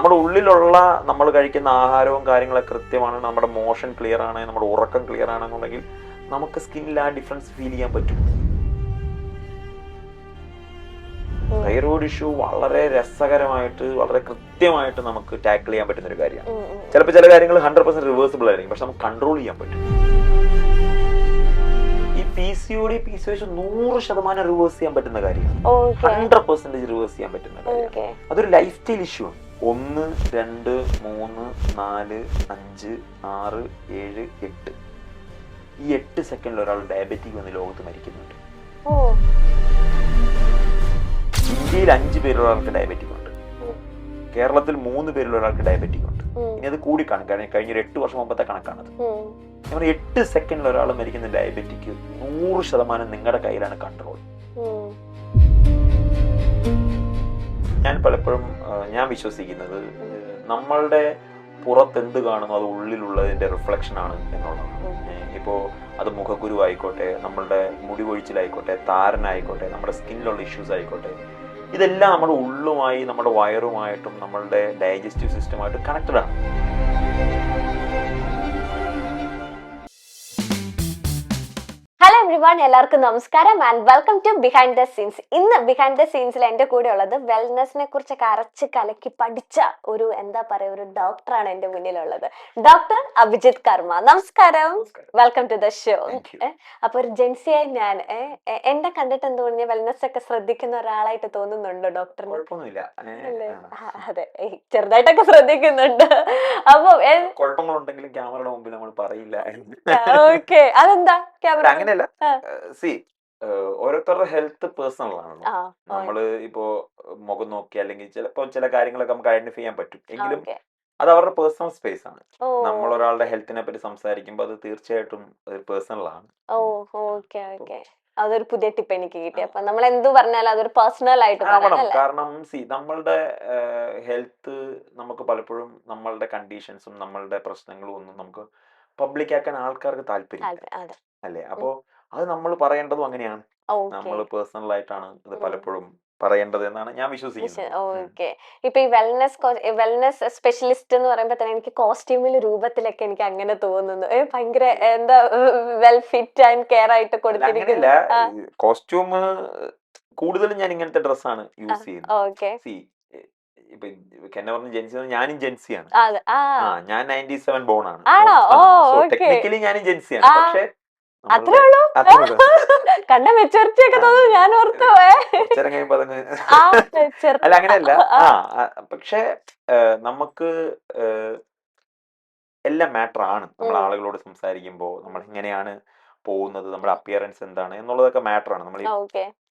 നമ്മുടെ ഉള്ളിലുള്ള നമ്മൾ കഴിക്കുന്ന ആഹാരവും കാര്യങ്ങളൊക്കെ കൃത്യമാണ്, നമ്മുടെ മോഷൻ ക്ലിയർ ആണ്, നമ്മുടെ ഉറക്കം ക്ലിയർ ആണെന്നുണ്ടെങ്കിൽ നമുക്ക് സ്കിന്നിൽ ആ ഡിഫറൻസ് ഫീൽ ചെയ്യാൻ പറ്റും. തൈറോയ്ഡ് ഇഷ്യൂ വളരെ രസകരമായിട്ട് വളരെ കൃത്യമായിട്ട് നമുക്ക് ടാക്കിൾ ചെയ്യാൻ പറ്റുന്ന ഒരു കാര്യമാണ്. ചിലപ്പോൾ ചില കാര്യങ്ങൾ 100% റിവേഴ്സിബിൾ ആയിരിക്കും, പക്ഷെ നമുക്ക് കൺട്രോൾ ചെയ്യാൻ പറ്റും. ഈ PCOD PCOS 100% റിവേഴ്സ് ചെയ്യാൻ പറ്റുന്ന കാര്യമാണ്. 100% റിവേഴ്സ് ചെയ്യാൻ പറ്റുന്ന കാര്യമാണ്. അതൊരു ലൈഫ് സ്റ്റൈൽ ഇഷ്യൂ ആണ്. 1, 2, 3, 4, 5, 6, 7, 8 ഈ 8 സെക്കൻഡിൽ ഒരാൾ ഡയബറ്റിക് വന്ന് ലോകത്ത് മരിക്കുന്നുണ്ട്. ഇന്ത്യയിൽ 5 പേരുള്ള ഒരാൾക്ക് ഡയബറ്റിക് ഉണ്ട്, കേരളത്തിൽ 3 പേരുള്ള ഒരാൾക്ക് ഡയബറ്റിക് ഉണ്ട്. ഇനി അത് കൂടിക്കാണും, കാരണം കഴിഞ്ഞ ഒരു 8 വർഷം മുമ്പത്തെ കണക്കാണത്. 8 സെക്കൻഡിൽ ഒരാൾ മരിക്കുന്ന ഡയബറ്റിക് 100% നിങ്ങളുടെ കയ്യിലാണ് കൺട്രോൾ. ഞാൻ പലപ്പോഴും ഞാൻ വിശ്വസിക്കുന്നത് നമ്മളുടെ പുറത്ത് എന്ത് കാണുന്നു അത് ഉള്ളിലുള്ളതിന്റെ റിഫ്ലക്ഷൻ ആണ് എന്നുള്ളതാണ്. ഇപ്പോൾ അത് മുഖക്കുരു ആയിക്കോട്ടെ, നമ്മളുടെ മുടി കൊഴിച്ചിലായിക്കോട്ടെ, താരനായിക്കോട്ടെ, നമ്മുടെ സ്കിന്നിലുള്ള ഇഷ്യൂസ് ആയിക്കോട്ടെ, ഇതെല്ലാം നമ്മുടെ ഉള്ളുമായി നമ്മുടെ വയറുമായിട്ടും നമ്മളുടെ ഡൈജസ്റ്റീവ് സിസ്റ്റമായിട്ടും കണക്റ്റഡ് ആണ്. ഹലോ എവ്രിവൺ, എല്ലാവർക്കും നമസ്കാരം and welcome to behind the scenes. ഇന്ന് ബിഹൈൻഡ് ദ സീൻസിൽ എൻ്റെ കൂടെ ഉള്ളത് വെൽനെസ്സിനെ കുറിച്ച് അരച്ച് കലക്കി പഠിച്ച ഒരു ഒരു ഡോക്ടറാണ് എൻ്റെ മുന്നിലുള്ളത്. ഡോക്ടർ അഭിജിത്ത് കർമ്മ. നമസ്കാരം, വെൽക്കം ടു ദ ഷോ. അപ്പൊ ഒരു ജെൻസിയായി ഞാൻ എന്നെ കണ്ടിട്ട് എന്ത് തോന്നിയ വെൽനെസ് ഒക്കെ ശ്രദ്ധിക്കുന്ന ഒരാളായിട്ട് തോന്നുന്നുണ്ടോ ഡോക്ടറിന്? അതെ, ചെറുതായിട്ടൊക്കെ ശ്രദ്ധിക്കുന്നുണ്ട്. അപ്പൊ കുഴപ്പങ്ങളുണ്ടെങ്കിലും ക്യാമറയുടെ മുമ്പിൽ നമ്മൾ പറയില്ല. ഓക്കെ, അതെന്താ ക്യാമറ? അങ്ങനെയല്ല, സി ഓരോരുത്തരുടെ ഹെൽത്ത് പേഴ്സണൽ ആണല്ലോ. നമ്മള് ഇപ്പോ മുഖം നോക്കി അല്ലെങ്കിൽ ചിലപ്പോ ചില കാര്യങ്ങളൊക്കെ നമുക്ക് ഐഡന്റിഫൈ ചെയ്യാൻ പറ്റും, എങ്കിലും അത് അവരുടെ പേഴ്സണൽ സ്പേസ് ആണ്. നമ്മൾ ഒരാളുടെ ഹെൽത്തിനെ പറ്റി സംസാരിക്കുമ്പോൾ അത് തീർച്ചയായിട്ടും പേഴ്സണൽ ആണ്. അതൊരു പുതിയ ടിപ്പ് എനിക്ക് കിട്ടി. അപ്പൊ നമ്മൾ എന്ത് പറഞ്ഞാലും അതൊരു പേഴ്സണൽ ആയിട്ട് ആവണം. കാരണം നമ്മളുടെ ഹെൽത്ത് നമുക്ക് പലപ്പോഴും നമ്മളുടെ കണ്ടീഷൻസും നമ്മളുടെ പ്രശ്നങ്ങളും ഒന്നും നമുക്ക് പബ്ലിക് ആക്കാൻ ആൾക്കാർക്ക് താല്പര്യമില്ല, അല്ലേ? അപ്പോ അത് നമ്മൾ പറയേണ്ടതും അങ്ങനെയാണ്. നമ്മൾ പേഴ്സണൽ ആയിട്ടാണ് ഇത് പലപ്പോഴും പറയേണ്ടത് എന്നാണ് ഞാൻ വിശ്വസിക്കുന്നത്. ഓക്കെ, ഇപ്പൊ ഈ വെൽനെസ് സ്പെഷ്യലിസ്റ്റ് എന്ന് പറയുമ്പോ തന്നെ എനിക്ക് കോസ്റ്റ്യൂമിൽ രൂപത്തിലൊക്കെ എനിക്ക് അങ്ങനെ തോന്നുന്നു. ഭയങ്കര എന്താ വെൽ ഫിറ്റ് ആൻഡ് കെയർ ആയിട്ട് കൊടുത്തിരിക്കില്ല. കോസ്റ്റ്യൂം കൂടുതലും ഞാൻ ഇങ്ങനത്തെ ഡ്രസ്സാണ് യൂസ് ചെയ്യുന്നത്. ഇപ്പൊ എന്നെ പറഞ്ഞ ജെൻസി, ഞാനും ജെൻസിയാണ്. ഞാൻ 97 ബോൺ ആണ്. ടെക്നിക്കലി ഞാനും ജെൻസിയാണ്. പക്ഷെ അത്രേ ഉള്ളൂ. കണ്ട മെച്ചൂരിറ്റി ഒക്കെ തോന്നുന്നു. ഞാൻ ഓർത്തു അല്ല, അങ്ങനെയല്ല. പക്ഷെ നമുക്ക് എല്ലാം മാറ്റർ ആണ്. നമ്മൾ ആളുകളോട് സംസാരിക്കുമ്പോൾ നമ്മൾ എങ്ങനെയാണ് പോകുന്നത്, നമ്മുടെ അപ്പിയറൻസ് എന്താണ് എന്നുള്ളതൊക്കെ മാറ്റർ ആണ്. നമ്മൾ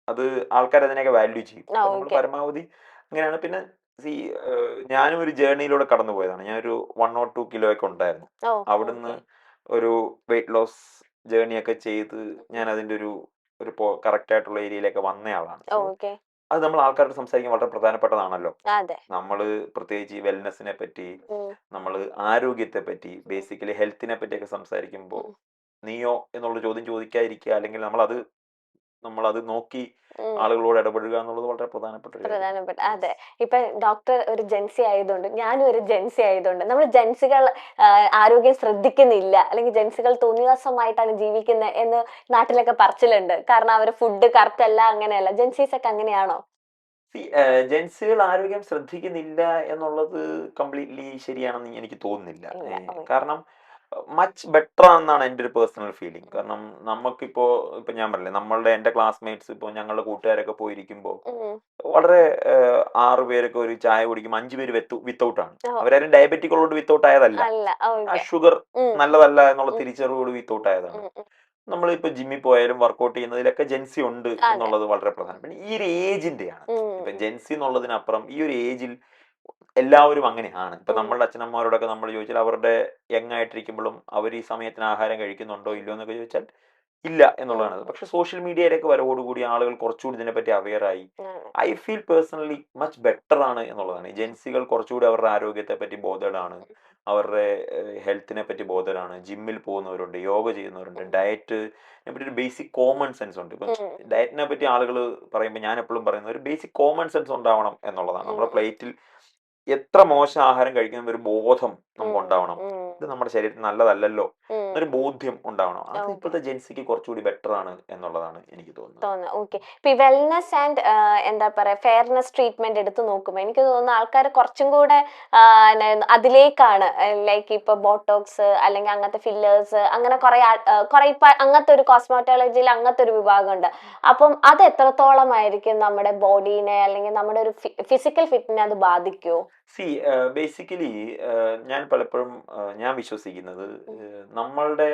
അത് ആൾക്കാർ അതിനെയൊക്കെ വാല്യൂ ചെയ്യും. നമ്മൾ പരമാവധി അങ്ങനെയാണ്. പിന്നെ ഞാനും ഒരു ജേർണിയിലൂടെ കടന്നു പോയതാണ്. ഞാനൊരു 102 കിലോ ഒക്കെ ഉണ്ടായിരുന്നു. അവിടുന്ന് ഒരു വെയിറ്റ് ലോസ് ജേർണി ഒക്കെ ചെയ്ത് ഞാൻ അതിന്റെ ഒരു കറക്റ്റ് ആയിട്ടുള്ള ഏരിയയിലേക്ക് വന്നയാളാണ്. അത് നമ്മൾ ആൾക്കാരോട് സംസാരിക്കാൻ വളരെ പ്രധാനപ്പെട്ടതാണല്ലോ. നമ്മള് പ്രത്യേകിച്ച് ഈ വെൽനെസ്സിനെ പറ്റി, നമ്മള് ആരോഗ്യത്തെ പറ്റി, ബേസിക്കലി ഹെൽത്തിനെ പറ്റിയൊക്കെ സംസാരിക്കുമ്പോൾ നീയോ എന്നുള്ള ചോദ്യം ചോദിക്കാതിരിക്കുക, അല്ലെങ്കിൽ നമ്മളത് നോക്കി ആളുകളോട് ഇടപെടുക എന്നുള്ളത് വളരെ പ്രധാനപ്പെട്ട. അതെ, ഇപ്പൊ ഡോക്ടർ ഒരു ജെൻസി ആയതുകൊണ്ട്, ഞാനും ഒരു ജെൻസി ആയതുകൊണ്ട്, നമ്മൾ ജെൻസികൾ ആരോഗ്യം ശ്രദ്ധിക്കുന്നില്ല, അല്ലെങ്കിൽ ജെൻസികൾ തോന്നിവാസമായിട്ടാണ് ജീവിക്കുന്നത് എന്ന് നാട്ടിലൊക്കെ പറച്ചിലുണ്ട്. കാരണം അവര് ഫുഡ് കറക്റ്റ് അല്ല, അങ്ങനെയല്ല. ജെൻസീസ് ഒക്കെ അങ്ങനെയാണോ? ജെൻസികൾ ആരോഗ്യം ശ്രദ്ധിക്കുന്നില്ല എന്നുള്ളത് കംപ്ലീറ്റ്ലി ശരിയാണെന്ന് എനിക്ക് തോന്നുന്നില്ല. കാരണം മച്ച് ബെറ്റർ ആണെന്നാണ് എൻ്റെ ഒരു പേഴ്സണൽ ഫീലിംഗ്. കാരണം ഇപ്പൊ ഞാൻ പറഞ്ഞില്ലേ, എന്റെ ക്ലാസ്മേറ്റ്സ് ഇപ്പോൾ ഞങ്ങളുടെ കൂട്ടുകാരൊക്കെ പോയിരിക്കുമ്പോൾ വളരെ 6 പേരൊക്കെ ഒരു ചായ കുടിക്കുമ്പോൾ 5 പേര് വിത്തൗട്ട് ആണ്. അവരാരും ഡയബറ്റിക് ഉള്ളതുകൊണ്ട് വിത്തൗട്ട് ആയതല്ല, ആ ഷുഗർ നല്ലതല്ല എന്നുള്ള തിരിച്ചറിവോട് വിത്തൗട്ട് ആയതാണ്. നമ്മളിപ്പോ ജിമ്മിൽ പോയാലും വർക്കൗട്ട് ചെയ്യുന്നതിലൊക്കെ ജെൻസി ഉണ്ട് എന്നുള്ളത് വളരെ പ്രധാനപ്പെട്ട ഈ ഒരു ഏജിന്റെയാണ്. ഇപ്പൊ ജെൻസി എന്നുള്ളതിനപ്പുറം ഈ ഒരു ഏജിൽ എല്ലാവരും അങ്ങനെയാണ്. ഇപ്പൊ നമ്മളുടെ അച്ഛനമ്മമാരോടൊക്കെ നമ്മൾ ചോദിച്ചാൽ അവരുടെ യങ് ആയിട്ടിരിക്കുമ്പോഴും അവർ ഈ സമയത്തിന് ആഹാരം കഴിക്കുന്നുണ്ടോ ഇല്ലയോ എന്നൊക്കെ ചോദിച്ചാൽ ഇല്ല എന്നുള്ളതാണ്. പക്ഷെ സോഷ്യൽ മീഡിയയിലേക്ക് വരവോടുകൂടി ആളുകൾ കുറച്ചുകൂടി ഇതിനെപ്പറ്റി അവെയർ ആയി. I feel personally much better ആണ് എന്നുള്ളതാണ്. ജെൻസികൾ കുറച്ചുകൂടി അവരുടെ ആരോഗ്യത്തെ പറ്റി ബോധേഡാണ്, അവരുടെ ഹെൽത്തിനെ പറ്റി ബോധേഡാണ്. ജിമ്മിൽ പോകുന്നവരുണ്ട്, യോഗ ചെയ്യുന്നവരുണ്ട്, ഡയറ്റിനെ പറ്റി ഒരു ബേസിക് കോമൺ സെൻസ് ഉണ്ട്. ഇപ്പം ഡയറ്റിനെ പറ്റി ആളുകൾ പറയുമ്പോൾ ഞാൻ എപ്പോഴും പറയുന്നത് ഒരു ബേസിക് കോമൺ സെൻസ് ഉണ്ടാവണം എന്നുള്ളതാണ്. നമ്മുടെ പ്ലേറ്റിൽ എത്ര മോശം ആഹാരം കഴിക്കുന്ന ഒരു ബോധം നമുക്ക് ഉണ്ടാവണം. ഇത് നമ്മുടെ ശരീരത്തിന് നല്ലതല്ലല്ലോ എന്നൊരു ബോധ്യം ഉണ്ടാവണം. അത് ഓക്കെ. ഇപ്പോഴത്തെ ജെൻസിക്ക് കുറച്ചുകൂടി ബെറ്റർ ആണ് എന്നുള്ളതാണ് എനിക്ക് തോന്നുന്നത്. തോന്നുന്നു. ഓക്കെ. ഇപ്പൊ ഈ വെൽനെസ് ആൻഡ് എന്താ പറയാ ഫെയർനെസ് ട്രീറ്റ്മെന്റ് എടുത്ത് നോക്കുമ്പോ എനിക്ക് തോന്നുന്നു ആൾക്കാർ കുറച്ചും കൂടെ അതിലേക്കാണ്. ലൈക്ക് ഇപ്പൊ ബോട്ടോക്സ് അല്ലെങ്കിൽ അങ്ങനത്തെ ഫില്ലേഴ്സ് അങ്ങനെ കുറെ ഇപ്പൊ അങ്ങനത്തെ ഒരു കോസ്മെറ്റോളജിയിൽ അങ്ങനത്തെ ഒരു വിഭാഗമുണ്ട്. അപ്പം അത് എത്രത്തോളമായിരിക്കും നമ്മുടെ ബോഡീനെ അല്ലെങ്കിൽ നമ്മുടെ ഒരു ഫിസിക്കൽ ഫിറ്റിനെ അത് ബാധിക്കുമോ? സി ബേസിക്കലി ഞാൻ പലപ്പോഴും ഞാൻ വിശ്വസിക്കുന്നത് നമ്മളുടെ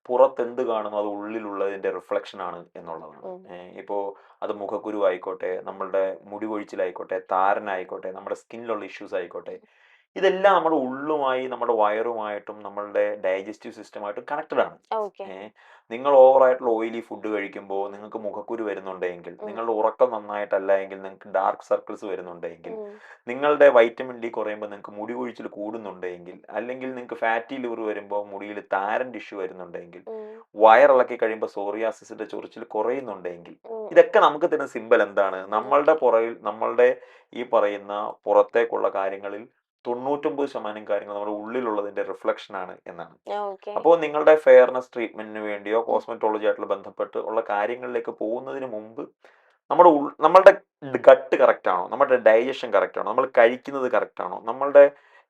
പുറത്ത് എന്ത് കാണുന്നു അത് ഉള്ളിലുള്ളതിന്റെ റിഫ്ലക്ഷൻ ആണ് എന്നുള്ളതാണ്. ഇപ്പോ അത് മുഖക്കുരു ആയിക്കോട്ടെ, നമ്മളുടെ മുടി കൊഴിച്ചിലായിക്കോട്ടെ, താരനായിക്കോട്ടെ, നമ്മുടെ സ്കിന്നിലുള്ള ഇഷ്യൂസ് ആയിക്കോട്ടെ, ഇതെല്ലാം നമ്മുടെ ഉള്ളുമായി നമ്മുടെ വയറുമായിട്ടും നമ്മളുടെ ഡൈജസ്റ്റീവ് സിസ്റ്റമായിട്ടും കണക്റ്റഡ് ആണ്. ഓക്കെ. നിങ്ങൾ ഓവറായിട്ടുള്ള ഓയിലി ഫുഡ് കഴിക്കുമ്പോൾ നിങ്ങൾക്ക് മുഖക്കുരു വരുന്നുണ്ടെങ്കിൽ, നിങ്ങളുടെ ഉറക്കം നന്നായിട്ടല്ല എങ്കിൽ നിങ്ങൾക്ക് ഡാർക്ക് സർക്കിൾസ് വരുന്നുണ്ടെങ്കിൽ, നിങ്ങളുടെ വൈറ്റമിൻ ഡി കുറയുമ്പോൾ നിങ്ങൾക്ക് മുടി കൊഴിച്ചിൽ കൂടുന്നുണ്ടെങ്കിൽ, അല്ലെങ്കിൽ നിങ്ങൾക്ക് ഫാറ്റി ലിവർ വരുമ്പോൾ മുടിയിൽ താരൻ ടിഷ്യൂ വരുന്നുണ്ടെങ്കിൽ, വയറിളക്കി കഴിയുമ്പോൾ സോറിയാസിന്റെ ചൊറിച്ചിൽ കുറയുന്നുണ്ടെങ്കിൽ, ഇതൊക്കെ നമുക്ക് തരുന്ന സിമ്പൽ എന്താണ്? നമ്മളുടെ പുറകിൽ നമ്മളുടെ ഈ പറയുന്ന പുറത്തേക്കുള്ള കാര്യങ്ങളിൽ 99% കാര്യങ്ങൾ നമ്മുടെ ഉള്ളിലുള്ളതിന്റെ റിഫ്ലക്ഷൻ ആണ് എന്നാണ്. ഓക്കെ. അപ്പോൾ നിങ്ങളുടെ ഫെയർനെസ് ട്രീറ്റ്മെന്റിന് വേണ്ടിയോ കോസ്മെറ്റോളജി ആയിട്ടുള്ള ബന്ധപ്പെട്ട് ഉള്ള കാര്യങ്ങളിലേക്ക് പോകുന്നതിന് മുമ്പ് നമ്മളുടെ ഗട്ട് കറക്റ്റ് ആണോ, നമ്മുടെ ഡൈജഷൻ കറക്റ്റ് ആണോ, നമ്മൾ കഴിക്കുന്നത് കറക്റ്റ് ആണോ, നമ്മളുടെ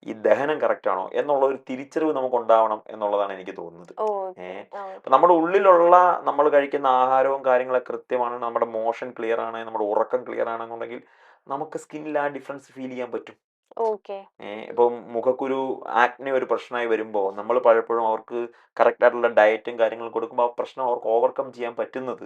ഈ ദഹനം കറക്റ്റ് ആണോ എന്നുള്ള ഒരു തിരിച്ചറിവ് നമുക്ക് ഉണ്ടാവണം എന്നുള്ളതാണ് എനിക്ക് തോന്നുന്നത്. ഓക്കെ. അപ്പൊ നമ്മുടെ ഉള്ളിലുള്ള നമ്മൾ കഴിക്കുന്ന ആഹാരവും കാര്യങ്ങളൊക്കെ കൃത്യമാണ്, നമ്മുടെ മോഷൻ ക്ലിയർ ആണ്, നമ്മുടെ ഉറക്കം ക്ലിയർ ആണെന്നുണ്ടെങ്കിൽ നമുക്ക് സ്കിന്നിൽ ആ ഡിഫറൻസ് ഫീൽ ചെയ്യാൻ പറ്റും. ഓക്കെ. ഇപ്പം മുഖക്കുരു ആക്നെ ഒരു പ്രശ്നമായി വരുമ്പോൾ നമ്മൾ പലപ്പോഴും അവർക്ക് കറക്റ്റ് ആയിട്ടുള്ള ഡയറ്റും കാര്യങ്ങളും കൊടുക്കുമ്പോൾ ആ പ്രശ്നം അവർക്ക് ഓവർകം ചെയ്യാൻ പറ്റുന്നത്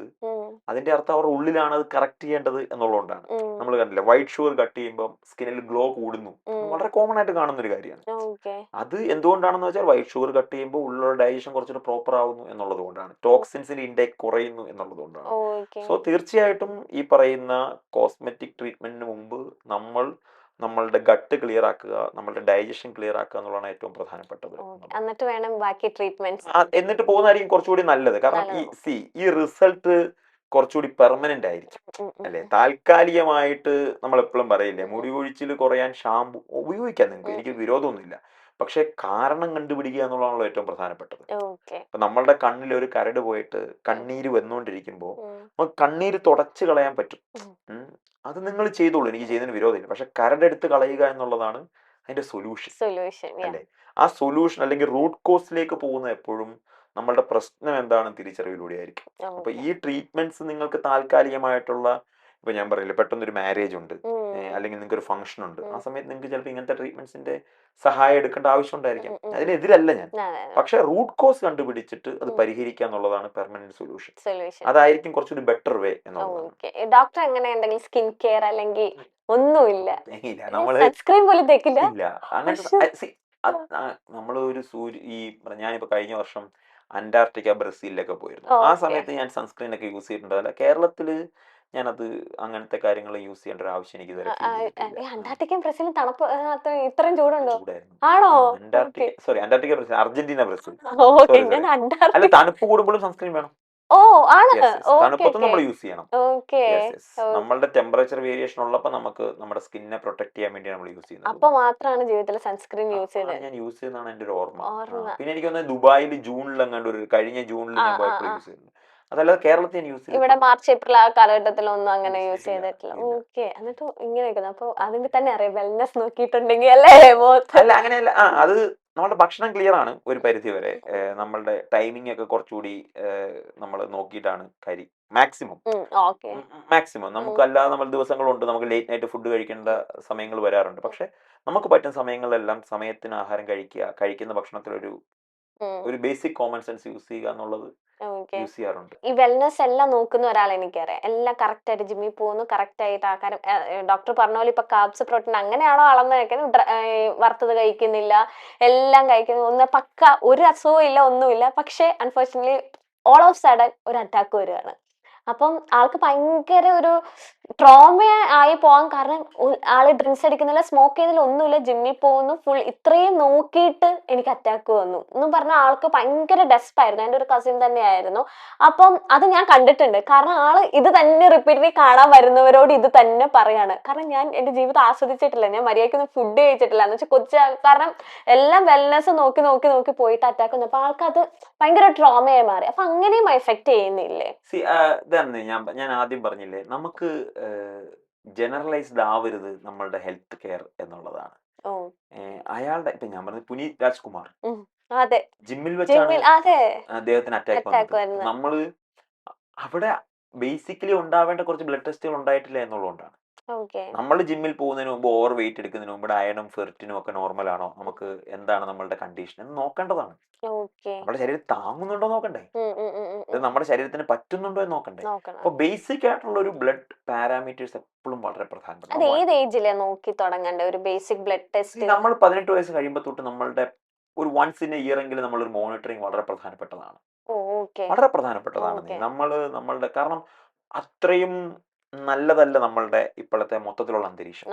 അതിന്റെ അർത്ഥം അവരുടെ ഉള്ളിലാണ് അത് കറക്റ്റ് ചെയ്യേണ്ടത് എന്നുള്ളതുകൊണ്ടാണ്. നമ്മൾ കണ്ടില്ല, വൈറ്റ് ഷുഗർ കട്ട് ചെയ്യുമ്പോൾ സ്കിന്നിൽ ഗ്ലോ കൂടുന്നു, വളരെ കോമൺ ആയിട്ട് കാണുന്ന ഒരു കാര്യമാണ്. ഓക്കെ. അത് എന്തുകൊണ്ടാണെന്ന് വെച്ചാൽ വൈറ്റ് ഷുഗർ കട്ട് ചെയ്യുമ്പോൾ ഉള്ളിലുള്ള ഡൈജഷൻ കുറച്ചുകൂടി പ്രോപ്പർ ആവുന്നു എന്നുള്ളത് കൊണ്ടാണ്, ടോക്സിൻസിന്റെ ഇൻടേക്ക് കുറയുന്നു എന്നുള്ളത് കൊണ്ടാണ്. ഓക്കെ. സോ തീർച്ചയായിട്ടും ഈ പറയുന്ന കോസ്മെറ്റിക് ട്രീറ്റ്മെന്റിന് മുമ്പ് നമ്മൾ നമ്മളുടെ ഗട്ട് ക്ലിയർ ആക്കുക, നമ്മളുടെ ഡൈജഷൻ ക്ലിയർ ആക്കുക എന്നുള്ളതാണ് ഏറ്റവും പ്രധാനപ്പെട്ടത്. എന്നിട്ട് വേണം ബാക്കി ട്രീറ്റ്മെന്റ്സ്. എന്നിട്ട് പോകുന്നതായിരിക്കും കുറച്ചുകൂടി നല്ലത്. കാരണം ഈ റിസൾട്ട് കുറച്ചുകൂടി പെർമനന്റ് ആയിരിക്കും അല്ലെ. താൽക്കാലികമായിട്ട് നമ്മൾ എപ്പോഴും പറയില്ലേ, മുടി കൊഴിച്ചിൽ കുറയാൻ ഷാമ്പു ഉപയോഗിക്കാം നിങ്ങൾക്ക്, എനിക്ക് വിരോധമൊന്നുമില്ല. പക്ഷെ കാരണം കണ്ടുപിടിക്കുക എന്നുള്ളതാണല്ലോ ഏറ്റവും പ്രധാനപ്പെട്ടത്. ഇപ്പൊ നമ്മളുടെ കണ്ണിൽ ഒരു കരട് പോയിട്ട് കണ്ണീര് വന്നുകൊണ്ടിരിക്കുമ്പോൾ നമുക്ക് കണ്ണീര് തുടച്ചു കളയാൻ പറ്റും. അത് നിങ്ങൾ ചെയ്തോളൂ, എനിക്ക് ചെയ്യുന്നതിന് വിരോധമില്ല. പക്ഷെ കരടെടുത്ത് കളയുക എന്നുള്ളതാണ് അതിന്റെ സൊല്യൂഷൻ അല്ലേ. ആ സൊല്യൂഷൻ അല്ലെങ്കിൽ റൂട്ട് കോസിലേക്ക് പോകുന്നത് എപ്പോഴും നമ്മളുടെ പ്രശ്നം എന്താണെന്ന് തിരിച്ചറിവിലൂടെ ആയിരിക്കും. അപ്പൊ ഈ ട്രീറ്റ്മെന്റ്സ് നിങ്ങൾക്ക് താൽക്കാലികമായിട്ടുള്ള, ഇപ്പൊ ഞാൻ പറയില്ല, പെട്ടെന്നൊരു മാരേജ് ഉണ്ട്, അല്ലെങ്കിൽ നിങ്ങൾക്ക് ഒരു ഫംഗ്ഷൻ ഉണ്ട്, ആ സമയത്ത് നിങ്ങൾക്ക് ചിലപ്പോൾ ഇങ്ങനത്തെ ട്രീറ്റ്മെന്റ്സിന്റെ സഹായം എടുക്കേണ്ട ആവശ്യം ഉണ്ടായിരിക്കാം. അതിനെതിരല്ല ഞാൻ. പക്ഷെ റൂട്ട് കോസ് കണ്ടുപിടിച്ചിട്ട് അത് പരിഹരിക്കുക എന്നുള്ളതാണ് പെർമനന്റ് സൊല്യൂഷൻ. അതായിരിക്കും കുറച്ചുകൂടി ബെറ്റർ വേ എന്നുള്ളതാണ്. ഡോക്ടർ എങ്ങനെ എന്തെങ്കിലും സ്കിൻ കെയർ അല്ലെങ്കിൽ ഒന്നുമില്ല, നമ്മള് സൺസ്ക്രീൻ പോലും തേക്കില്ല? ഇല്ല അങ്ങനത്തെ. നമ്മൾ ഒരു ഞാനിപ്പോ കഴിഞ്ഞ വർഷം അന്റാർട്ടിക്ക ബ്രസീലിലൊക്കെ പോയിരുന്നു. ആ സമയത്ത് ഞാൻ സൺസ്ക്രീൻ ഒക്കെ യൂസ് ചെയ്തിട്ടുണ്ടല്ല. കേരളത്തില് ഞാനത് അങ്ങനത്തെ കാര്യങ്ങൾ യൂസ് ചെയ്യേണ്ട ഒരു ആവശ്യം എനിക്ക് ഇതുവരെ ഫീൽ ചെയ്തിട്ടില്ല. അന്റാർട്ടിക്കയും ബ്രസീലും തണുപ്പ് ഇത്രയും ചൂടുണ്ടോ? ചൂടായിരുന്നു. ആണോ? Antarctica Brazil, Argentina Brazil. അല്ല, തണുപ്പ് കൂടുമ്പോഴും സൺസ്ക്രീൻ വേണം. ഓ ആണ്. തണുപ്പത്തും നമ്മൾ യൂസ് ചെയ്യണം. നമ്മളുടെ ടെമ്പറേച്ചർ വേരിയേഷൻ ഉള്ളപ്പോൾ നമുക്ക് നമ്മുടെ സ്കിന്നെ പ്രൊട്ടക്ട് ചെയ്യാൻ വേണ്ടി നമ്മൾ യൂസ് ചെയ്യുന്നത്. അപ്പൊ മാത്രമാണ് ജീവിതത്തിൽ സൺസ്ക്രീൻ യൂസ് ചെയ്തത്. ഞാൻ യൂസ് ചെയ്യുന്നതാണ് എന്റെ ഒരു ഓർമ്മ. പിന്നെ എനിക്ക് തോന്നുന്നത് ദുബായിൽ ജൂണിൽ എങ്ങാണ്ട് കഴിഞ്ഞ ജൂണിൽ ഞാൻ പോയപ്പോൾ യൂസ് ചെയ്തു. അതല്ലാതെ കേരളത്തിൽ ഞാൻ യൂസ് ചെയ്തു. ഇവിടെ മാർച്ച് ഏപ്രിൽ ആ കാലഘട്ടത്തിലൊന്നും അങ്ങനെ യൂസ് ചെയ്തിട്ടില്ല. ഓക്കെ. എന്നിട്ട് ഇങ്ങനെയൊക്കെ അപ്പൊ അതിന്റെ തന്നെ അറിയാം വെൽനെസ് നോക്കിയിട്ടുണ്ടെങ്കിൽ അല്ലേ? അല്ല, അങ്ങനെയല്ല. അത് നമ്മുടെ ഭക്ഷണം ക്ലിയർ ആണ് ഒരു പരിധി വരെ. നമ്മളുടെ ടൈമിംഗ് ഒക്കെ കുറച്ചുകൂടി നമ്മൾ നോക്കിയിട്ടാണ് മാക്സിമം നമുക്കല്ലാതെ നമ്മൾ ദിവസങ്ങളുണ്ട്, നമുക്ക് ലേറ്റ് നൈറ്റ് ഫുഡ് കഴിക്കേണ്ട സമയങ്ങൾ വരാറുണ്ട്. പക്ഷെ നമുക്ക് പറ്റുന്ന സമയങ്ങളിലെല്ലാം സമയത്തിന് ആഹാരം കഴിക്കുക, കഴിക്കുന്ന ഭക്ഷണത്തിൽ ഒരു ബേസിക് കോമൺ സെൻസ് യൂസ് ചെയ്യുക എന്നുള്ളത് യൂസ് ചെയ്യാറുണ്ട്. ഈ വെൽനെസ് എല്ലാം നോക്കുന്ന ഒരാളെ എനിക്കറിയാം. എല്ലാം കറക്റ്റ് ആയിട്ട് ജിമ്മിൽ പോകുന്നു, കറക്റ്റ് ആയിട്ട് ആഹാരം ഡോക്ടർ പറഞ്ഞ പോലെ ഇപ്പൊ കാർബ്സ് പ്രോട്ടീൻ അങ്ങനെയാണോ അളന്ന് കഴിക്കുന്നത്, വറുത്തത് കഴിക്കുന്നില്ല, എല്ലാം കഴിക്കുന്നു, ഒന്ന് പക്ക, ഒരു അസുഖവും ഇല്ല, ഒന്നുമില്ല. പക്ഷെ അൺഫോർച്ചുനേറ്റ്ലി ഓൾ ഓഫ് സഡൻ ഒരു അറ്റാക്ക് വരികയാണ്. അപ്പം ആൾക്ക് ഭയങ്കര ഒരു ട്രോമ ആയി പോവാൻ കാരണം ആള് ഡ്രിങ്ക്സ് അടിക്കുന്നില്ല, സ്മോക്ക് ചെയ്യുന്നില്ല, ഒന്നുമില്ല, ജിമ്മിൽ പോകുന്നു, ഫുൾ ഇത്രയും നോക്കിയിട്ട് എനിക്ക് അറ്റാക്ക് വന്നു എന്നും പറഞ്ഞ ആൾക്ക് ഭയങ്കര ഡെസ്പായിരുന്നു. എൻ്റെ ഒരു കസിൻ തന്നെയായിരുന്നു. അപ്പം അത് ഞാൻ കണ്ടിട്ടുണ്ട്. കാരണം ആള് ഇത് തന്നെ റിപ്പീറ്റ്ലി കാണാൻ വരുന്നവരോട് ഇത് തന്നെ പറയാണ്. കാരണം ഞാൻ എൻ്റെ ജീവിതം ആസ്വദിച്ചിട്ടില്ല, ഞാൻ മര്യാദയ്ക്കൊന്നും ഫുഡ് കഴിച്ചിട്ടില്ല എന്ന് വെച്ചാൽ കാരണം എല്ലാം വെൽനെസ് നോക്കി നോക്കി നോക്കി പോയിട്ട് അറ്റാക്ക് വന്നു. അപ്പൊ ആൾക്കത് ഭയങ്കര ട്രോമയായി മാറി. അപ്പൊ അങ്ങനെയും എഫക്ട് ചെയ്യുന്നില്ലേ? ഇതാണ് ഞാൻ ആദ്യം പറഞ്ഞില്ലേ, നമുക്ക് ജനറലൈസ്ഡ് ആവരുത് നമ്മളുടെ ഹെൽത്ത് കെയർ എന്നുള്ളതാണ്. അയാളുടെ ഇപ്പൊ ഞാൻ പറഞ്ഞത് പുനീത് രാജ്കുമാർ അതെ, ജിമ്മിൽ വെച്ചാണ് അതെ അദ്ദേഹത്തിന് അറ്റാക്ക് വന്നത്. നമ്മള് അവിടെ ബേസിക്കലി ഉണ്ടാവേണ്ട കുറച്ച് ബ്ലഡ് ടെസ്റ്റുകൾ ഉണ്ടായിട്ടില്ല എന്നുള്ളതുകൊണ്ടാണ്. നമ്മൾ ജിമ്മിൽ പോകുന്നതിന് മുമ്പ്, ഓവർ വെയിറ്റ് എടുക്കുന്നതിന് മുമ്പ് അയണും ഫെർട്ടിനും ഒക്കെ നോർമൽ ആണോ, നമുക്ക് എന്താണ് നമ്മളുടെ കണ്ടീഷൻ എന്ന് നോക്കേണ്ടതാണ്. നമ്മുടെ ശരീരം താങ്ങുന്നുണ്ടോ നോക്കണ്ടേ, ഇത് നമ്മുടെ ശരീരത്തിന് പറ്റുന്നുണ്ടോ എന്ന് നോക്കണ്ടേ. അപ്പൊ ബേസിക് ആയിട്ടുള്ള ഒരു ബ്ലഡ് പാരാമീറ്റേഴ്സ് എപ്പോഴും വളരെ പ്രധാനപ്പെട്ട. നമ്മൾ 18 വയസ്സ് കഴിയുമ്പോൾ തൊട്ട് നമ്മളുടെ ഒരു വൺസ് ഇൻ എ ഇയർ എങ്കിലും നമ്മളൊരു മോണിറ്ററിങ് വളരെ പ്രധാനപ്പെട്ടതാണ്. വളരെ പ്രധാനപ്പെട്ടതാണ്. നമ്മളുടെ കാരണം അത്രയും നല്ലതല്ല നമ്മളുടെ ഇപ്പോഴത്തെ മൊത്തത്തിലുള്ള അന്തരീക്ഷം.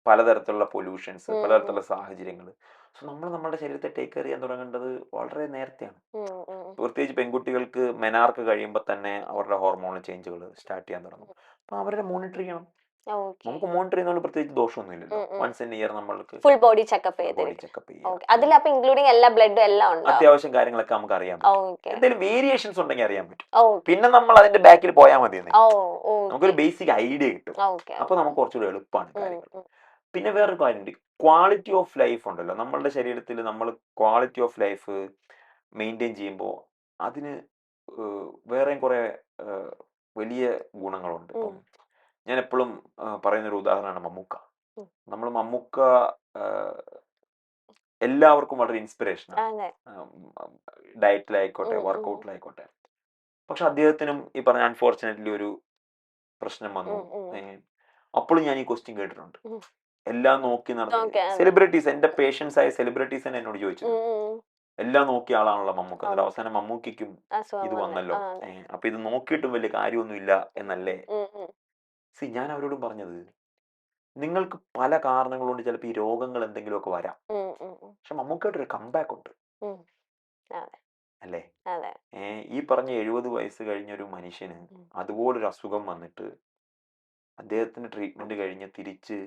പലതരത്തിലുള്ള പൊല്യൂഷൻസ്, പലതരത്തിലുള്ള സാഹചര്യങ്ങൾ. സോ നമ്മൾ നമ്മുടെ ശരീരത്തെ ടേക്ക് കെയർ ചെയ്യാൻ തുടങ്ങേണ്ടത് വളരെ നേരത്തെയാണ്. പ്രത്യേകിച്ച് പെൺകുട്ടികൾക്ക് മെനാർക്ക് കഴിയുമ്പോൾ തന്നെ അവരുടെ ഹോർമോൺ ചേഞ്ചുകൾ സ്റ്റാർട്ട് ചെയ്യാൻ തുടങ്ങും. അപ്പൊ അവരെ മോണിറ്റർ ചെയ്യണം. നമുക്ക് മോണിറ്റർ ചെയ്യുന്നതുകൊണ്ട് പ്രത്യേകിച്ച് ദോഷമൊന്നുമില്ലല്ലോ. വൺസ് ഇൻ ഇയർ നമ്മൾക്ക് ഫുൾ ബോഡി ചെക്കപ്പ് അത്യാവശ്യം കാര്യങ്ങളൊക്കെ നമുക്ക് അറിയാൻ പറ്റും. എന്തെങ്കിലും വേരിയേഷൻസ് ഉണ്ടെങ്കിൽ അറിയാൻ പറ്റും. പിന്നെ നമ്മൾ അതിന്റെ ബാക്കിൽ പോയാൽ മതി, നമുക്കൊരു ബേസിക് ഐഡിയ കിട്ടും. അപ്പൊ നമുക്ക് കുറച്ചുകൂടി എളുപ്പമാണ് കാര്യങ്ങൾ. പിന്നെ വേറൊരു കാര്യമുണ്ട്, ക്വാളിറ്റി ഓഫ് ലൈഫ് ഉണ്ടല്ലോ. നമ്മളുടെ ശരീരത്തിൽ നമ്മൾ ക്വാളിറ്റി ഓഫ് ലൈഫ് മെയിൻറ്റെയിൻ ചെയ്യുമ്പോൾ അതിന് വേറെയും കുറെ വലിയ ഗുണങ്ങളുണ്ട്. ഇപ്പം ഞാൻ എപ്പോഴും പറയുന്നൊരു ഉദാഹരണമാണ് മമ്മൂക്ക. നമ്മൾ മമ്മൂക്ക എല്ലാവർക്കും വളരെ ഇൻസ്പിറേഷനാണ്, ഡയറ്റിലായിക്കോട്ടെ വർക്കൗട്ടിലായിക്കോട്ടെ. പക്ഷെ അദ്ദേഹത്തിനും ഈ പറഞ്ഞ അൺഫോർച്ചുനേറ്റ്ലി ഒരു പ്രശ്നം വന്നു. അപ്പോഴും ഞാൻ ഈ ക്വസ്റ്റ്യൻ കേട്ടിട്ടുണ്ട്. എല്ലാം നോക്കി നടന്ന സെലിബ്രിറ്റീസ്, എന്റെ പേഷ്യൻസ് ആയ സെലിബ്രിറ്റീസ് തന്നെ എന്നോട് ചോദിച്ചു, എല്ലാം നോക്കിയ ആളാണല്ലോ മമ്മൂക്ക, എന്നിട്ട് അവസാനം മമ്മൂക്കും ഇത് വന്നല്ലോ, അപ്പൊ ഇത് നോക്കിയിട്ടും വലിയ കാര്യമൊന്നുമില്ല എന്നല്ലേ. ഞാൻ അവരോടും പറഞ്ഞത്, നിങ്ങൾക്ക് പല കാരണങ്ങൾ കൊണ്ട് ചിലപ്പോൾ ഈ രോഗങ്ങൾ എന്തെങ്കിലുമൊക്കെ വരാം, പക്ഷെ മമ്മൂക്കായിട്ടൊരു കംബാക്ക് ഉണ്ട് അല്ലേ. ഈ പറഞ്ഞ 70 വയസ്സ് കഴിഞ്ഞൊരു മനുഷ്യന് അതുപോലൊരു അസുഖം വന്നിട്ട് അദ്ദേഹത്തിന് ട്രീറ്റ്മെന്റ് കഴിഞ്ഞ് തിരിച്ച്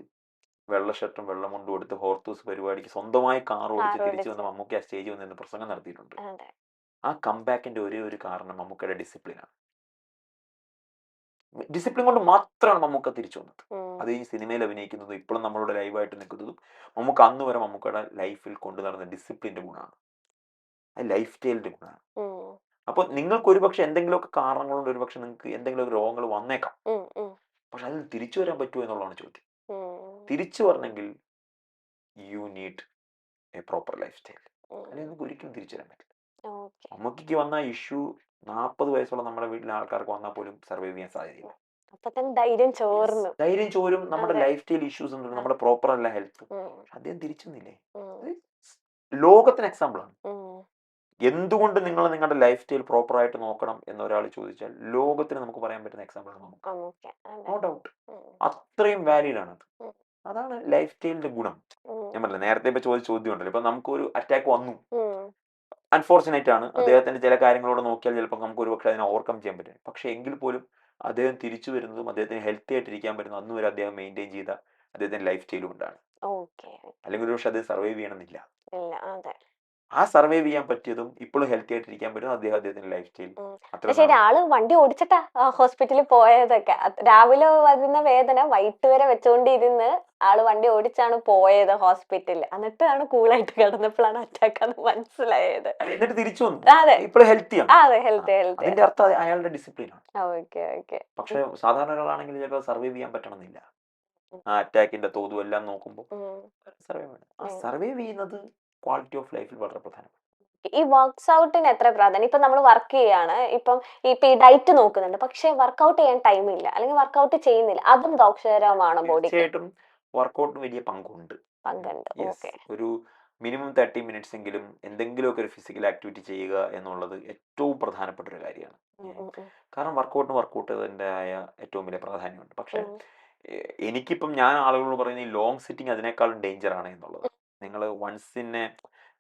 വെള്ള ഷർട്ടും വെള്ളം മുണ്ടും കൊടുത്ത് ഹോർത്തൂസ് പരിപാടിക്ക് സ്വന്തമായി കാർ ഓടിച്ച് തിരിച്ചു വന്ന മമ്മൂക്ക ആ സ്റ്റേജിൽ വന്ന് പ്രസംഗം നടത്തിയിട്ടുണ്ട്. ആ കംബാക്കിന്റെ ഒരേ ഒരു കാരണം മമ്മൂക്കയുടെ ഡിസിപ്ലിനാണ്. ഡിസിപ്ലിൻ കൊണ്ട് മാത്രമാണ് മമ്മൂക്ക തിരിച്ചു വന്നത്. അത് ഈ സിനിമയിൽ അഭിനയിക്കുന്നതും ഇപ്പോഴും നമ്മളുടെ ലൈവായിട്ട് നിൽക്കുന്നതും മമ്മൂക്ക അന്ന് വരെ മമ്മൂക്കയുടെ ലൈഫിൽ കൊണ്ടു നടന്ന ഡിസിപ്ലിന്റെ ഗുണമാണ്, അത് ലൈഫ് സ്റ്റൈലിന്റെ ഗുണമാണ്. അപ്പൊ നിങ്ങൾക്ക് ഒരുപക്ഷെ എന്തെങ്കിലുമൊക്കെ കാരണങ്ങൾ കൊണ്ട് ഒരുപക്ഷെ നിങ്ങൾക്ക് എന്തെങ്കിലും രോഗങ്ങൾ വന്നേക്കാം, പക്ഷെ അതിൽ തിരിച്ചു വരാൻ പറ്റുമോ എന്നുള്ളതാണ് ചോദ്യം. തിരിച്ചു വരണമെങ്കിൽ you need A proper life style, അല്ലെങ്കിൽ നമുക്ക് ഒരിക്കലും തിരിച്ചു വരാൻ പറ്റില്ല. മമ്മൂക്കിക്ക് വന്ന ഇഷ്യൂ 40 വയസ്സുള്ള നമ്മുടെ വീട്ടിലെ ആൾക്കാർക്ക് വന്നാൽ പോലും സർവൈവ് ചെയ്യാൻ സാധ്യതയില്ല. ധൈര്യം ചോരും. നമ്മുടെ ലൈഫ് സ്റ്റൈൽ ഇഷ്യൂസ് ഉണ്ട്, നമ്മുടെ പ്രോപ്പർ അല്ല ഹെൽത്ത്. അദ്ദേഹം തിരിച്ചു വന്നില്ലേ, ലോകത്തിന് എക്സാമ്പിൾ ആണ്. എന്തുകൊണ്ട് നിങ്ങൾ നിങ്ങളുടെ ലൈഫ് സ്റ്റൈൽ പ്രോപ്പർ ആയിട്ട് നോക്കണം എന്നൊരാൾ ചോദിച്ചാൽ ലോകത്തിന് നമുക്ക് പറയാൻ പറ്റുന്ന എക്സാമ്പിൾ ആണ് നമുക്ക്, നോ ഡൗട്ട്. അത്രയും വാലിഡ് ആണ്. അതാണ് ലൈഫ് സ്റ്റൈലിന്റെ ഗുണം. ഞാൻ പറഞ്ഞില്ല നേരത്തെ ഇപ്പൊ ചോദിച്ച ചോദ്യം ഉണ്ടല്ലോ, ഇപ്പൊ നമുക്കൊരു അറ്റാക്ക് വന്നു, അൺഫോർച്ചുനേറ്റ് ആണ്. അദ്ദേഹത്തിന്റെ ചില കാര്യങ്ങളോട് നോക്കിയാൽ ചിലപ്പോൾ നമുക്ക് ഒരു പക്ഷെ അതിനെ ഓവർകം ചെയ്യാൻ പറ്റും. പക്ഷെ എങ്കിൽ പോലും അദ്ദേഹം തിരിച്ചു വരുന്നതും അദ്ദേഹത്തിന് ഹെൽത്തി ആയിട്ടിരിക്കാൻ പറ്റുന്നു അന്ന് വരെ അദ്ദേഹം മെയിൻറ്റെയിൻ ചെയ്ത അദ്ദേഹത്തിന്റെ ലൈഫ് സ്റ്റൈലും ഉണ്ടാണ്. അല്ലെങ്കിൽ ഒരു പക്ഷെ അദ്ദേഹം സർവൈവ് ചെയ്യണമെന്നില്ല. ആ സർവൈവ് ചെയ്യാൻ പറ്റിയതും ഇപ്പോഴും ഹെൽത്തി ആയിട്ടിരിക്കാൻ പറ്റും അദ്ദേഹത്തിന്റെ ലൈഫ് സ്റ്റൈൽ. ശരി, ആള് വണ്ടി ഓടിച്ചിട്ടാ ഹോസ്പിറ്റലിൽ പോയതൊക്കെ. രാവിലെ വരുന്ന വേദന വൈകിട്ട് വരെ വെച്ചോണ്ടിരുന്ന് ആള് വണ്ടി ഓടിച്ചാണ് പോയത് ഹോസ്പിറ്റലിൽ. എന്നിട്ടാണ് കൂളായിട്ട് കിടന്നപ്പോഴാണ് അറ്റാക്ക് ആണെന്ന് മനസ്സിലായത്. എന്നിട്ട് തിരിച്ചു വന്നു, ഇപ്പോഴും ഹെൽത്തിയാണ്. അതിന്റെ അർത്ഥം അയാളുടെ ഡിസിപ്ലിൻ ആണ്. പക്ഷെ സാധാരണ ഒരാളാണെങ്കിൽ ചിലപ്പോൾ സർവൈവ് ചെയ്യാൻ പറ്റണമെന്നില്ല. ആ അറ്റാക്കിന്റെ തോതും എല്ലാം നോക്കുമ്പോൾ സർവൈവ് ചെയ്യുന്നത് ക്വാളിറ്റി ഓഫ് ലൈഫിൽ വളരെ പ്രധാനമാണ്. ഈ വർക്ക്സ് ഔട്ടിന് എത്ര പ്രാധാന്യം? ഇപ്പൊ നമ്മൾ വർക്ക് ചെയ്യാണ്, ഇപ്പം ഈ ഡയറ്റ് നോക്കുന്നുണ്ട്, പക്ഷെ വർക്ക്ഔട്ട് ചെയ്യാൻ ടൈം ഇല്ല, അല്ലെങ്കിൽ വർക്ക്ഔട്ട് ചെയ്യുന്നില്ല, അതും ദോഷകരമാണോ ബോഡിക്ക്? തീർച്ചയായിട്ടും വർക്കൗട്ടിന് വലിയ പങ്കുണ്ട്. ഒരു മിനിമം 30 മിനിറ്റ്സ് എങ്കിലും എന്തെങ്കിലുമൊക്കെ ഒരു ഫിസിക്കൽ ആക്ടിവിറ്റി ചെയ്യുക എന്നുള്ളത് ഏറ്റവും പ്രധാനപ്പെട്ട ഒരു കാര്യമാണ്. കാരണം വർക്കൗട്ട് അതിൻ്റെതായ ഏറ്റവും വലിയ പ്രാധാന്യമുണ്ട്. പക്ഷേ എനിക്കിപ്പം ഞാൻ ആളുകളോട് പറയുന്ന ഈ ലോങ് സിറ്റിംഗ് അതിനേക്കാളും ഡേഞ്ചറാണ് എന്നുള്ളത്. നിങ്ങൾ വൺസിനെ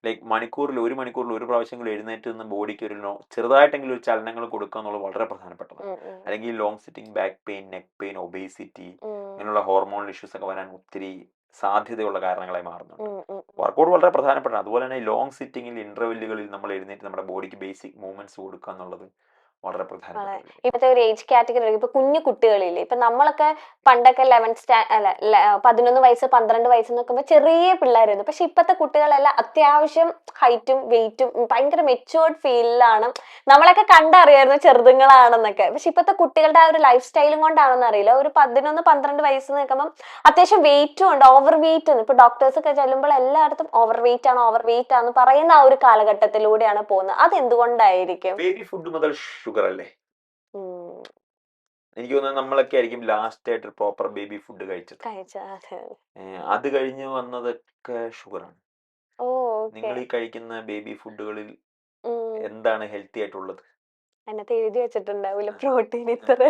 ലൈക്ക് ഒരു മണിക്കൂറിൽ ഒരു പ്രാവശ്യമെങ്കിലും എഴുന്നേറ്റ് നിന്ന് ബോഡിക്ക് ഒരു ചെറുതായിട്ടെങ്കിലും ഒരു ചലനങ്ങൾ കൊടുക്കുക എന്നുള്ളത് വളരെ പ്രധാനപ്പെട്ടതാണ്. അല്ലെങ്കിൽ long sitting back pain, neck pain, obesity ഇങ്ങനെയുള്ള ഹോർമോണൽ ഇഷ്യൂസ് ഒക്കെ വരാൻ ഒത്തിരി സാധ്യതയുള്ള കാരണങ്ങളായി മാറുന്നുണ്ട്. വർക്കൗട്ട് വളരെ പ്രധാനപ്പെട്ടതാണ്. അതുപോലെ തന്നെ ലോങ് സിറ്റിങ്ങിൽ ഇന്റർവെല്ലുകളിൽ നമ്മൾ എഴുന്നേറ്റ് നമ്മുടെ ബോഡിക്ക് ബേസിക് മൂവ്മെന്റ്സ് കൊടുക്കുക എന്നുള്ളത് വളരെ പ്രധാനപ്പെട്ട. ഇപ്പത്തെ ഒരു ഏജ് കാറ്റഗറി ഇപ്പൊ കുഞ്ഞു കുട്ടികളില്ലേ, ഇപ്പൊ നമ്മളൊക്കെ പണ്ടൊക്കെ 11 വയസ്സ് 12 വയസ്സ് നോക്കുമ്പോ ചെറിയ പിള്ളേരായിരുന്നു. പക്ഷെ ഇപ്പത്തെ കുട്ടികളെല്ലാം അത്യാവശ്യം ഹൈറ്റും വെയിറ്റും ഭയങ്കര മെച്ചുവേർഡ് ഫീലിലാണ്. നമ്മളൊക്കെ കണ്ടറിയായിരുന്നു ചെറുതുങ്ങളാണെന്നൊക്കെ. പക്ഷെ ഇപ്പത്തെ കുട്ടികളുടെ ആ ഒരു ലൈഫ് സ്റ്റൈലും കൊണ്ടാണെന്ന് അറിയില്ല, ഒരു 11-12 വയസ്സ് നിൽക്കുമ്പോൾ അത്യാവശ്യം വെയിറ്റും ഉണ്ട്, ഓവർ വെയിറ്റ് ഉണ്ട്. ഇപ്പൊ ഡോക്ടേഴ്സ് ഒക്കെ ചെല്ലുമ്പോൾ എല്ലായിടത്തും ഓവർ വെയിറ്റ് ആണെന്ന് പറയുന്ന ആ ഒരു കാലഘട്ടത്തിലൂടെയാണ് പോകുന്നത്. അതെന്തുകൊണ്ടായിരിക്കും? ബേബി ഫുഡ് മുതൽ ഷുഗർ അല്ലേ? എനിക്ക് തോന്നുന്നത് നമ്മളൊക്കെ ആയിരിക്കും ലാസ്റ്റ് ആയിട്ട് പ്രോപ്പർ ബേബി ഫുഡ് കഴിച്ചത്. അത് കഴിഞ്ഞ് വന്നതൊക്കെ ഷുഗറാണ്. നിങ്ങൾ ഈ കഴിക്കുന്ന ബേബി ഫുഡുകളിൽ എന്താണ് ഹെൽത്തി ആയിട്ടുള്ളത്? അതിനകത്ത് എഴുതി വെച്ചിട്ടുണ്ടാവില്ല പ്രോട്ടീൻ ഇത്ര,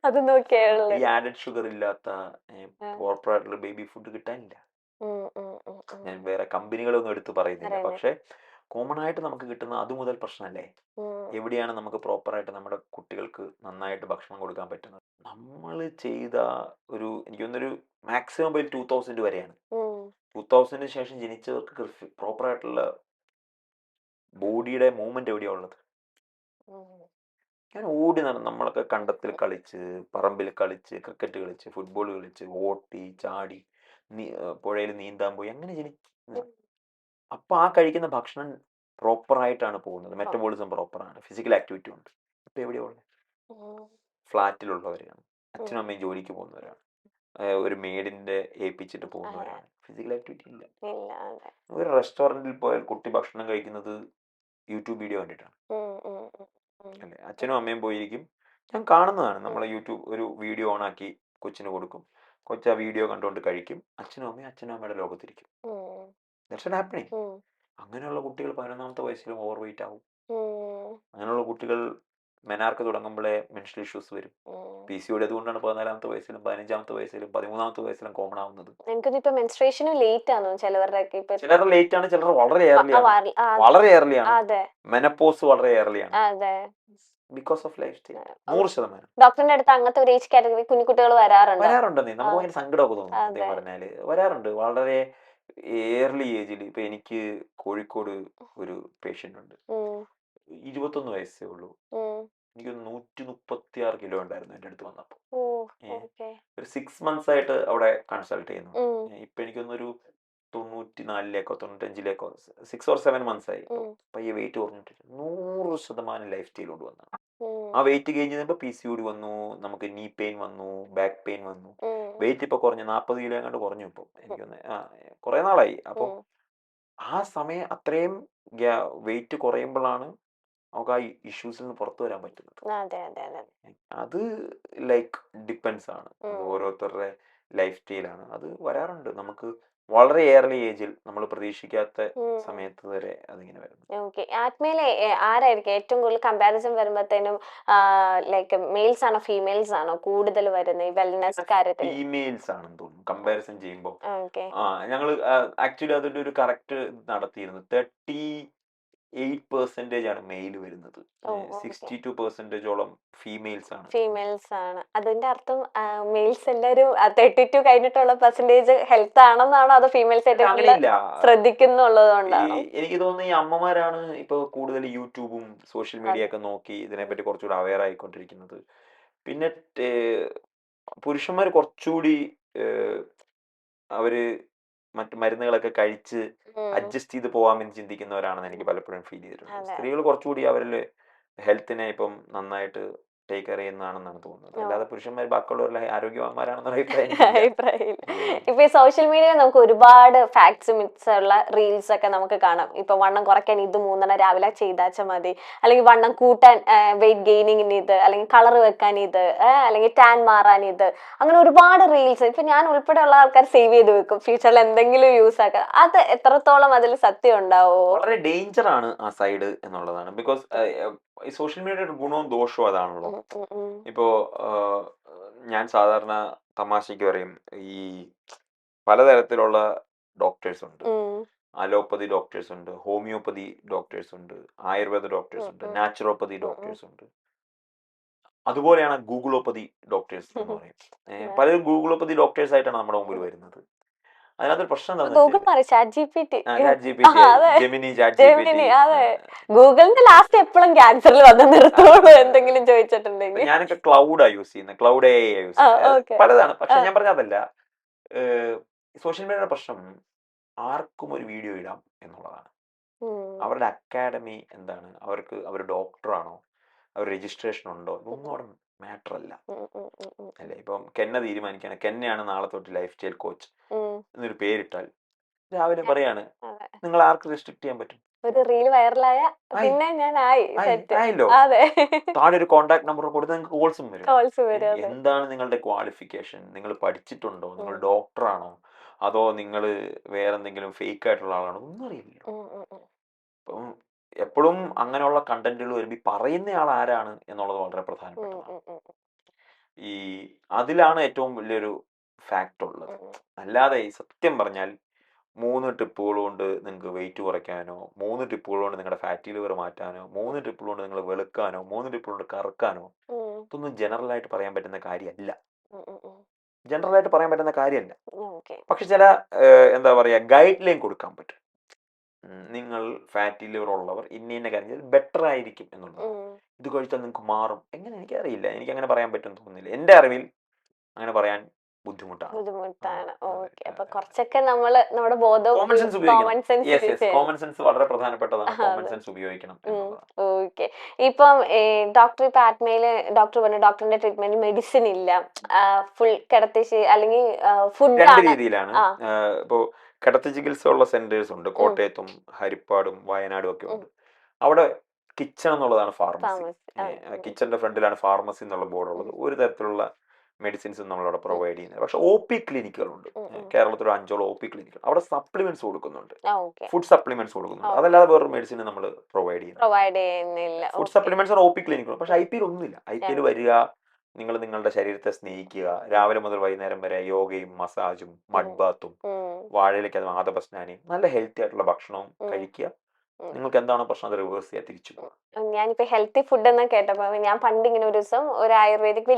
അത് നോക്കിയാണ്. ഈ ആഡഡ് ഷുഗർ ഇല്ലാത്ത പ്രോപ്പർ ആയിട്ടുള്ള ബേബി ഫുഡ് കിട്ടാനില്ല. ഞാൻ വേറെ കമ്പനികളൊന്നും എടുത്ത് പറയുന്നില്ല, പക്ഷെ കോമൺ ആയിട്ട് നമുക്ക് കിട്ടുന്ന അത് മുതൽ പ്രശ്നമല്ലേ? എവിടെയാണ് നമുക്ക് പ്രോപ്പറായിട്ട് നമ്മുടെ കുട്ടികൾക്ക് നന്നായിട്ട് ഭക്ഷണം കൊടുക്കാൻ പറ്റുന്നത്? നമ്മൾ ചെയ്ത എനിക്ക് തോന്നുന്നൊരു മാക്സിമം പോയി 2000 വരെയാണ്. 2000 ശേഷം ജനിച്ചവർക്ക് പ്രോപ്പറായിട്ടുള്ള ബോഡിയുടെ മൂവ്മെന്റ് എവിടെയാ ഉള്ളത്? ഞാൻ ഓടി നടന്ന് നമ്മളൊക്കെ കണ്ടത്തിൽ കളിച്ച്, പറമ്പിൽ കളിച്ച്, ക്രിക്കറ്റ് കളിച്ച്, ഫുട്ബോൾ കളിച്ച്, ഓട്ടി ചാടി, പുഴയിൽ നീന്താൻ പോയി, അങ്ങനെ അപ്പൊ ആ കഴിക്കുന്ന ഭക്ഷണം പ്രോപ്പർ ആയിട്ടാണ് പോകുന്നത്. മെറ്റബോളിസം പ്രോപ്പറാണ്, ഫിസിക്കൽ ആക്ടിവിറ്റി ഉണ്ട്. ഇപ്പൊ എവിടെയാ ഉള്ളത്? ഫ്ലാറ്റിലുള്ളവരാണ്, അച്ഛനും അമ്മയും ജോലിക്ക് പോകുന്നവരാണ്, ഒരു മെയ്ഡിന്റെ ഏൽപ്പിച്ചിട്ട് പോകുന്നവരാണ്. ഫിസിക്കൽ ആക്ടിവിറ്റി ഇല്ല. ഒരു റെസ്റ്റോറന്റിൽ പോയാൽ കുട്ടി ഭക്ഷണം കഴിക്കുന്നത് യൂട്യൂബ് വീഡിയോ കണ്ടിട്ടാണ് അല്ലേ? അച്ഛനും അമ്മയും പോയിരിക്കും, ഞാൻ കാണുന്നതാണ്. നമ്മളെ യൂട്യൂബ് ഒരു വീഡിയോ ഓൺ ആക്കി കൊച്ചിന് കൊടുക്കും, കൊച്ചു ആ വീഡിയോ കണ്ടുകൊണ്ട് കഴിക്കും, അച്ഛനും അമ്മയുടെ ലോകത്തിരിക്കും. That's what happening. അങ്ങനെയുള്ള കുട്ടികൾ 11ാമത്തെ വയസ്സിലും ഓവർ വെയിറ്റ് ആവും. അങ്ങനെയുള്ള കുട്ടികൾ മെനാർക്ക് തുടങ്ങുമ്പോഴേ മെൻസ്ട്രൽ ഇഷ്യൂസ് വരും. PCOD അതുകൊണ്ടാണ് 14ാമത്തെ വയസ്സിലും 15ാമത്തെ വയസ്സിലും 13ാമത്തെ വയസ്സിലും കോമൺ ആവുന്നത്. ചിലർ ലേറ്റ് ആണ്, ചിലർ വളരെ ഏർലിയാണ്. മെനപ്പോസ് വളരെ ഏർലിയാണ്. Because of lifestyle. 100%. ഡോക്ടറിന്റെ അടുത്ത് അങ്ങനത്തെ ഒരു ഏജ് കാറ്റഗറി കുഞ്ഞുകുട്ടികൾ വരാറുണ്ടെന്നേ. നമുക്ക് ഭയങ്കര സങ്കടമൊക്കെ തോന്നും സത്യം പറഞ്ഞാല്. വരാറുണ്ട് വളരെ ഏർലി ഏജിൽ. ഇപ്പൊ എനിക്ക് കോഴിക്കോട് ഒരു പേഷ്യന്റ് ഉണ്ട്, 21 വയസ്സേ ഉള്ളൂ. എനിക്ക് 136 കിലോ ഉണ്ടായിരുന്നു എൻ്റെ അടുത്ത് വന്നപ്പോ. ഒരു 6 months ആയിട്ട് അവിടെ കൺസൾട്ട് ചെയ്യുന്നു. ഇപ്പൊ എനിക്കൊന്നൊരു 94ലേക്കോ 95ലേക്കോ 6 or 7 months ആയി. പയ്യെ വെയിറ്റ് കുറഞ്ഞിട്ട് 100% ലൈഫ് സ്റ്റൈലോട് വന്നു. ആ വെയിറ്റ് ഗെയിൻ ചെയ്തപ്പോ PCOD വന്നു, നമുക്ക് നീ പെയിൻ വന്നു, ബാക്ക് പെയിൻ വന്നു. വെയിറ്റ് ഇപ്പൊ കുറഞ്ഞു, 40 കിലോ കണ്ട് കുറഞ്ഞു. ഇപ്പൊ എനിക്കൊന്ന് കുറെ നാളായി. അപ്പൊ ആ സമയം അത്രയും വെയിറ്റ് കുറയുമ്പോഴാണ് നമുക്ക് ആ ഇഷ്യൂസിൽ നിന്ന് പുറത്തു വരാൻ പറ്റുന്നത്. അത് ലൈക്ക് ഡിപ്പെൻസ് ആണ്, ഓരോരുത്തരുടെ ലൈഫ് സ്റ്റൈലാണ്. അത് വരാറുണ്ട് നമുക്ക് വളരെ ഏർലി ഏജിൽ, നമ്മൾ പ്രതീക്ഷിക്കാത്ത സമയത്ത് വരെ അതിങ്ങനെ വരുന്നു. ആത്മയിലെ ആരായിരിക്കും ഏറ്റവും കൂടുതൽ കമ്പാരിസൺ വരുമ്പോഴത്തേനും ലൈക്ക് മെയിൽസ് ആണോ ഫീമെയിൽസ് ആണോ കൂടുതൽ വരുന്നത് ഈ വെൽനെസ് കാര്യത്തിൽ? ഫീമെയിൽസ് ആണെന്ന് തോന്നുന്നു കമ്പാരിസൺ ചെയ്യുമ്പോൾ. ഞങ്ങള് ആക്ച്വലി അതിന്റെ ഒരു കറക്റ്റ് നടത്തിയിരുന്നു. 38% ആണ് മെയിൽ വരുന്നത്, 62% ഫീമെയിൽസ് ആണ്. അതിന്റെ അർത്ഥം മെയിൽസ് എല്ലാരും 32 കഴിഞ്ഞിട്ടുള്ള പെർസെന്റേജ് ഹെൽത്ത് ആണെന്നാണോ, അതോ ഫീമെയിൽസ് ശ്രദ്ധിക്കുന്നുള്ളതുകൊണ്ടാണോ? എനിക്ക് തോന്നുന്നു ഈ അമ്മമാരാണ് ഇപ്പൊ കൂടുതൽ യൂട്യൂബും സോഷ്യൽ മീഡിയ ഒക്കെ നോക്കി ഇതിനെപ്പറ്റി കുറച്ചുകൂടി അവെയർ ആയിക്കൊണ്ടിരിക്കുന്നത്. പിന്നെ പുരുഷന്മാർ കുറച്ചുകൂടി അവര് മറ്റു മരുന്നുകളൊക്കെ കഴിച്ച് അഡ്ജസ്റ്റ് ചെയ്ത് പോവാമെന്ന് ചിന്തിക്കുന്നവരാണെന്ന് എനിക്ക് പലപ്പോഴും ഫീൽ ചെയ്തിട്ടുണ്ട്. സ്ത്രീകൾ കുറച്ചുകൂടി അവരിൽ ഹെൽത്തിനെ ഇപ്പം നന്നായിട്ട് ടേക്ക് കെയർ ചെയ്യുന്നതാണെന്നാണ് തോന്നുന്നത്. അല്ലാതെ പുരുഷന്മാർ ബാക്കിയുള്ളവരെല്ലാം ആരോഗ്യവാന്മാരാണെന്നുള്ള അഭിപ്രായം എനിക്കില്ല. അഭിപ്രായമില്ല. ഇപ്പൊ ഈ സോഷ്യൽ മീഡിയയിൽ നമുക്ക് ഒരുപാട് ഫാക്ട്സ് മിത്സ് ഉള്ള റീൽസ് ഒക്കെ നമുക്ക് കാണാം. ഇപ്പൊ വണ്ണം കുറയ്ക്കാൻ ഇത് 3 രാവിലെ ചെയ്താച്ച മതി, അല്ലെങ്കിൽ വണ്ണം കൂട്ടാൻ വെയിറ്റ് ഗെയിനിങ്ങിന് ഇത്, അല്ലെങ്കിൽ കളർ വെക്കാൻ ഇത്, അല്ലെങ്കിൽ ടാൻ മാറാൻ ഇത്, അങ്ങനെ ഒരുപാട് റീൽസ് ഇപ്പൊ ഞാൻ ഉൾപ്പെടെയുള്ള ആൾക്കാർ സേവ് ചെയ്ത് വെക്കും ഫ്യൂച്ചറിൽ എന്തെങ്കിലും യൂസ് ആക്കാൻ. അത് എത്രത്തോളം അതിൽ സത്യം ഉണ്ടാവോ? വളരെ ഡേഞ്ചർ ആണ് ആ സൈഡ് എന്നുള്ളതാണ്. ബിക്കോസ് ഈ സോഷ്യൽ മീഡിയയുടെ ഗുണവും ദോഷവും അതാണല്ലോ. ഇപ്പോ ഞാൻ സാധാരണ തമാശക്ക് പറയും, ഈ പലതരത്തിലുള്ള ഡോക്ടേഴ്സ് ഉണ്ട്. അലോപ്പതി ഡോക്ടേഴ്സ് ഉണ്ട്, ഹോമിയോപ്പതി ഡോക്ടേഴ്സ് ഉണ്ട്, ആയുർവേദ ഡോക്ടേഴ്സ് ഉണ്ട്, നാച്ചുറോപ്പതി ഡോക്ടേഴ്സ് ഉണ്ട്. അതുപോലെയാണ് ഗൂഗിളോപ്പതി ഡോക്ടേഴ്സ് എന്ന് പറയും. പലരും ഗൂഗിളോപ്പതി ഡോക്ടേഴ്സ് ആയിട്ടാണ് നമ്മുടെ മുമ്പിൽ വരുന്നത്. അതിനകത്തൊരു പ്രശ്നം ഗൂഗിളിന്റെ ലാസ്റ്റ് എപ്പോഴും ക്യാൻസറിൽ വന്ന് നിർത്തുള്ളൂ എന്തെങ്കിലും ചോദിച്ചിട്ടുണ്ടെങ്കിൽ. ഞാനൊക്കെ ക്ലൗഡാ യൂസ് ചെയ്യുന്നത്, ക്ലൗഡ് AI യൂസ് ചെയ്യുന്നത്, പലതാണ്. പക്ഷെ ഞാൻ പറഞ്ഞതല്ല, സോഷ്യൽ മീഡിയയുടെ പ്രശ്നം ആർക്കും ഒരു വീഡിയോ ഇടാം എന്നുള്ളതാണ്. അവരുടെ അക്കാഡമി എന്താണ്, അവർക്ക് അവർ ഡോക്ടറാണോ, അവർ രജിസ്ട്രേഷൻ ഉണ്ടോ, ഇതൊന്നും അവിടെ മാറ്റർ അല്ല അല്ലേ. ഇപ്പം കെന്ന തീരുമാനിക്കാണ്, കെന്നയാണ് നാളെ തൊട്ട് ലൈഫ് സ്റ്റൈൽ കോച്ച് എന്നൊരു പേരിട്ടാൽ രാവിലെ പറയാണ്, നിങ്ങൾ ആർക്ക് റെസ്ട്രിക്ട് ചെയ്യാൻ പറ്റും? ഒരു റീൽ വൈറലായ പിന്നെ ഞാൻ ആയല്ലോ. താഴെ ഒരു കോൺടാക്ട് നമ്പർ കൊടുത്ത് നിങ്ങൾക്ക് കോൾസും വരും. എന്താണ് നിങ്ങളുടെ ക്വാളിഫിക്കേഷൻ, നിങ്ങൾ പഠിച്ചിട്ടുണ്ടോ, നിങ്ങൾ ഡോക്ടറാണോ, അതോ നിങ്ങൾ വേറെന്തെങ്കിലും ഫേക്ക് ആയിട്ടുള്ള ആളാണോ, ഒന്നും അറിയില്ല. അപ്പം എപ്പോഴും അങ്ങനെയുള്ള കണ്ടന്റുകൾ വരുമ്പോൾ പറയുന്ന ആൾ ആരാണ് എന്നുള്ളത് വളരെ പ്രധാനപ്പെട്ടതാണ്. ഈ അതിലാണ് ഏറ്റവും വലിയൊരു ഫാക്ട് ഉള്ളത്. അല്ലാതെ ഈ സത്യം പറഞ്ഞാൽ 3 ടിപ്പുകൾ കൊണ്ട് നിങ്ങൾക്ക് വെയിറ്റ് കുറയ്ക്കാനോ, 3 ടിപ്പുകൾ കൊണ്ട് നിങ്ങളുടെ ഫാറ്റി ലിവർ മാറ്റാനോ, 3 ടിപ്പുകൾ കൊണ്ട് നിങ്ങൾ വെളുക്കാനോ, 3 ടിപ്പുകൾ കൊണ്ട് കറക്കാനോ, ഇതൊന്നും ജനറൽ ആയിട്ട് പറയാൻ പറ്റുന്ന കാര്യമല്ല. ജനറൽ ആയിട്ട് പറയാൻ പറ്റുന്ന കാര്യമല്ല. പക്ഷെ ചില എന്താ പറയാ, ഗൈഡ് ലൈൻ കൊടുക്കാൻ പറ്റും. നിങ്ങൾ ഫാറ്റി ലിവർ ഉള്ളവർ ഇന്ന കാര്യം ബെറ്റർ ആയിരിക്കും എന്നുള്ളത്. ഇത് കഴിച്ചാൽ നിങ്ങൾക്ക് മാറും എങ്ങനെ എനിക്കറിയില്ല, എനിക്ക് അങ്ങനെ പറയാൻ പറ്റും തോന്നുന്നില്ല. എന്റെ അറിവിൽ അങ്ങനെ പറയാൻ ബുദ്ധിമുട്ടാണ്. ഓക്കെ, അപ്പൊ കുറച്ചൊക്കെ നമ്മള് നമ്മുടെ ബോധം, കോമൺ സെൻസ് ഉപയോഗിക്കണം. കോമൺ സെൻസ് വളരെ പ്രധാനപ്പെട്ടതാണ്. കോമൺ സെൻസ് ഉപയോഗിക്കണം. ഓക്കെ, ഇപ്പം ഡോക്ടർ ഇപ്പൊ ആത്മയില് ഡോക്ടർ പറഞ്ഞു ഡോക്ടറിന്റെ ട്രീറ്റ്മെന്റ് മെഡിസിൻ ഇല്ല, ഫുൾ കിടത്തി അല്ലെങ്കിൽ ഫുഡ്. 2 രീതിയിലാണ്. ഇപ്പോ കിടത്തി ചികിത്സ ഉള്ള സെന്റേഴ്സ് ഉണ്ട്, കോട്ടയത്തും ഹരിപ്പാടും വയനാടും ഒക്കെ ഉണ്ട്. അവിടെ കിച്ചൺ എന്നുള്ളതാണ് ഫാർമസി. കിച്ചന്റെ ഫ്രണ്ടിലാണ് ഫാർമസി എന്നുള്ള ബോർഡ് ഉള്ളത്. ഒരു തരത്തിലുള്ള മെഡിസിൻസും നമ്മളവിടെ പ്രൊവൈഡ് ചെയ്യുന്നത്. പക്ഷെ OP ക്ലിനിക്കുകളുണ്ട്. കേരളത്തിൽ 5ഓളം OP ക്ലിനിക്കുകൾ. അവിടെ സപ്ലിമെന്റ്സ് കൊടുക്കുന്നുണ്ട്, ഫുഡ് സപ്ലിമെന്റ്സ് കൊടുക്കുന്നുണ്ട്. അതല്ലാതെ വേറൊരു മെഡിസിൻ നമ്മൾ പ്രൊവൈഡ് ചെയ്യുന്നില്ല. ഫുഡ് സപ്ലിമെന്റ്സ് OP ക്ലിനിക്കുകൾ. പക്ഷെ IPL ഒന്നുമില്ല. IPL വരിക, നിങ്ങൾ നിങ്ങളുടെ ശരീരത്തെ സ്നേഹിക്കുക, രാവിലെ മുതൽ വൈകുന്നേരം വരെ യോഗയും മസാജും മഡ് ബാത്തും വാഴയിലേക്ക് അത് ആദപസ്നാനിയും നല്ല ഹെൽത്തി ആയിട്ടുള്ള ഭക്ഷണവും കഴിക്കുക. നിങ്ങൾക്ക് എന്താണ് പ്രശ്നം അത് റിവേഴ്സ് ചെയ്യാൻ തിരിച്ചു പോകാം. ഞാനിപ്പോ ഹെൽത്തി ഫുഡ് എന്ന് കേട്ടപ്പോ ഞാൻ പണ്ട് ഇങ്ങനെ ഒരു ദിവസം ഒരു ആയുർവേദിക്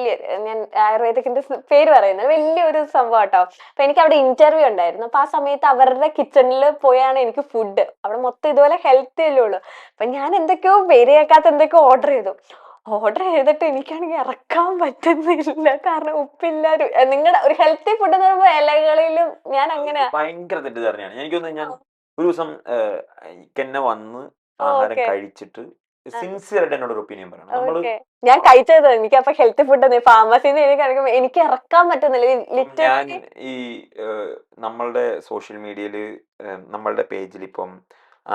ഞാൻ ആയുർവേദിക്കിന്റെ പേര് പറയുന്നത് വലിയൊരു സംഭവം കേട്ടോ. അപ്പൊ എനിക്ക് അവിടെ ഇന്റർവ്യൂ ഉണ്ടായിരുന്നു. അപ്പൊ ആ സമയത്ത് അവരുടെ കിച്ചണിൽ പോയാണ് എനിക്ക് ഫുഡ്, അവിടെ മൊത്തം ഇതുപോലെ ഹെൽത്തി അല്ലേ ഉള്ളൂ. അപ്പൊ ഞാൻ എന്തൊക്കെയോ പേര് കേൾക്കാത്ത എന്തൊക്കെയോ ഓർഡർ ചെയ്തിട്ട് എനിക്കാണെങ്കിൽ ഇറക്കാൻ പറ്റുന്നില്ല, കാരണം ഉപ്പില്ല. നിങ്ങളുടെ ഒരു ഹെൽത്തി ഫുഡ് എന്ന് പറയുമ്പോ ഇലകളിലും ഞാൻ അങ്ങനെ ഭയങ്കര തെറ്റിദ്ധാരണയാണ്. എനിക്കൊന്ന് ഞാൻ ഒരു ദിവസം കെന്നെ വന്ന് ആഹാരം കഴിച്ചിട്ട് സിൻസിയറായിട്ട് എന്നോട് ഒരു ഒപ്പീനിയൻ പറയണം. നമ്മള് ഞാൻ കഴിച്ചത് എനിക്ക് അപ്പൊ ഹെൽത്തി ഫുഡ് ഫാർമസിന്ന് എനിക്ക് ഇറക്കാൻ പറ്റുന്നില്ല. ഞാൻ ഈ നമ്മളുടെ സോഷ്യൽ മീഡിയയില് നമ്മളുടെ പേജിൽ ഇപ്പം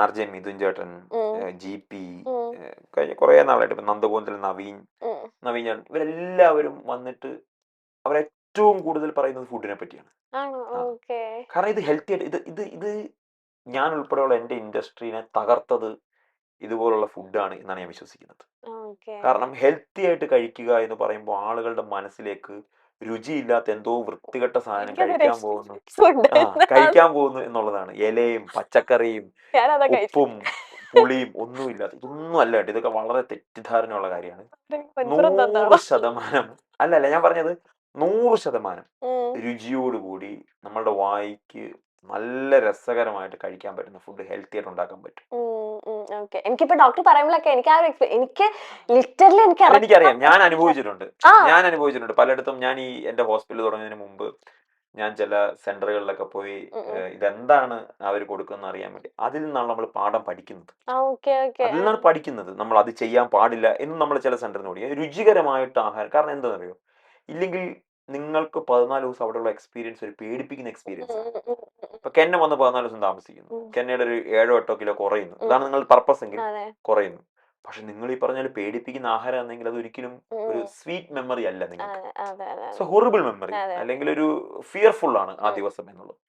RJ മിഥുൻ ചേട്ടൻ, GP, കഴിഞ്ഞ കുറെ നാളായിട്ട് ഇപ്പൊ നന്ദഗോവിന്ദൽ നവീൻ ചേട്ടൻ, ഇവരെല്ലാവരും വന്നിട്ട് അവരേറ്റവും കൂടുതൽ പറയുന്നത് ഫുഡിനെ പറ്റിയാണ്. കാരണം ഇത് ഹെൽത്തി ആയിട്ട് ഇത് ഞാൻ ഉൾപ്പെടെയുള്ള എന്റെ ഇൻഡസ്ട്രീനെ തകർത്തത് ഇതുപോലുള്ള ഫുഡാണ് എന്നാണ് ഞാൻ വിശ്വസിക്കുന്നത്. കാരണം ഹെൽത്തി ആയിട്ട് കഴിക്കുക എന്ന് പറയുമ്പോൾ ആളുകളുടെ മനസ്സിലേക്ക് രുചിയില്ലാത്ത എന്തോ വൃത്തികെട്ട സാധനം കഴിക്കാൻ പോകുന്നു എന്നുള്ളതാണ്. ഇലയും പച്ചക്കറിയും ഉപ്പും പുളിയും ഒന്നുമില്ലാത്ത ഇതൊന്നും അല്ല കേട്ടോ. ഇതൊക്കെ വളരെ തെറ്റിദ്ധാരണയുള്ള കാര്യമാണ്. 100% അല്ല ഞാൻ പറഞ്ഞത് 100% രുചിയോടുകൂടി നമ്മളുടെ വായിക്ക് നല്ല രസകരമായിട്ട് കഴിക്കാൻ പറ്റുന്ന ഫുഡ് ഹെൽത്തി ആയിട്ട് ഉണ്ടാക്കാൻ പറ്റും. എനിക്കിപ്പോ ഡോക്ടർ പറയുമ്പോഴൊക്കെ എനിക്ക് ലിറ്ററലി എനിക്കറിയാം, ഞാൻ അനുഭവിച്ചിട്ടുണ്ട്. പലയിടത്തും ഞാൻ ഈ എന്റെ ഹോസ്പിറ്റൽ തുടങ്ങുന്നതിന് മുമ്പ് ഞാൻ ചില സെന്ററുകളിലൊക്കെ പോയി ഇതെന്താണ് അവർ കൊടുക്കുന്നത് അറിയാൻ വേണ്ടി അതിൽ നിന്നാണ് നമ്മൾ പാഠം പഠിക്കുന്നത്. അതിൽ നിന്നാണ് പഠിക്കുന്നത് നമ്മൾ അത് ചെയ്യാൻ പാടില്ല എന്ന് നമ്മൾ ചില സെന്ററിൽ നിന്ന് പഠിക്കും. രുചികരമായിട്ട് ആഹാരം, കാരണം എന്താണെന്നറിയോ, ഇല്ലെങ്കിൽ നിങ്ങൾക്ക് 14 ദിവസം അവിടെയുള്ള എക്സ്പീരിയൻസ് ഒരു പേടിപ്പിക്കുന്ന എക്സ്പീരിയൻസ് ആണ്. ഇപ്പൊ കെന്ന വന്ന് 14 ദിവസം താമസിക്കുന്നു, കെന്നയുടെ ഒരു 7-8 കിലോ കുറയുന്നു, അതാണ് നിങ്ങളുടെ പർപ്പസ് എങ്കിൽ കുറയുന്നു. പക്ഷെ നിങ്ങൾ ഈ പറഞ്ഞാൽ പേടിപ്പിക്കുന്ന ആഹാരം ആണെങ്കിൽ അത് ഒരിക്കലും ഒരു സ്വീറ്റ് മെമ്മറി അല്ല നിങ്ങൾക്ക്, സോ ഹൊറിബിൾ മെമ്മറി, അല്ലെങ്കിൽ ഒരു ഫിയർഫുൾ ആണ് ആ ദിവസം എന്നുള്ളത്.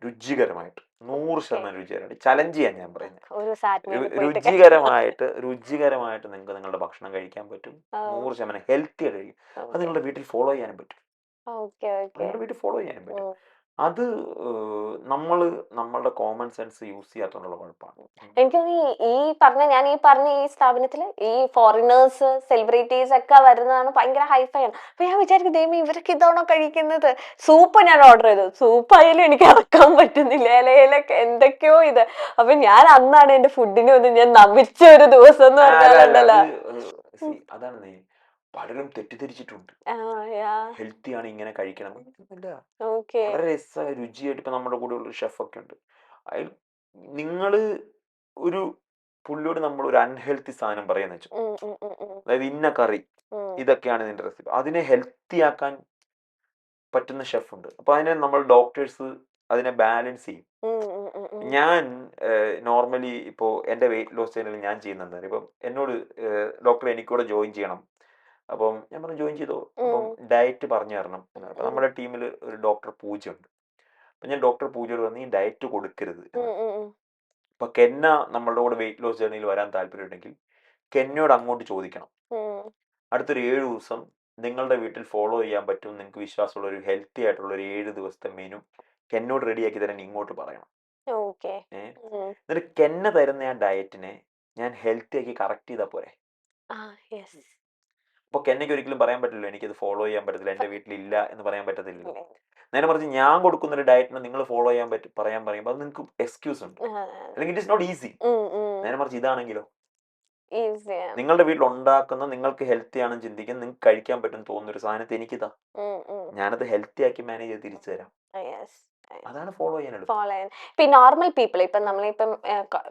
രുചികരമായിട്ട് 100% രുചികരമായിട്ട് ചലഞ്ച് ചെയ്യാൻ ഞാൻ പറയുന്നത്, രുചികരമായിട്ട് നിങ്ങൾക്ക് നിങ്ങളുടെ ഭക്ഷണം കഴിക്കാൻ പറ്റും, 100% ഹെൽത്തി ആയിട്ട് കഴിക്കും. അത് നിങ്ങളുടെ വീട്ടിൽ ഫോളോ ചെയ്യാനും പറ്റും, നിങ്ങളുടെ വീട്ടിൽ ഫോളോ ചെയ്യാനും പറ്റും. അത് നമ്മളുടെ കോമൺ സെൻസ് യൂസ് ചെയ്യാത്തോണ്ടുള്ള കുഴപ്പമാണ്. എനിക്ക് തോന്നി ഈ പറഞ്ഞ ഈ സ്ഥാപനത്തില് ഈ ഫോറിനേഴ്സ് സെലിബ്രിറ്റീസ് ഒക്കെ വരുന്നതാണ് ഭയങ്കര ഹൈഫൈ ആണ്. അപ്പൊ ഞാൻ വിചാരിക്കും ദൈവം ഇവരൊക്കെ ഇതാണോ കഴിക്കുന്നത്. സൂപ്പ് ഞാൻ ഓർഡർ ചെയ്തു, സൂപ്പ് ആയാലും എനിക്ക് ഇറക്കാൻ പറ്റുന്നില്ല, ഇലയിലൊക്കെ എന്തൊക്കെയോ ഇത്. അപ്പൊ ഞാൻ അന്നാണ് എന്റെ ഫുഡിനെ ഒന്ന് ഞാൻ നമിച്ച ഒരു ദിവസം എന്ന് പറഞ്ഞാലുണ്ടല്ലോ. അതാണ് പലരും തെറ്റിദ്ധരിച്ചിട്ടുണ്ട്, ഹെൽത്തിയാണ് ഇങ്ങനെ കഴിക്കണം. വളരെ രസ രുചിയായിട്ട് ഇപ്പൊ നമ്മുടെ കൂടെ ഉള്ള ഷെഫ് ഒക്കെ ഉണ്ട്. നിങ്ങള് ഒരു പുള്ളിയോട് നമ്മൾ ഒരു അൺഹെൽത്തി സാധനം പറയാന്ന് വെച്ചു, അതായത് ഇന്ന കറി ഇതൊക്കെയാണ് ഇതിന്റെ റെസിപ്പി, അതിനെ ഹെൽത്തി ആക്കാൻ പറ്റുന്ന ഷെഫ് ഉണ്ട്. അപ്പൊ അതിനെ നമ്മൾ ഡോക്ടേഴ്സ് അതിനെ ബാലൻസ് ചെയ്യും. ഞാൻ നോർമലി ഇപ്പോ എന്റെ വെയിറ്റ് ലോസ് ചാനലിൽ ഞാൻ ചെയ്യുന്നത്, ഇപ്പം എന്നോട് ഡോക്ടർ എനിക്കൂടെ ജോയിൻ ചെയ്യണം, അപ്പം ഞാൻ പറഞ്ഞു ജോയിൻ ചെയ്തോ, അപ്പം ഡയറ്റ് പറഞ്ഞു തരണം. അപ്പൊ നമ്മുടെ ടീമിൽ ഒരു ഡോക്ടർ പൂജ ഉണ്ട്. അപ്പൊ ഞാൻ ഡോക്ടർ പൂജയോട് പറഞ്ഞു ഈ ഡയറ്റ് കൊടുക്കരുത്. അപ്പൊ കെന്ന നമ്മളുടെ കൂടെ വെയിറ്റ് ലോസ് ജേർണിയിൽ വരാൻ താല്പര്യമുണ്ടെങ്കിൽ കെന്നയോട് അങ്ങോട്ട് ചോദിക്കണം, അടുത്തൊരു 7 ദിവസം നിങ്ങളുടെ വീട്ടിൽ ഫോളോ ചെയ്യാൻ പറ്റും, നിങ്ങൾക്ക് വിശ്വാസമുള്ള ഒരു ഹെൽത്തി ആയിട്ടുള്ള ഒരു 7 ദിവസത്തെ മെനു കെന്നോട് റെഡിയാക്കി തരാൻ ഇങ്ങോട്ട് പറയണം. എന്നിട്ട് കെന്ന തരുന്ന ആ ഡയറ്റിനെ ഞാൻ ഹെൽത്തി ആക്കി കറക്റ്റ് ചെയ്താൽ പോരെ. അപ്പൊ കെന്നയ്ക്ക് ഒരിക്കലും പറയാൻ പറ്റില്ല എനിക്കത് ഫോളോ ചെയ്യാൻ പറ്റത്തില്ല, എന്റെ വീട്ടിലില്ല എന്ന് പറയാൻ പറ്റത്തില്ലല്ലോ. നേരെ മറിച്ച് ഞാൻ കൊടുക്കുന്ന ഒരു ഡയറ്റിനെ നിങ്ങൾ ഫോളോ ചെയ്യാൻ പറയാൻ പറയുമ്പോൾ അത് നിങ്ങൾക്ക് എക്സ്ക്യൂസ് ഉണ്ട്, അല്ലെങ്കിൽ ഇറ്റ് ഇസ് നോട്ട് ഈസി. നേരെ മറിച്ച് ഇതാണെങ്കിലോ, നിങ്ങളുടെ വീട്ടിൽ ഉണ്ടാക്കുന്ന നിങ്ങൾക്ക് ഹെൽത്തി ആണെന്ന് ചിന്തിക്കാൻ നിങ്ങൾക്ക് കഴിക്കാൻ പറ്റും തോന്നുന്ന ഒരു സാധനത്തെ എനിക്കിതാ, ഞാനത് ഹെൽത്തി ആക്കി മാനേജ് ചെയ്ത് തിരിച്ചു തരാം. അതാണ് ഫോളോ ചെയ്യാനുള്ളത്. ഇപ്പൊ നോർമൽ പീപ്പിൾ, ഇപ്പൊ നമ്മളിപ്പം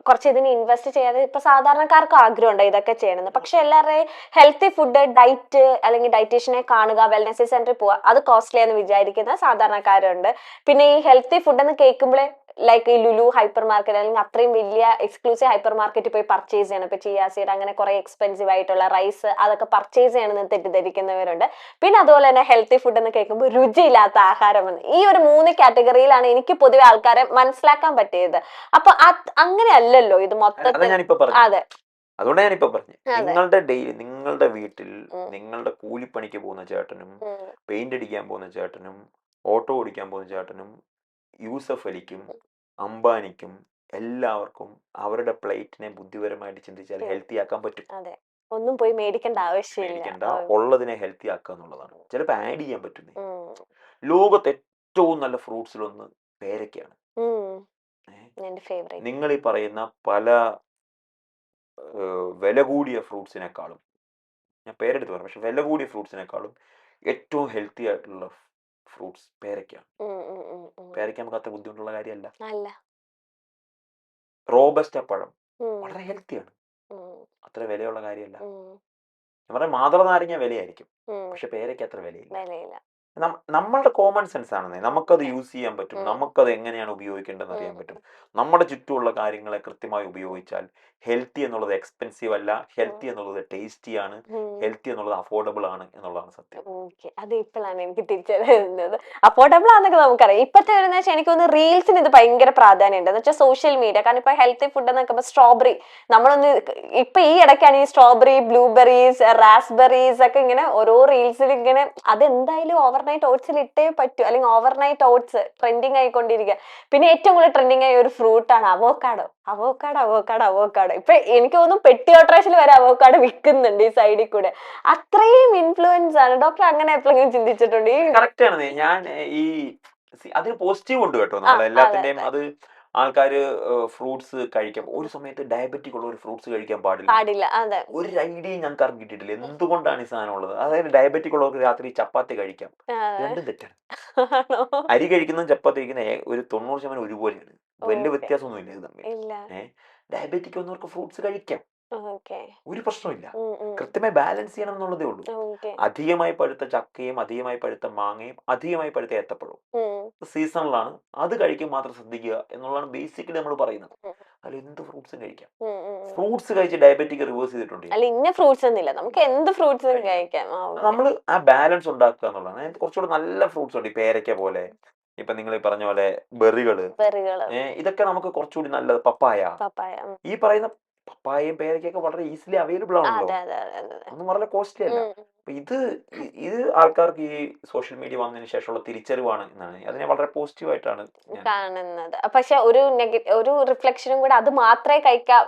കുറച്ച് ഇതിന് ഇൻവെസ്റ്റ് ചെയ്യാതെ ഇപ്പൊ സാധാരണക്കാർക്ക് ആഗ്രഹം ഉണ്ട് ഇതൊക്കെ ചെയ്യണമെന്ന്. പക്ഷെ എല്ലാവരുടെയും ഹെൽത്തി ഫുഡ് ഡയറ്റ് അല്ലെങ്കിൽ ഡയറ്റീഷ്യനെ കാണുക, വെൽനെസ് സെന്ററിൽ പോവുക, അത് കോസ്റ്റ്ലി എന്ന് വിചാരിക്കുന്ന സാധാരണക്കാരുണ്ട്. പിന്നെ ഈ ഹെൽത്തി ഫുഡ് എന്ന് കേൾക്കുമ്പോഴേ ലൈക്ക് ഈ ലുലു ഹൈപ്പർ മാർക്കറ്റ് അല്ലെങ്കിൽ അത്രയും വലിയ എക്സ്ക്ലൂസീവ് ഹൈപ്പർ മാർക്കറ്റിൽ പോയി പർച്ചേസ് ചെയ്യണം. ഇപ്പൊ ചിയാ സീഡ് അങ്ങനെ കുറെ എക്സ്പെൻസീവ് ആയിട്ടുള്ള റൈസ് അതൊക്കെ പർച്ചേസ് ചെയ്യണമെന്ന് തെറ്റിദ്ധരിക്കുന്നവരുണ്ട്. പിന്നെ അതുപോലെ തന്നെ ഹെൽത്തി ഫുഡ് എന്ന് കേൾക്കുമ്പോൾ രുചിയില്ലാത്ത ആഹാരം എന്ന്, ഈ ഒരു 3 കാറ്റഗറിയിലാണ് എനിക്ക് പൊതുവെ ആൾക്കാരെ മനസ്സിലാക്കാൻ പറ്റിയത്. അപ്പൊ അങ്ങനെ അല്ലല്ലോ ഇത് മൊത്തത്തിൽ. അതെ, അതുകൊണ്ട് ഞാനിപ്പോ പറഞ്ഞു, നിങ്ങളുടെ വീട്ടിൽ നിങ്ങളുടെ കൂലിപ്പണിക്ക് പോകുന്ന ചേട്ടനും പെയിന്റ് അടിക്കാൻ പോകുന്ന ചേട്ടനും ഓട്ടോ ഓടിക്കാൻ പോകുന്ന ചേട്ടനും യൂസഫ് അലിക്കും അംബാനിക്കും എല്ലാവർക്കും അവരുടെ പ്ലേറ്റിനെ ബുദ്ധിപരമായിട്ട് ചിന്തിച്ചാൽ ഹെൽത്തി ആക്കാൻ പറ്റും. ഒന്നും പോയി മേടിക്കേണ്ട ആവശ്യമില്ല, ഉള്ളതിനെ ഹെൽത്തി ആക്കുക എന്നുള്ളതാണ്. ചിലപ്പോൾ ആഡ് ചെയ്യാൻ പറ്റുന്നേ. ലോകത്തെ ഏറ്റവും നല്ല ഫ്രൂട്ട്സിലൊന്ന് പേരയ്ക്കാണ്. നിങ്ങൾ ഈ പറയുന്ന പല വില കൂടിയ ഫ്രൂട്ട്സിനെക്കാളും, ഞാൻ പേരെടുത്ത് പറഞ്ഞു, പക്ഷെ വില കൂടിയ ഫ്രൂട്ട്സിനെക്കാളും ഏറ്റവും ഹെൽത്തി ആയിട്ടുള്ള ഫ്രൂട്ട്സ് പേരയ്ക്കാണ്. പേരയ്ക്ക നമുക്ക് അത്ര ബുദ്ധിമുട്ടുള്ള കാര്യമല്ല. റോബസ്റ്റ പഴം വളരെ ഹെൽത്തിയാണ്, അത്ര വിലയുള്ള കാര്യമല്ല. ഞാൻ പറയാം മാതള നാരങ്ങ വിലയായിരിക്കും, പക്ഷെ പേരയ്ക്ക് അത്ര വിലയില്ല. നമ്മളുടെ കോമൺ സെൻസ് ആണെന്നേ, നമുക്കത് യൂസ് ചെയ്യാൻ പറ്റും, നമുക്കത് എങ്ങനെയാണ് ഉപയോഗിക്കേണ്ടതെന്ന് അറിയാൻ പറ്റും. നമ്മുടെ ചുറ്റുമുള്ള കാര്യങ്ങളെ കൃത്യമായി ഉപയോഗിച്ചാൽ ഹെൽത്തി എന്നുള്ളത് എക്സ്പെൻസീവ് അല്ല, ഹെൽത്തി എന്നുള്ളത് ടേസ്റ്റി ആണ്, ഹെൽത്തി എന്നുള്ളത് അഫോർഡബിൾ ആണ് എന്നുള്ളതാണ് സത്യം. അത് ഇപ്പോഴാണ് എനിക്ക് തിരിച്ചറിയുന്നത്. അഫോർഡബിൾ ആണെന്നൊക്കെ നമുക്കറിയാം. ഇപ്പത്തെ വരുന്ന വെച്ചാൽ എനിക്കൊന്ന് റീൽസിന് ഇത് ഭയങ്കര പ്രാധാന്യം ഉണ്ട് എന്ന് വെച്ചാൽ സോഷ്യൽ മീഡിയ. കാരണം ഇപ്പൊ ഹെൽത്തി ഫുഡ് എന്നൊക്കെ സ്ട്രോബെറി, നമ്മളൊന്ന് ഇപ്പൊ ഈ ഇടയ്ക്കാണ് ഈ സ്ട്രോബെറി, ബ്ലൂബെറീസ്, റാസ്ബെറീസ് ഒക്കെ ഇങ്ങനെ ഓരോ റീൽസിൽ ഇങ്ങനെ, അതെന്തായാലും ഓവർനൈറ്റ് ഓട്സിൽ ഇട്ടേ പറ്റൂ, അല്ലെങ്കിൽ ഓവർനൈറ്റ് ഓട്സ് ട്രെൻഡിങ് ആയിക്കൊണ്ടിരിക്കുക. പിന്നെ ഏറ്റവും കൂടുതൽ ട്രെൻഡിങ് ആയ ഒരു ഫ്രൂട്ടാണ് അവോക്കാഡോ. ഇപ്പൊ എനിക്ക് തോന്നുന്നു പെട്ടി ഓട്ടറേഷനിൽ വരെ അവോക്കാഡോ വിൽക്കുന്നുണ്ട് ഈ സൈഡിൽ കൂടെ. അത്രയും ഇൻഫ്ലുവൻസ് ആണ്. ഡോക്ടർ അങ്ങനെ എപ്പോഴെങ്കിലും ചിന്തിച്ചിട്ടുണ്ട്? കറക്റ്റ് ആണ്. ഞാൻ അതിന് പോസിറ്റീവ് ഉണ്ട് കേട്ടോ, നമ്മൾ എല്ലാത്തിന്റെയും അത് ആൾക്കാര് ഫ്രൂട്ട്സ് കഴിക്കാം. ഒരു സമയത്ത് ഡയബറ്റിക് ഉള്ളവര് ഫ്രൂട്ട്സ് കഴിക്കാൻ പാടില്ല. പാടില്ല. അതെ. ഒരു ഐഡിയയും ഞങ്ങൾക്ക് ആർക്കും കിട്ടിയിട്ടില്ല. എന്തുകൊണ്ടാണ് ഈ സാധനം ഉള്ളത്? അതായത് ഡയബറ്റിക് ഉള്ളവർക്ക് രാത്രി ചപ്പാത്തി കഴിക്കാം. അതെ. രണ്ടും തെറ്റാണ്. ആണോ? അരി കഴിക്കുന്നതും ചപ്പാത്തി കഴിക്കുന്നതും ഒരു 90% ഒരുപോലെയാണ്. വലിയ ഓക്കെ. വ്യത്യാസമൊന്നുമില്ല ഇത് തമ്മിൽ. ഇല്ല. ഡയബറ്റിക് വന്നവർക്ക് ഫ്രൂട്ട്സ് കഴിക്കാം. ഓക്കെ. ഒരു പ്രശ്നവുമില്ല. ഉം, ഉം. കൃത്യമായി ബാലൻസ് ചെയ്യണം എന്നുള്ളതേ ഉള്ളൂ. ഓക്കെ. അധികമായി പഴുത്ത ചക്കയും, അധികമായി പഴുത്ത മാങ്ങയും, അധികമായി പഴുത്ത ഏത്തപ്പഴവും ഉം. സീസണലാണ്. അത് കഴിക്കാൻ മാത്രം ശ്രദ്ധിക്കുക എന്നുള്ളതാണ് ബേസിക്കലി നമ്മൾ പറയുന്നത്. ഉം. അതിൽ എന്ത് ഫ്രൂട്ട്സും കഴിക്കാം. ഉം, ഉം, ഉം. ഫ്രൂട്ട്സ് കഴിച്ച് ഡയബറ്റിക് റിവേഴ്സ് ചെയ്തിട്ടുണ്ട് ഞാൻ. അല്ല ഇന്ന ഫ്രൂട്ട്സ് ഒന്നുമില്ല. നമുക്ക് എന്ത് ഫ്രൂട്ട്സും കഴിക്കാം. കഴിക്കാം. ഓക്കെ. നമ്മൾ ആ ബാലൻസ് ഉണ്ടാക്കുക എന്നുള്ളതാണ്. അതിനകത്ത് കുറച്ചുകൂടെ നല്ല ഫ്രൂട്ട്സ് ഉണ്ട്. ഈ പേരയ്ക്ക പോലെ, ഇപ്പൊ നിങ്ങൾ ഈ പറഞ്ഞ പോലെ ബെറികള്, ബെറികള്, ഇതൊക്കെ നമുക്ക് കുറച്ചുകൂടി നല്ലത്. പപ്പായ, പപ്പായ. ഈ പറയുന്ന പപ്പായയും പേരയ്ക്കൊക്കെ വളരെ ഈസിലി അവൈലബിൾ ആണല്ലോ. അതെ, അതെ, അതെ, അതെ. ഒന്നും വളരെ കോസ്റ്റ്ലി അല്ല. ഉം. അപ്പൊ ഇത് ആൾക്കാർക്ക് ഈ സോഷ്യൽ മീഡിയ വന്നതിന് ശേഷമുള്ള തിരിച്ചറിവാണ് എന്നാണ് അതിനെ വളരെ പോസിറ്റീവ് ആയിട്ടാണ് ഞാൻ കാണുന്നത്. പക്ഷെ ഒരു റിഫ്ലക്ഷനും കൂടെ അത് മാത്രമേ കഴിക്കാം.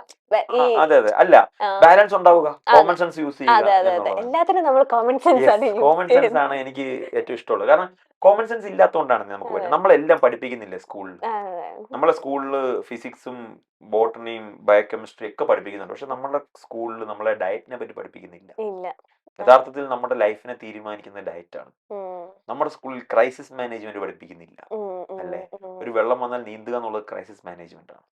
ഈ അതെ അതെ അല്ല ആ, ബാലൻസ് ഉണ്ടാവുക, അതെ, കോമൺ സെൻസ് യൂസ് അതെ, ചെയ്യുക അതെ, അതെ. എന്നുള്ളതാണ്. എല്ലാത്തിനും നമ്മൾ കോമൺ സെൻസ് ആണ് യൂസ് കോമൺ സെൻസ് ചെയ്യുന്നത്. ആണ് എനിക്ക് ഏറ്റവും ഇഷ്ടമുള്ളത്. കാരണം കോമൺ സെൻസ് ഇല്ലാത്തതുകൊണ്ടാണ് നമുക്ക് അതെ, പറ്റുന്നത്. നമ്മളെല്ലാം പഠിപ്പിക്കുന്നില്ലേ സ്കൂളിൽ. അതെ. നമ്മളെ സ്കൂളിൽ ഫിസിക്സും ബോട്ടണിയും ബയോകെമിസ്ട്രി ഒക്കെ പഠിപ്പിക്കുന്നുണ്ട്. പക്ഷെ നമ്മുടെ സ്കൂളിൽ നമ്മളെ ഡയറ്റിനെ പറ്റി പഠിപ്പിക്കുന്നില്ല. ഇല്ല. യഥാർത്ഥത്തിൽ നമ്മുടെ ലൈഫിനെ തീരുമാനിക്കുന്ന ഡയറ്റാണ്. ഉം, നമ്മുടെ സ്കൂളിൽ ക്രൈസിസ് മാനേജ്മെന്റ് പഠിപ്പിക്കുന്നില്ല. ഉം, ഉം, അല്ലേ? ഉം. ഒരു വെള്ളം വന്നാൽ നീന്തുക എന്നുള്ളത് ക്രൈസിസ് മാനേജ്മെന്റ് ആണ്.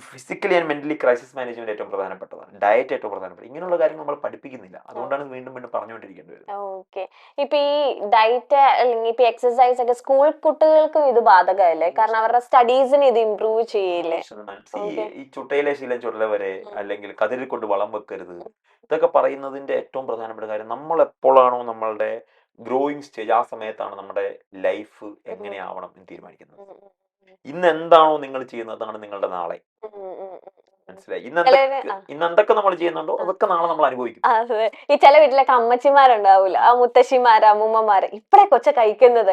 Physically and mentally crisis management ഏറ്റവും പ്രധാനപ്പെട്ടതാണ്. ഡയറ്റ് ഏറ്റവും പ്രധാനപ്പെട്ട. ഇങ്ങനെയുള്ള കാര്യങ്ങൾ നമ്മൾ പഠിപ്പിക്കുന്നില്ല. അതുകൊണ്ടാണ് വീണ്ടും വീണ്ടും പറഞ്ഞുകൊണ്ടിരിക്കേണ്ടി വരുന്നത്. ഓക്കെ. ഇപ്പൊ ഈ ഡയറ്റ് അല്ലെങ്കിൽ ഇപ്പൊ എക്സസൈസ് ഒക്കെ സ്കൂൾ കുട്ടികൾക്കും ഇത് ബാധകമല്ലേ? കാരണം അവരുടെ സ്റ്റഡീസിന് ഇത് ഇംപ്രൂവ് ചെയ്യില്ലേ? ഓക്കെ. ഈ ചുട്ടയിലെ ശീലം ചുടലവരെ, അല്ലെങ്കിൽ കതിരിൽ കൊണ്ട് വളം വെക്കരുത്, ഇതൊക്കെ പറയുന്നതിന്റെ ഏറ്റവും പ്രധാനപ്പെട്ട കാര്യം നമ്മൾ എപ്പോഴാണോ നമ്മളുടെ ഗ്രോയിങ് സ്റ്റേജ്, ആ സമയത്താണ് നമ്മുടെ ലൈഫ് എങ്ങനെയാവണം എന്ന് തീരുമാനിക്കുന്നത്. ഇന്ന് എന്താണോ നിങ്ങൾ ചെയ്യുന്നത് അതാണ് നിങ്ങളുടെ നാളെ. മനസ്സിലായി? ഇന്ന് എന്തൊക്കെ നമ്മൾ ചെയ്യുന്നുണ്ടോ അതൊക്കെ നാളെ നമ്മൾ അനുഭവിക്കും. അതെ. ഈ ചില വീട്ടിലൊക്കെ അമ്മച്ചിമാരുണ്ടാവൂല, ആ മുത്തശ്ശിമാര്, അമ്മൂമ്മമാര് ഇപ്പഴേ കൊച്ച കഴിക്കുന്നത്.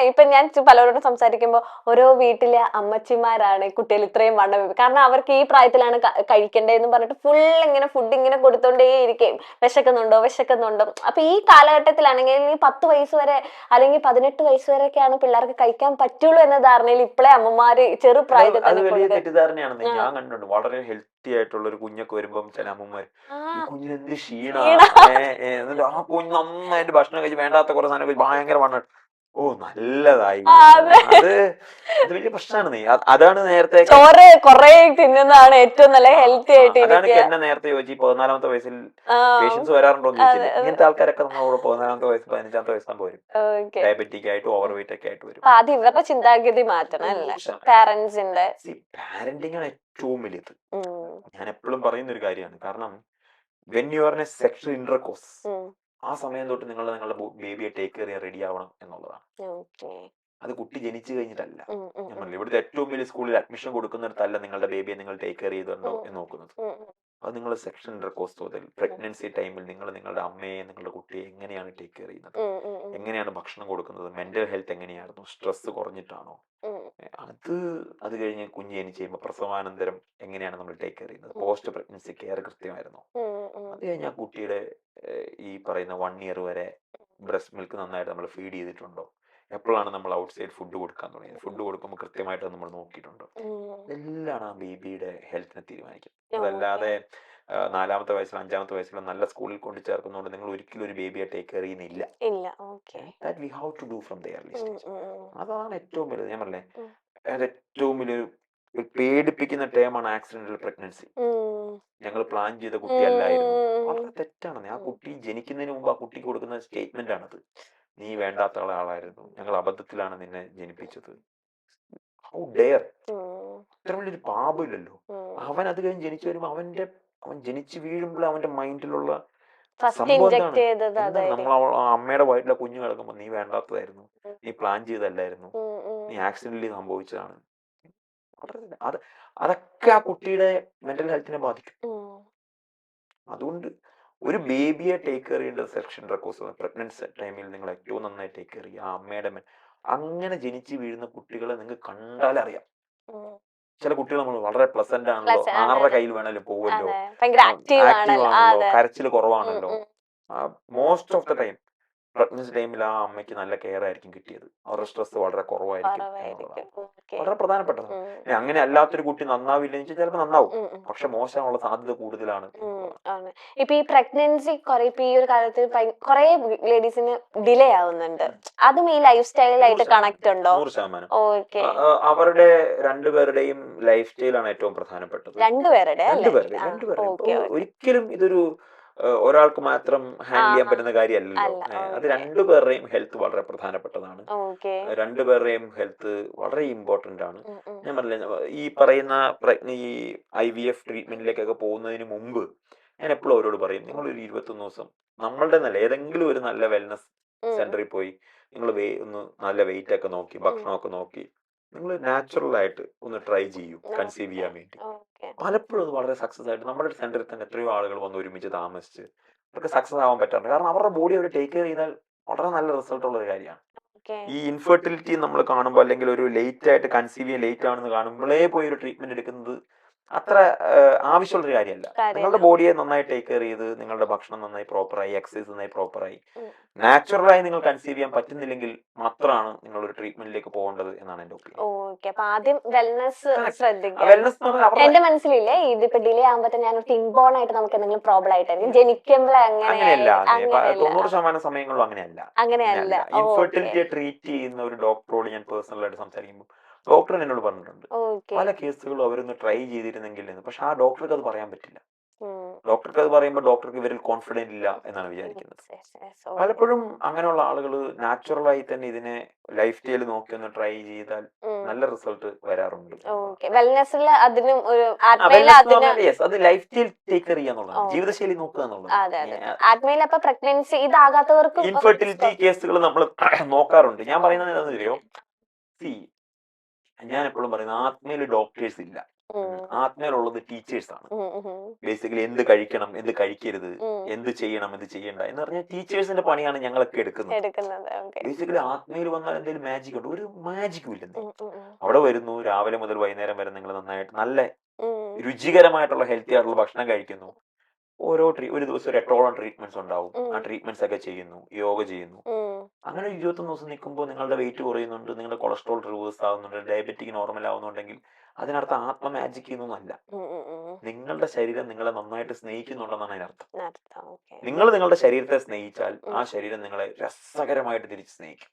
ഇപ്പൊ ഞാൻ പലരോടും സംസാരിക്കുമ്പോ ഓരോ വീട്ടിലെ അമ്മച്ചിമാരാണ് കുട്ടികൾ ഇത്രയും വണ്ണം കാരണം അവർക്ക് ഈ പ്രായത്തിലാണ് കഴിക്കേണ്ടതെന്ന് പറഞ്ഞിട്ട് ഫുൾ ഇങ്ങനെ ഫുഡ് ഇങ്ങനെ കൊടുത്തോണ്ടേ ഇരിക്കും. വിശക്കുന്നുണ്ടോ. അപ്പൊ ഈ കാലഘട്ടത്തിലാണെങ്കിൽ ഈ 10 വയസ്സ് വരെ അല്ലെങ്കിൽ 18 വയസ്സ് വരെയൊക്കെയാണ് പിള്ളേർക്ക് കഴിക്കാൻ പറ്റുള്ളൂ എന്ന ധാരണയിൽ ഇപ്പോഴേ അമ്മമാര് ചെറുപ്രായത്തിൽ അത് തന്നെ വലിയ കൊടുക്കുക. തെറ്റിദ്ധാരണയാണെന്ന് ഞാൻ കണ്ടിട്ടുണ്ട്. വളരെ ഹെൽത്തി ആയിട്ടുള്ള ഒരു കുഞ്ഞൊക്കെ വരുമ്പം ചില അമ്മമാര് ഈ കുഞ്ഞിന് എന്ത് ക്ഷീണാ, എന്നിട്ട് ആ കുഞ്ഞ് നന്നായിട്ട് ഭക്ഷണം കഴിച്ച് വേണ്ടാത്ത കുറെ സാധനം കഴിച്ച് ഭയങ്കര വണ്ണം. ഓ നല്ലതായി. അത് വലിയ പ്രശ്നമാണ്. അതാണ് നേരത്തെ ചോറ് കൊറേ തിന്നുന്നതാണ് ഏറ്റവും നല്ല ഹെൽത്തി ആയിട്ട് അതാണ് ഇരിക്കുക. എന്നെ നേരത്തെ ചോദിച്ചു 14ാമത്തെ വയസ്സിൽ പേഷ്യൻസ് വരാറുണ്ടോ എന്ന് ചോദിച്ചില്ല. ഇങ്ങനത്തെ ആൾക്കാരൊക്കെ നമ്മളോട് 14ാമത്തെ വയസ്സ് 15ാമത്തെ വയസ്സാകുമ്പോൾ വരും. ഡയബറ്റിക് ആയിട്ട് ഓവർ വെയിറ്റ് ഒക്കെ ആയിട്ട് വരും. അത് ഇവരുടെ ചിന്താഗതി മാറ്റണം അല്ലേ? പാരന്റ്സിന്റെ പാരന്റിംഗ് ആണ് ഏറ്റവും വലുത്. ഞാൻ എപ്പോഴും പറയുന്ന ഒരു കാര്യമാണ്. കാരണം when you are in A sexual intercourse, ആ സമയം തൊട്ട് നിങ്ങളുടെ ബേബിയെ ടേക്ക് കെയർ ചെയ്യാൻ റെഡി ആവണം എന്നുള്ളതാണ്. അത് കുട്ടി ജനിച്ചു കഴിഞ്ഞിട്ടല്ല. നമ്മൾ ഇവിടുത്തെ ഏറ്റവും വലിയ സ്കൂളിൽ അഡ്മിഷൻ കൊടുക്കുന്നിടത്തല്ല നിങ്ങളുടെ ബേബിയെ നിങ്ങൾ ടേക്ക് കെയർ ചെയ്തുണ്ടോ എന്ന് നോക്കുന്നത്. അത് നിങ്ങൾ സെക്ഷൻ ഇന്റർകോഴ്സ് മുതൽ പ്രഗ്നൻസി ടൈമിൽ നിങ്ങൾ നിങ്ങളുടെ അമ്മയെ നിങ്ങളുടെ കുട്ടിയെ എങ്ങനെയാണ് ടേക്ക് കെയർ ചെയ്യുന്നത്, എങ്ങനെയാണ് ഭക്ഷണം കൊടുക്കുന്നത്, മെന്റൽ ഹെൽത്ത് എങ്ങനെയായിരുന്നു, സ്ട്രെസ് കുറഞ്ഞിട്ടാണോ, അത് കഴിഞ്ഞ് കുഞ്ഞ് ജനിച്ച് കഴിയുമ്പോൾ പ്രസവാനന്തരം എങ്ങനെയാണ് നമ്മൾ ടേക്ക് കെയർ ചെയ്യുന്നത്, പോസ്റ്റ് പ്രഗ്നൻസി കെയർ കൃത്യമായിരുന്നോ, അത് കഴിഞ്ഞാൽ കുട്ടിയുടെ ഈ പറയുന്ന 1 ഇയർ വരെ ബ്രസ്റ്റ് മിൽക്ക് നന്നായിട്ട് നമ്മൾ ഫീഡ് ചെയ്തിട്ടുണ്ടോ, എപ്പോഴാണ് നമ്മൾ ഔട്ട് സൈഡ് ഫുഡ് കൊടുക്കാൻ തുടങ്ങിയത്, ഫുഡ് കൊടുക്കുമ്പോൾ കൃത്യമായിട്ട് നമ്മൾ നോക്കിയിട്ടുണ്ടോ, എല്ലാം ആ ബേബിയുടെ ഹെൽത്തിനെ തീരുമാനിക്കും. അതല്ലാതെ 4ാമത്തെ വയസ്സിലോ 5ാമത്തെ വയസ്സിലോ നല്ല സ്കൂളിൽ കൊണ്ട് ചേർക്കുന്നതുകൊണ്ട് നിങ്ങൾ ഒരിക്കലും ഒരു ബേബിയെ ടേക്ക് കെയർ ചെയ്യുന്നില്ല. That we have to do from the early stage. അതാണ് ഏറ്റവും വലുത്. ഞാൻ പറഞ്ഞേ ഏറ്റവും വലിയൊരു പേടിപ്പിക്കുന്ന ടേമാണ് ആക്സിഡന്റൽ പ്രഗ്നൻസി. ഞങ്ങൾ പ്ലാൻ ചെയ്ത കുട്ടിയല്ലായിരുന്നു. വളരെ തെറ്റാണ്. ആ കുട്ടി ജനിക്കുന്നതിന് മുമ്പ് ആ കുട്ടിക്ക് കൊടുക്കുന്ന സ്റ്റേറ്റ്മെന്റ് ആണത്. നീ വേണ്ടാത്ത ആളായിരുന്നു, ഞങ്ങൾ അബദ്ധത്തിലാണ് നിന്നെ ജനിപ്പിച്ചത്. How dare. അത്ര വലിയൊരു പാപമില്ലല്ലോ. അവൻ അത് കഴിഞ്ഞ് ജനിച്ചു വരുമ്പോ അവൻ ജനിച്ചു വീഴുമ്പോൾ അവന്റെ മൈൻഡിലുള്ള സംഭവം എന്താണ് നമ്മൾ അമ്മയുടെ വയറ്റിലെ കുഞ്ഞു കിടക്കുമ്പോ നീ വേണ്ടാത്തതായിരുന്നു, നീ പ്ലാൻ ചെയ്തല്ലായിരുന്നു, നീ ആക്സിഡന്റലി സംഭവിച്ചതാണ്. അതൊക്കെ ആ കുട്ടിയുടെ മെന്റൽ ഹെൽത്തിനെ ബാധിക്കും. അതുകൊണ്ട് ഒരു ബേബിയെ ടേക്ക് കെയർ ചെയ്യേണ്ട സെക്ഷൻ റെക്കോഴ്സ് പ്രഗ്നൻസി ടൈമിൽ നിങ്ങൾ ഏറ്റവും നന്നായി ടേക്ക് കെയർ ചെയ്യുക. ആ അമ്മയുടെ അങ്ങനെ ജനിച്ചു വീഴുന്ന കുട്ടികളെ നിങ്ങൾക്ക് കണ്ടാലറിയാം. ചില കുട്ടികൾ നമ്മൾ വളരെ പ്ലസന്റ് ആണല്ലോ, ആരുടെ കയ്യിൽ വേണേലും പോവല്ലോ, ആക്റ്റീവ് ആണല്ലോ, കരച്ചിൽ കുറവാണല്ലോ. Most of the time pregnancy ടൈമിൽ ആ അമ്മയ്ക്ക് നല്ല കെയർ ആയിരിക്കും കിട്ടിയത്. അവരുടെ സ്ട്രെസ് വളരെ കുറവായിരിക്കും എന്നുള്ളതാണ്. വളരെ പ്രധാനപ്പെട്ടതാണ്. ഇനി അങ്ങനെ അല്ലാത്തൊരു കുട്ടി നന്നാവില്ലെന്ന് വെച്ചാൽ ചിലപ്പോൾ നന്നാവും. പക്ഷെ മോശമാവാനുള്ള സാധ്യത കൂടുതലാണ് എന്നുള്ളതാണ്. ആണ്. ഇപ്പൊ ഈ പ്രഗ്നൻസി ഇപ്പൊ ഈ ഒരു കാലത്ത് കുറെ ലേഡീസിന് ഡിലേ ആവുന്നുണ്ട്. അതും ഈ ലൈഫ് സ്റ്റൈലായിട്ട് കണക്ട് ഉണ്ടോ? 100%. ഓക്കെ. അവരുടെ രണ്ടുപേരുടെയും ലൈഫ് സ്റ്റൈലാണ് ഏറ്റവും പ്രധാനപ്പെട്ടത്. രണ്ടുപേരുടെ ഒരിക്കലും ഇതൊരു ഒരാൾക്ക് മാത്രം ഹാൻഡിൽ ചെയ്യാൻ പറ്റുന്ന കാര്യമല്ലല്ലോ. അത് രണ്ടുപേരുടെയും ഹെൽത്ത് വളരെ പ്രധാനപ്പെട്ടതാണ്. രണ്ടുപേരുടെയും ഹെൽത്ത് വളരെ ഇമ്പോർട്ടന്റ് ആണ്. ഞാൻ പറഞ്ഞില്ലേ, ഈ പറയുന്ന ഈ IVF ട്രീറ്റ്മെന്റിലേക്കൊക്കെ പോകുന്നതിന് മുമ്പ് ഞാൻ എപ്പോഴും അവരോട് പറയും, നിങ്ങളൊരു 21 ദിവസം നമ്മളുടെ നല്ല ഏതെങ്കിലും ഒരു നല്ല വെൽനസ് സെന്ററിൽ പോയി നിങ്ങൾ ഒന്ന് നല്ല വെയിറ്റ് ഒക്കെ നോക്കി ഭക്ഷണമൊക്കെ നോക്കി നിങ്ങൾ നാച്ചുറൽ ആയിട്ട് ഒന്ന് ട്രൈ ചെയ്യൂ കൺസീവ് ചെയ്യാൻ വേണ്ടി. പലപ്പോഴും അത് വളരെ സക്സസ് ആയിട്ട് നമ്മുടെ സെന്ററിൽ തന്നെ എത്രയോ ആളുകൾ വന്ന് ഒരുമിച്ച് താമസിച്ച് അവർക്ക് സക്സസ് ആവാൻ പറ്റാറുണ്ട്. കാരണം അവരുടെ ബോഡി അവർ ടേക്ക് കെയർ ചെയ്താൽ വളരെ നല്ല റിസൾട്ട് ഉള്ള ഒരു കാര്യമാണ്. ഈ ഇൻഫെർട്ടിലിറ്റി നമ്മൾ കാണുമ്പോൾ അല്ലെങ്കിൽ ഒരു ലേറ്റ് ആയിട്ട് കൺസീവ് ചെയ്യാൻ ലേറ്റ് ആണെന്ന് കാണുമ്പോഴേ പോയി ഒരു ട്രീറ്റ്മെന്റ് എടുക്കുന്നത് അത്ര ആവശ്യമുള്ളൊരു കാര്യമല്ല. നിങ്ങളുടെ ബോഡിയെ നന്നായി ടേക്ക് കെയർ ചെയ്ത് നിങ്ങളുടെ ഭക്ഷണം നന്നായി പ്രോപ്പറായി എക്സസൈസ് നന്നായി പ്രോപ്പറായി നാച്ചുറലായി നിങ്ങൾ കൺസീവ് ചെയ്യാൻ പറ്റുന്നില്ലെങ്കിൽ മാത്രമാണ് നിങ്ങൾ ഒരു ട്രീറ്റ്മെന്റിലേക്ക് പോകേണ്ടത് എന്നാണ് എന്റെ ഒപ്പീനിയൻ. ആദ്യം വെൽനസ് ശ്രദ്ധിക്കുക. എന്റെ മനസ്സിലില്ലേ ഇതിപ്പോ ഡിലേ ആകുമ്പോ ഞാൻ ഇൻബോൺ ആയിട്ട് നമുക്ക് എന്തെങ്കിലും പ്രോബ്ലം ആയിട്ടായിരിക്കും ജനിക്കുമ്പോഴേ അങ്ങനെയല്ല. 90% സമയങ്ങളിലും അങ്ങനെയല്ല. ഇൻഫെർട്ടിലിറ്റിയെ ട്രീറ്റ് ചെയ്യുന്ന ഒരു ഡോക്ടറോട് ഞാൻ പേഴ്സണലായിട്ട് സംസാരിക്കുമ്പോൾ ഡോക്ടർ എന്നോട് പറഞ്ഞിട്ടുണ്ട് പല കേസുകളും അവരൊന്ന് ട്രൈ ചെയ്തിരുന്നെങ്കിൽ എന്ന്. പക്ഷെ ആ ഡോക്ടർക്ക് അത് പറയാൻ പറ്റില്ല. ഡോക്ടർക്ക് അത് പറയുമ്പോൾ ഡോക്ടർക്ക് ഇവരിൽ കോൺഫിഡന്റ് ഇല്ല എന്നാണ് വിചാരിക്കുന്നത്. പലപ്പോഴും അങ്ങനെയുള്ള ആളുകൾ നാച്ചുറലായി തന്നെ ഇതിനെ ലൈഫ് സ്റ്റൈൽ നോക്കി ഒന്ന് ട്രൈ ചെയ്താൽ നല്ല റിസൾട്ട് വരാറുണ്ട്. അത് ലൈഫ് സ്റ്റൈൽ ടേക്ക് കെയർ ചെയ്യാന്നുള്ളതാണ്, ജീവിതശൈലി നോക്കുക എന്നുള്ളത്. ഇൻഫെർട്ടിലിറ്റി കേസുകൾ നമ്മൾ നോക്കാറുണ്ട്. ഞാൻ പറയുന്നത് എന്താണെന്ന് അറിയോ, ഞാൻ എപ്പോഴും പറയുന്നത് ആത്മയിൽ ഡോക്ടേഴ്സ് ഇല്ല, ആത്മയിലുള്ളത് ടീച്ചേഴ്സ് ആണ്. ബേസിക്കലി എന്ത് കഴിക്കണം എന്ത് കഴിക്കരുത്, എന്ത് ചെയ്യണം എന്ത് ചെയ്യണ്ട എന്ന് പറഞ്ഞാൽ ടീച്ചേഴ്സിന്റെ പണിയാണ് ഞങ്ങളൊക്കെ എടുക്കുന്നത്. ബേസിക്കലി ആത്മയിൽ വന്നാൽ എന്തെങ്കിലും മാജിക് ഉണ്ട്? ഒരു മാജിക്കും ഇല്ലെന്നേ. അവിടെ വരുന്നു, രാവിലെ മുതൽ വൈകുന്നേരം വരെ നിങ്ങൾ നന്നായിട്ട് നല്ല രുചികരമായിട്ടുള്ള ഹെൽത്തി ആയിട്ടുള്ള ഭക്ഷണം കഴിക്കുന്നു. ഒരു ദിവസം 8ഓളം ട്രീറ്റ്മെന്റ്സ് ഉണ്ടാവും. ആ ട്രീറ്റ്മെന്റ്സ് ഒക്കെ ചെയ്യുന്നു, യോഗ ചെയ്യുന്നു. അങ്ങനെ 21 ദിവസം നിൽക്കുമ്പോൾ നിങ്ങളുടെ വെയിറ്റ് കുറയുന്നുണ്ട്, നിങ്ങളുടെ കൊളസ്ട്രോൾ റിവേഴ്സ് ആവുന്നുണ്ട്, ഡയബറ്റിക് നോർമൽ ആവുന്നുണ്ടെങ്കിൽ അതിനർത്ഥം ആത്മ മാജിക് ചെയ്യുന്നൊന്നല്ല. നിങ്ങളുടെ ശരീരം നിങ്ങളെ നന്നായിട്ട് സ്നേഹിക്കുന്നുണ്ടെന്നാണ് അതിനർത്ഥം. നിങ്ങൾ നിങ്ങളുടെ ശരീരത്തെ സ്നേഹിച്ചാൽ ആ ശരീരം നിങ്ങളെ രസകരമായിട്ട് തിരിച്ച് സ്നേഹിക്കും.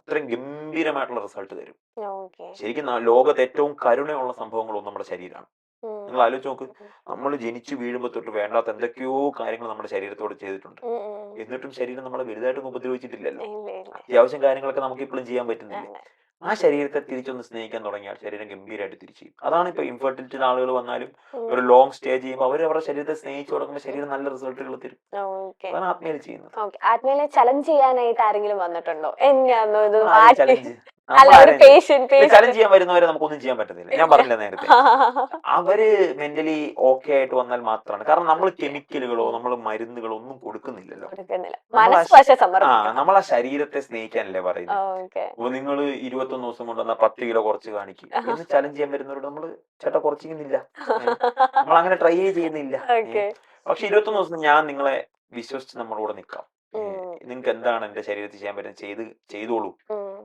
അത്രയും ഗംഭീരമായിട്ടുള്ള റിസൾട്ട് തരും. ശരിക്കും ലോകത്ത് ഏറ്റവും കരുണയുള്ള സംഭവങ്ങളൊന്നും നമ്മുടെ ശരീരമാണ്. നിങ്ങൾ ആലോചിച്ച് നോക്ക്, നമ്മൾ ജനിച്ചു വീഴുമ്പോൾ തൊട്ട് വേണ്ടാത്ത എന്തൊക്കെയോ കാര്യങ്ങൾ നമ്മുടെ ശരീരത്തോട് ചെയ്തിട്ടുണ്ട്. എന്നിട്ടും ശരീരം നമ്മളെ വലുതായിട്ടൊന്നും ഉപദ്രവിച്ചിട്ടില്ലല്ലോ. അത്യാവശ്യം കാര്യങ്ങളൊക്കെ നമുക്ക് ഇപ്പോഴും ചെയ്യാൻ പറ്റുന്നില്ല. ആ ശരീരത്തെ തിരിച്ചൊന്ന് സ്നേഹിക്കാൻ തുടങ്ങിയാൽ ശരീരം ഗംഭീരമായിട്ട് തിരിച്ചു ചെയ്യും. അതാണ് ഇപ്പൊ ഇൻഫെർട്ടിലിറ്റി ആളുകൾ വന്നാലും ഒരു ലോങ് സ്റ്റേ ചെയ്യുമ്പോൾ അവർ അവരുടെ ശരീരത്തെ സ്നേഹിച്ചു തുടങ്ങുമ്പോൾ ശരീരം നല്ല റിസൾട്ടുകൾ തരും. അതാണ് ആത്മീയത ചെയ്യുന്നത്. ആത്മീയത ചലഞ്ച് ചെയ്യാനായിട്ട് ആരെങ്കിലും വന്നിട്ടുണ്ടോ? ചലഞ്ച് ചെയ്യാൻ വരുന്നവരെ നമുക്കൊന്നും ചെയ്യാൻ പറ്റുന്നില്ല. ഞാൻ പറഞ്ഞില്ല നേരത്തെ, അവര് മെന്റലി ഓക്കെ ആയിട്ട് വന്നാൽ മാത്രമാണ്. കാരണം നമ്മൾ കെമിക്കലുകളോ നമ്മൾ മരുന്നുകളോ ഒന്നും കൊടുക്കുന്നില്ലല്ലോ. നമ്മൾ ആ ശരീരത്തെ സ്നേഹിക്കാനല്ലേ പറയുന്നത്. നിങ്ങൾ 21 ദിവസം കൊണ്ടുവന്ന 10 കിലോ കുറച്ച് കാണിക്കും എന്ന് ചലഞ്ച് ചെയ്യാൻ വരുന്നവരോട് നമ്മൾ ചേട്ടാ കുറച്ചിക്കുന്നില്ല, നമ്മൾ അങ്ങനെ ട്രൈ ചെയ്യുന്നില്ല. പക്ഷെ 21 ദിവസം ഞാൻ നിങ്ങളെ വിശ്വസിച്ച് നമ്മളോട് നിൽക്കാം. നിങ്ങൾക്ക് എന്താണ് എന്റെ ശരീരത്തിൽ ചെയ്യാൻ പറ്റുന്നത് ചെയ്തോളൂ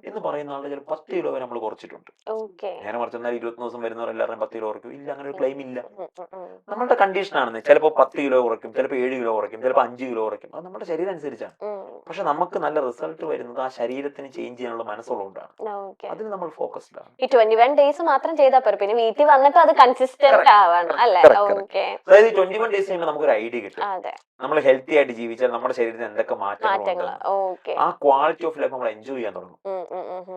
എന്ന് പറയുന്ന ആളുടെ ചില 10 കിലോ വരെ നമ്മൾ കുറച്ചിട്ടുണ്ട്. നേരെ മറിച്ച് എന്നാൽ 21 ദിവസം വരുന്നവരെല്ലാവരും 10 കിലോ കുറയ്ക്കും ഇല്ല, അങ്ങനെ ഒരു ക്ലെയിം ഇല്ല. നമ്മുടെ കണ്ടീഷൻ ആണെന്ന്. ചിലപ്പോൾ 10 കിലോ കുറയ്ക്കും, ചിലപ്പോൾ 7 കിലോ കുറയ്ക്കും, ചിലപ്പോൾ 5 കിലോ കുറയ്ക്കും. അത് നമ്മുടെ ശരീരം അനുസരിച്ചാണ്. പക്ഷെ നമുക്ക് നല്ല റിസൾട്ട് വരുന്നത് ആ ശരീരത്തിന് ചേഞ്ച് ചെയ്യാനുള്ള മനസ്സുള്ളതുകൊണ്ടാണ്. അതിൽ നമ്മൾ ഫോക്കസ്ഡ് ആണ്. ഈ 21 ഡേയ്സ് മാത്രം ചെയ്താൽ പോരെ, പിന്നെ വീട്ടിൽ വന്നിട്ട് അത് കൺസിസ്റ്റന്റ് ആവണം അല്ലേ? അതായത് 21 ഡേയ്സ് കഴിയുമ്പോൾ നമുക്കൊരു ഐഡിയ കിട്ടും. നമ്മൾ ഹെൽത്തി ആയിട്ട് ജീവിച്ചാൽ നമ്മുടെ ശരീരത്തിന് എന്തൊക്കെ മാറ്റങ്ങൾ, ആ ക്വാളിറ്റി ഓഫ് ലൈഫ് നമ്മൾ എൻജോയ് ചെയ്യാൻ തുടങ്ങും.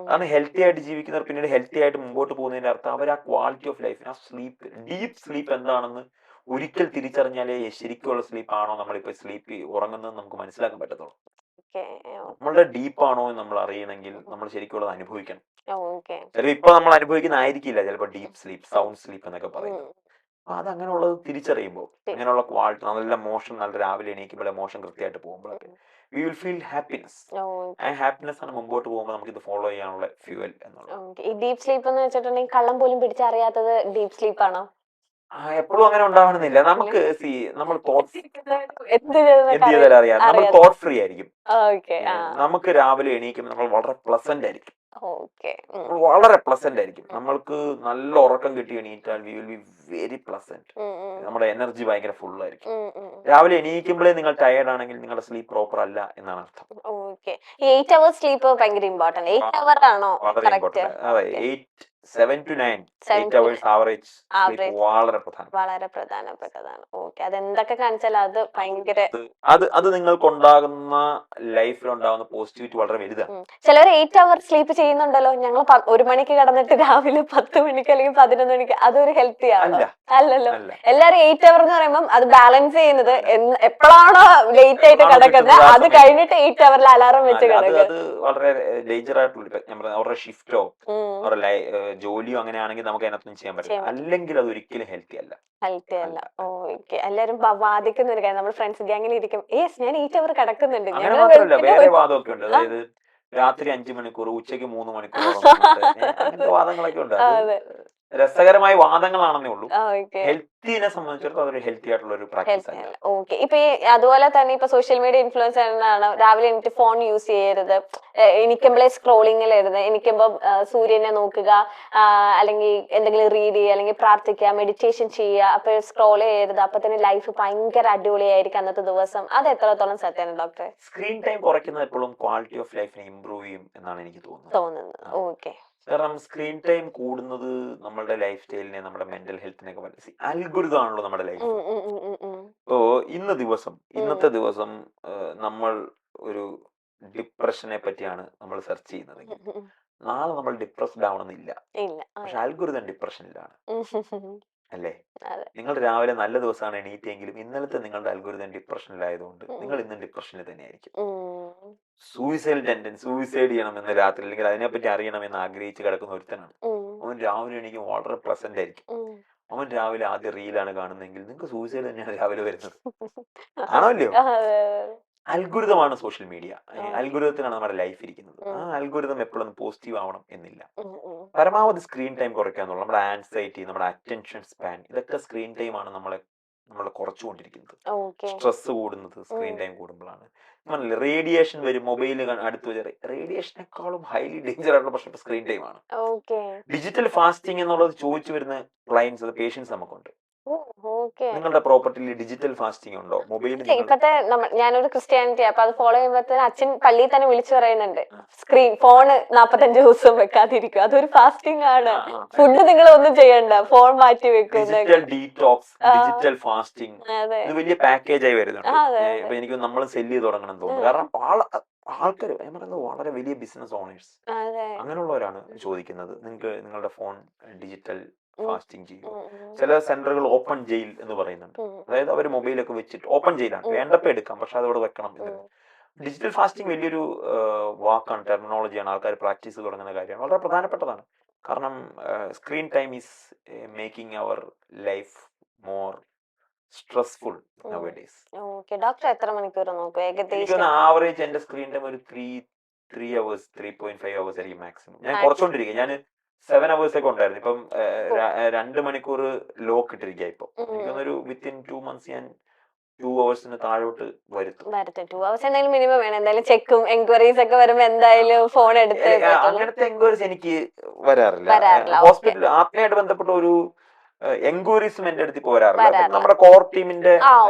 അതാണ് ഹെൽത്തി ആയിട്ട് ജീവിക്കുന്നവർ പിന്നീട് ഹെൽത്തി ആയിട്ട് മുമ്പോട്ട് പോകുന്നതിന്റെ അർത്ഥം അവർ ആ ക്വാളിറ്റി ഓഫ് ലൈഫിന്, ആ സ്ലീപ്പ്, ഡീപ്പ് സ്ലീപ്പ് എന്താണെന്ന് ഒരിക്കൽ തിരിച്ചറിഞ്ഞാലേ ശരിക്കുള്ള സ്ലീപ്പ് ആണോ നമ്മളിപ്പോ ഉറങ്ങുന്നത് നമുക്ക് മനസ്സിലാക്കാൻ പറ്റത്തുള്ളൂ. നമ്മളുടെ ഡീപ്പാണോ എന്ന് നമ്മൾ അറിയണമെങ്കിൽ നമ്മൾ ശരിക്കുള്ളത് അനുഭവിക്കണം. ചിലപ്പോൾ ഇപ്പൊ നമ്മൾ അനുഭവിക്കുന്നതായിരിക്കില്ല ചിലപ്പോൾ ഡീപ്പ് സ്ലീപ്പ്, സൗണ്ട് സ്ലീപ്പ് എന്നൊക്കെ പറയുന്നത്. അപ്പൊ അത് അങ്ങനെയുള്ളത് തിരിച്ചറിയുമ്പോൾ, അങ്ങനെയുള്ള ക്വാളിറ്റി, നല്ല മോഷൻ, നല്ല രാവിലെ എണീക്കുമ്പോൾ മോഷൻ കൃത്യമായിട്ട് പോകുമ്പോഴൊക്കെ we will feel happiness. ആ ഹാപ്പിനെസ് ആണ് മുമ്പോട്ട് പോകുമ്പോൾ നമുക്ക് ഇത് ഫോളോ ചെയ്യാനുള്ള ഫ്യൂവൽ എന്നുള്ളത്. ഈ ഡീപ് സ്ലീപ്പ് എന്ന് വെച്ചിട്ടുണ്ടെങ്കിൽ കള്ളം പോലും പിടിച്ചറിയാത്തത് ഡീപ് സ്ലീപ്പ് ആണോ? എപ്പോഴും അങ്ങനെ ഉണ്ടാവണമെന്നില്ല. നമുക്ക് നമ്മൾ തോട്ട്സ് എന്ത് ചെയ്തെന്നൊക്കെ എന്ത് ചെയ്താലും അറിയാം. നമ്മൾ അറിയാം. തോട്ട് ഫ്രീ ആയിരിക്കും. ഓക്കെ. നമുക്ക് രാവിലെ എണീക്കുമ്പോൾ നമ്മൾ വളരെ പ്ലസന്റ് ആയിരിക്കും. ഓക്കെ. വളരെ പ്ലസന്റ് ആയിരിക്കും. നമ്മൾക്ക് നല്ല ഉറക്കം കിട്ടി എണീറ്റാൽ we will be very pleasant. നമ്മുടെ എനർജി ഭയങ്കര ഫുൾ ആയിരിക്കും. രാവിലെ എണീക്കുമ്പോഴേ നിങ്ങൾ ടയേർഡ് ആണെങ്കിൽ നിങ്ങളുടെ സ്ലീപ്പ് പ്രോപ്പർ അല്ല എന്നാണ് അർത്ഥം. ഓക്കെ. ഈ 8 hours സ്ലീപ്പ് ഭയങ്കര ഇമ്പോർട്ടന്റ്. 8 hour ആണോ വളരെ കറക്റ്റ്? ഇമ്പോർട്ടന്റ്. അതെ, 7 to 9 8 hours ആവറേജ് സ്ലീപ്പ് വളരെ പ്രധാനം. വളരെ പ്രധാനപ്പെട്ടതാണ്. ഓക്കെ. അതെന്തൊക്കെ കാണിച്ചാലും അത് ഭയങ്കര അത് നിങ്ങൾക്കുണ്ടാകുന്ന ലൈഫിലുണ്ടാകുന്ന പോസിറ്റിവിറ്റി വളരെ വലുതാണ്. ചിലർ 8 hour സ്ലീപ്പ് ചെയ്യുന്നുണ്ടല്ലോ. ഞങ്ങൾ 1 മണിക്ക് കിടന്നിട്ട് രാവിലെ 10 മണിക്ക് അല്ലെങ്കിൽ 11 മണിക്ക്, അതൊരു ഹെൽത്തി ആണോ? അല്ലല്ലോ. എല്ലാരും 8 hour എന്ന് പറയുമ്പോൾ അത് ബാലൻസ് ചെയ്യുന്നത് എപ്പോഴാണോ ലേറ്റ് ആയിട്ട് കിടക്കുന്നത് അത് കഴിഞ്ഞിട്ട് 8 hour അലാറം വെച്ച് കിടക്കുക. അത് വളരെ ഡേഞ്ചർ ആയിട്ടുള്ള അവരുടെ ഷിഫ്റ്റോ അവരുടെ ജോലിയോ അങ്ങനെയാണെങ്കിൽ നമുക്ക് അതിനകത്തൊന്നും ചെയ്യാൻ പറ്റില്ല. അല്ലെങ്കിൽ അത് ഒരിക്കലും ഹെൽത്തി അല്ല. ഹെൽത്തി അല്ല. ഓക്കെ. എല്ലാരും വാദിക്കുന്ന ഒരു കാര്യം, നമ്മൾ ഫ്രണ്ട്സ് ഗ്യാങ്ങിൽ ഇരിക്കും, ഞാൻ 8 hour കിടക്കുന്നുണ്ട്. അങ്ങനെ മാത്രമല്ല, വേറെ വാദമൊക്കെ ഉണ്ട്. അതായത് രാത്രി 5 മണിക്കൂർ, ഉച്ചയ്ക്ക് 3 മണിക്കൂർ അങ്ങനത്തെ വാദങ്ങളൊക്കെ ഉണ്ട്. അത് രസകരമായ വാദങ്ങളാണെന്നേ ഉള്ളൂ. ഹെൽത്തിനെ സംബന്ധിച്ചിടത്തോളം അതൊരു ഹെൽത്തി ആയിട്ടുള്ള ഒരു പ്രാക്ടീസ് അല്ല. ഓക്കെ. ഇപ്പൊ അതുപോലെ തന്നെ ഇപ്പൊ സോഷ്യൽ മീഡിയ ഇൻഫ്ലുവൻസറാണ് രാവിലെ എനിക്ക് ഫോൺ യൂസ് ചെയ്യരുത്, എനിക്കുമ്പോഴേ സ്ക്രോളിങ്ങിൽ ഇരുന്ന് എനിക്കുമ്പോ സൂര്യനെ നോക്കുക, അല്ലെങ്കിൽ എന്തെങ്കിലും റീഡ് ചെയ്യുക, അല്ലെങ്കിൽ പ്രാർത്ഥിക്കുക, മെഡിറ്റേഷൻ ചെയ്യുക, അപ്പൊ സ്ക്രോൾ ചെയ്യരുത്, അപ്പൊ തന്നെ ലൈഫ് ഭയങ്കര അടിപൊളിയായിരിക്കും അന്നത്തെ ദിവസം. അത് എത്രത്തോളം സത്യമാണ് ഡോക്ടറെ? സ്ക്രീൻ ടൈം കുറയ്ക്കുന്നത് എപ്പോഴും ക്വാളിറ്റി ഓഫ് ലൈഫിനെ ഇംപ്രൂവ് ചെയ്യും എന്നാണ് എനിക്ക് തോന്നുന്നത്. ഓക്കെ. കാരണം സ്ക്രീൻ ടൈം കൂടുന്നത് നമ്മുടെ ലൈഫ് സ്റ്റൈലിനെ, നമ്മുടെ മെന്റൽ ഹെൽത്തിനെയൊക്കെ അൽഗുരിതം ആണല്ലോ നമ്മുടെ ലൈഫ്. ഇപ്പോ ഇന്നത്തെ ദിവസം നമ്മൾ ഒരു ഡിപ്രഷനെ പറ്റിയാണ് നമ്മൾ സെർച്ച് ചെയ്യുന്നതെങ്കിൽ നാളെ നമ്മൾ ഡിപ്രസ്ഡ് ആവണമെന്നില്ല. പക്ഷെ അൽഗുരിതം ഡിപ്രഷനിലാണ് അല്ലേ? നിങ്ങൾ രാവിലെ നല്ല ദിവസമാണ് എണീറ്റെങ്കിലും ഇന്നലത്തെ നിങ്ങളുടെ അൽഗുരിതം ഡിപ്രഷനിലായതുകൊണ്ട് നിങ്ങൾ ഇന്നും ഡിപ്രഷനിൽ തന്നെയായിരിക്കും. സൂയിസൈഡ് ചെയ്യണമെന്ന് രാത്രി അല്ലെങ്കിൽ അതിനെപ്പറ്റി അറിയണമെന്ന് ആഗ്രഹിച്ച് കിടക്കുന്ന ഒരുത്തനാണ്. അവൻ രാവിലെ എണീക്കും വളരെ പ്ലസന്റ് ആയിരിക്കും. അവൻ രാവിലെ ആദ്യം റീലാണ് കാണുന്നതെങ്കിൽ നിങ്ങൾക്ക് സൂയിസൈഡ് തന്നെയാണ് രാവിലെ വരുന്നത്. ആണല്ലോ. അൽഗുരിതമാണ് സോഷ്യൽ മീഡിയ. അൽഗുരിതത്തിലാണ് നമ്മുടെ ലൈഫ് ഇരിക്കുന്നത്. ആ അൽഗുരിതം എപ്പോഴും പോസിറ്റീവ് ആവണം എന്നില്ല. പരമാവധി സ്ക്രീൻ ടൈം കുറയ്ക്കാന്നുള്ള നമ്മുടെ ആൻസൈറ്റി, നമ്മുടെ അറ്റൻഷൻ സ്പാൻ, ഇതൊക്കെ സ്ക്രീൻ ടൈം ആണ് നമ്മളെ കുറച്ചുകൊണ്ടിരിക്കുന്നത്. സ്ട്രെസ് കൂടുന്നത് സ്ക്രീൻ ടൈം കൂടുമ്പോഴാണ്. റേഡിയേഷൻ വരും, മൊബൈൽ അടുത്ത് വെച്ച് റേഡിയേഷനേക്കാളും ഹൈലി ഡേഞ്ചർ ആയിട്ടുള്ള പ്രശ്നം സ്ക്രീൻ ടൈം ആണ്. ഡിജിറ്റൽ ഫാസ്റ്റിംഗ് എന്നുള്ളത് ചോദിച്ചു വരുന്ന ക്ലയൻസ്, പേഷ്യൻസ് നമുക്കുണ്ട്. നിങ്ങളുടെ പ്രോപ്പർട്ടിയിൽ ഡിജിറ്റൽ ഫാസ്റ്റിംഗ് ഉണ്ടോ? മൊബൈലിൽ ഇപ്പത്തെ ഞാനൊരു ക്രിസ്ത്യാനിറ്റി, അപ്പൊ അത് ഫോളോ ചെയ്യുമ്പോഴത്തേന് അച്ഛൻ പള്ളിയിൽ തന്നെ വിളിച്ചു പറയുന്നുണ്ട്, ഫോണ് 45 ദിവസം വെക്കാതിരിക്കും, അതൊരു ഫാസ്റ്റിംഗ് ആണ്. ഫുഡ് നിങ്ങൾ ഒന്നും ചെയ്യണ്ട, ഫോൺ മാറ്റി വെക്കും. ഡിജിറ്റൽ ഡീറ്റോക്സ്, ഡിജിറ്റൽ ഫാസ്റ്റിംഗ്, ഇത് വലിയ പാക്കേജ് ആയി വരുന്നുണ്ട്. ഇപ്പൊ എനിക്ക് നമ്മൾ സെല്ല് ചെയ്ത് തുടങ്ങണം തോന്നുന്നു. കാരണം ആൾക്കാർ വളരെ വലിയ ബിസിനസ് ഓണേഴ്സ് അങ്ങനെയുള്ളവരാണ് ചോദിക്കുന്നത്, നിങ്ങൾക്ക് നിങ്ങളുടെ ഫോൺ ഡിജിറ്റൽ ഫാസ്റ്റിംഗ് ചെയ്യും. ചില സെന്ററുകൾ ഓപ്പൺ ജയിൽ എന്ന് പറയുന്നുണ്ട്. അതായത് അവർ മൊബൈലൊക്കെ വെച്ചിട്ട് ഓപ്പൺ ജയിലാണ്, വേണ്ടപ്പോ എടുക്കാം, പക്ഷെ അതോടെ വെക്കണം. ഡിജിറ്റൽ ഫാസ്റ്റിംഗ് വലിയൊരു വാക്കാണ്, ടെർമിനോളജിയാണ്. ആൾക്കാർ പ്രാക്ടീസ് ചെയ്ത് തുടങ്ങുന്ന കാര്യമാണ്, വളരെ പ്രധാനപ്പെട്ടതാണ്. കാരണം screen time is making our life more stressful nowadays. Doctor എത്ര മണിക്കൂർ നോക്കും ഏകദേശം? ആവറേജ് എന്റെ സ്ക്രീൻ ടൈം ഒരു 3 hours 3.5 hours ആയിരിക്കും മാക്സിമം. ഞാൻ കുറച്ചോണ്ടിരിക്കുക. ഞാൻ 7 hours ഒക്കെ ഉണ്ടായിരുന്നു. ഇപ്പം 2 മണിക്കൂർ ലോക്ക് ഇട്ടിരിക്കുക. ഇപ്പൊ എനിക്കൊന്നൊരു വിത്തിൻ 2 months ഞാൻ 2 hours താഴോട്ട് വരുത്തും. 2 hours എന്തായാലും മിനിമം വേണം. എന്തായാലും ചെക്കും എൻക്വയറീസ് ഒക്കെ വരുമ്പോ എന്തായാലും ഫോൺ എടുത്ത്. അങ്ങനത്തെ എൻക്വയറീസ് എനിക്ക് വരാറില്ല. ഹോസ്പിറ്റൽ ആത്മയായിട്ട് ബന്ധപ്പെട്ട ഒരു എൻക്വയറീസും എന്റെ അടുത്ത് പോരാറില്ല. നമ്മുടെ കോർ ടീമിന്റെ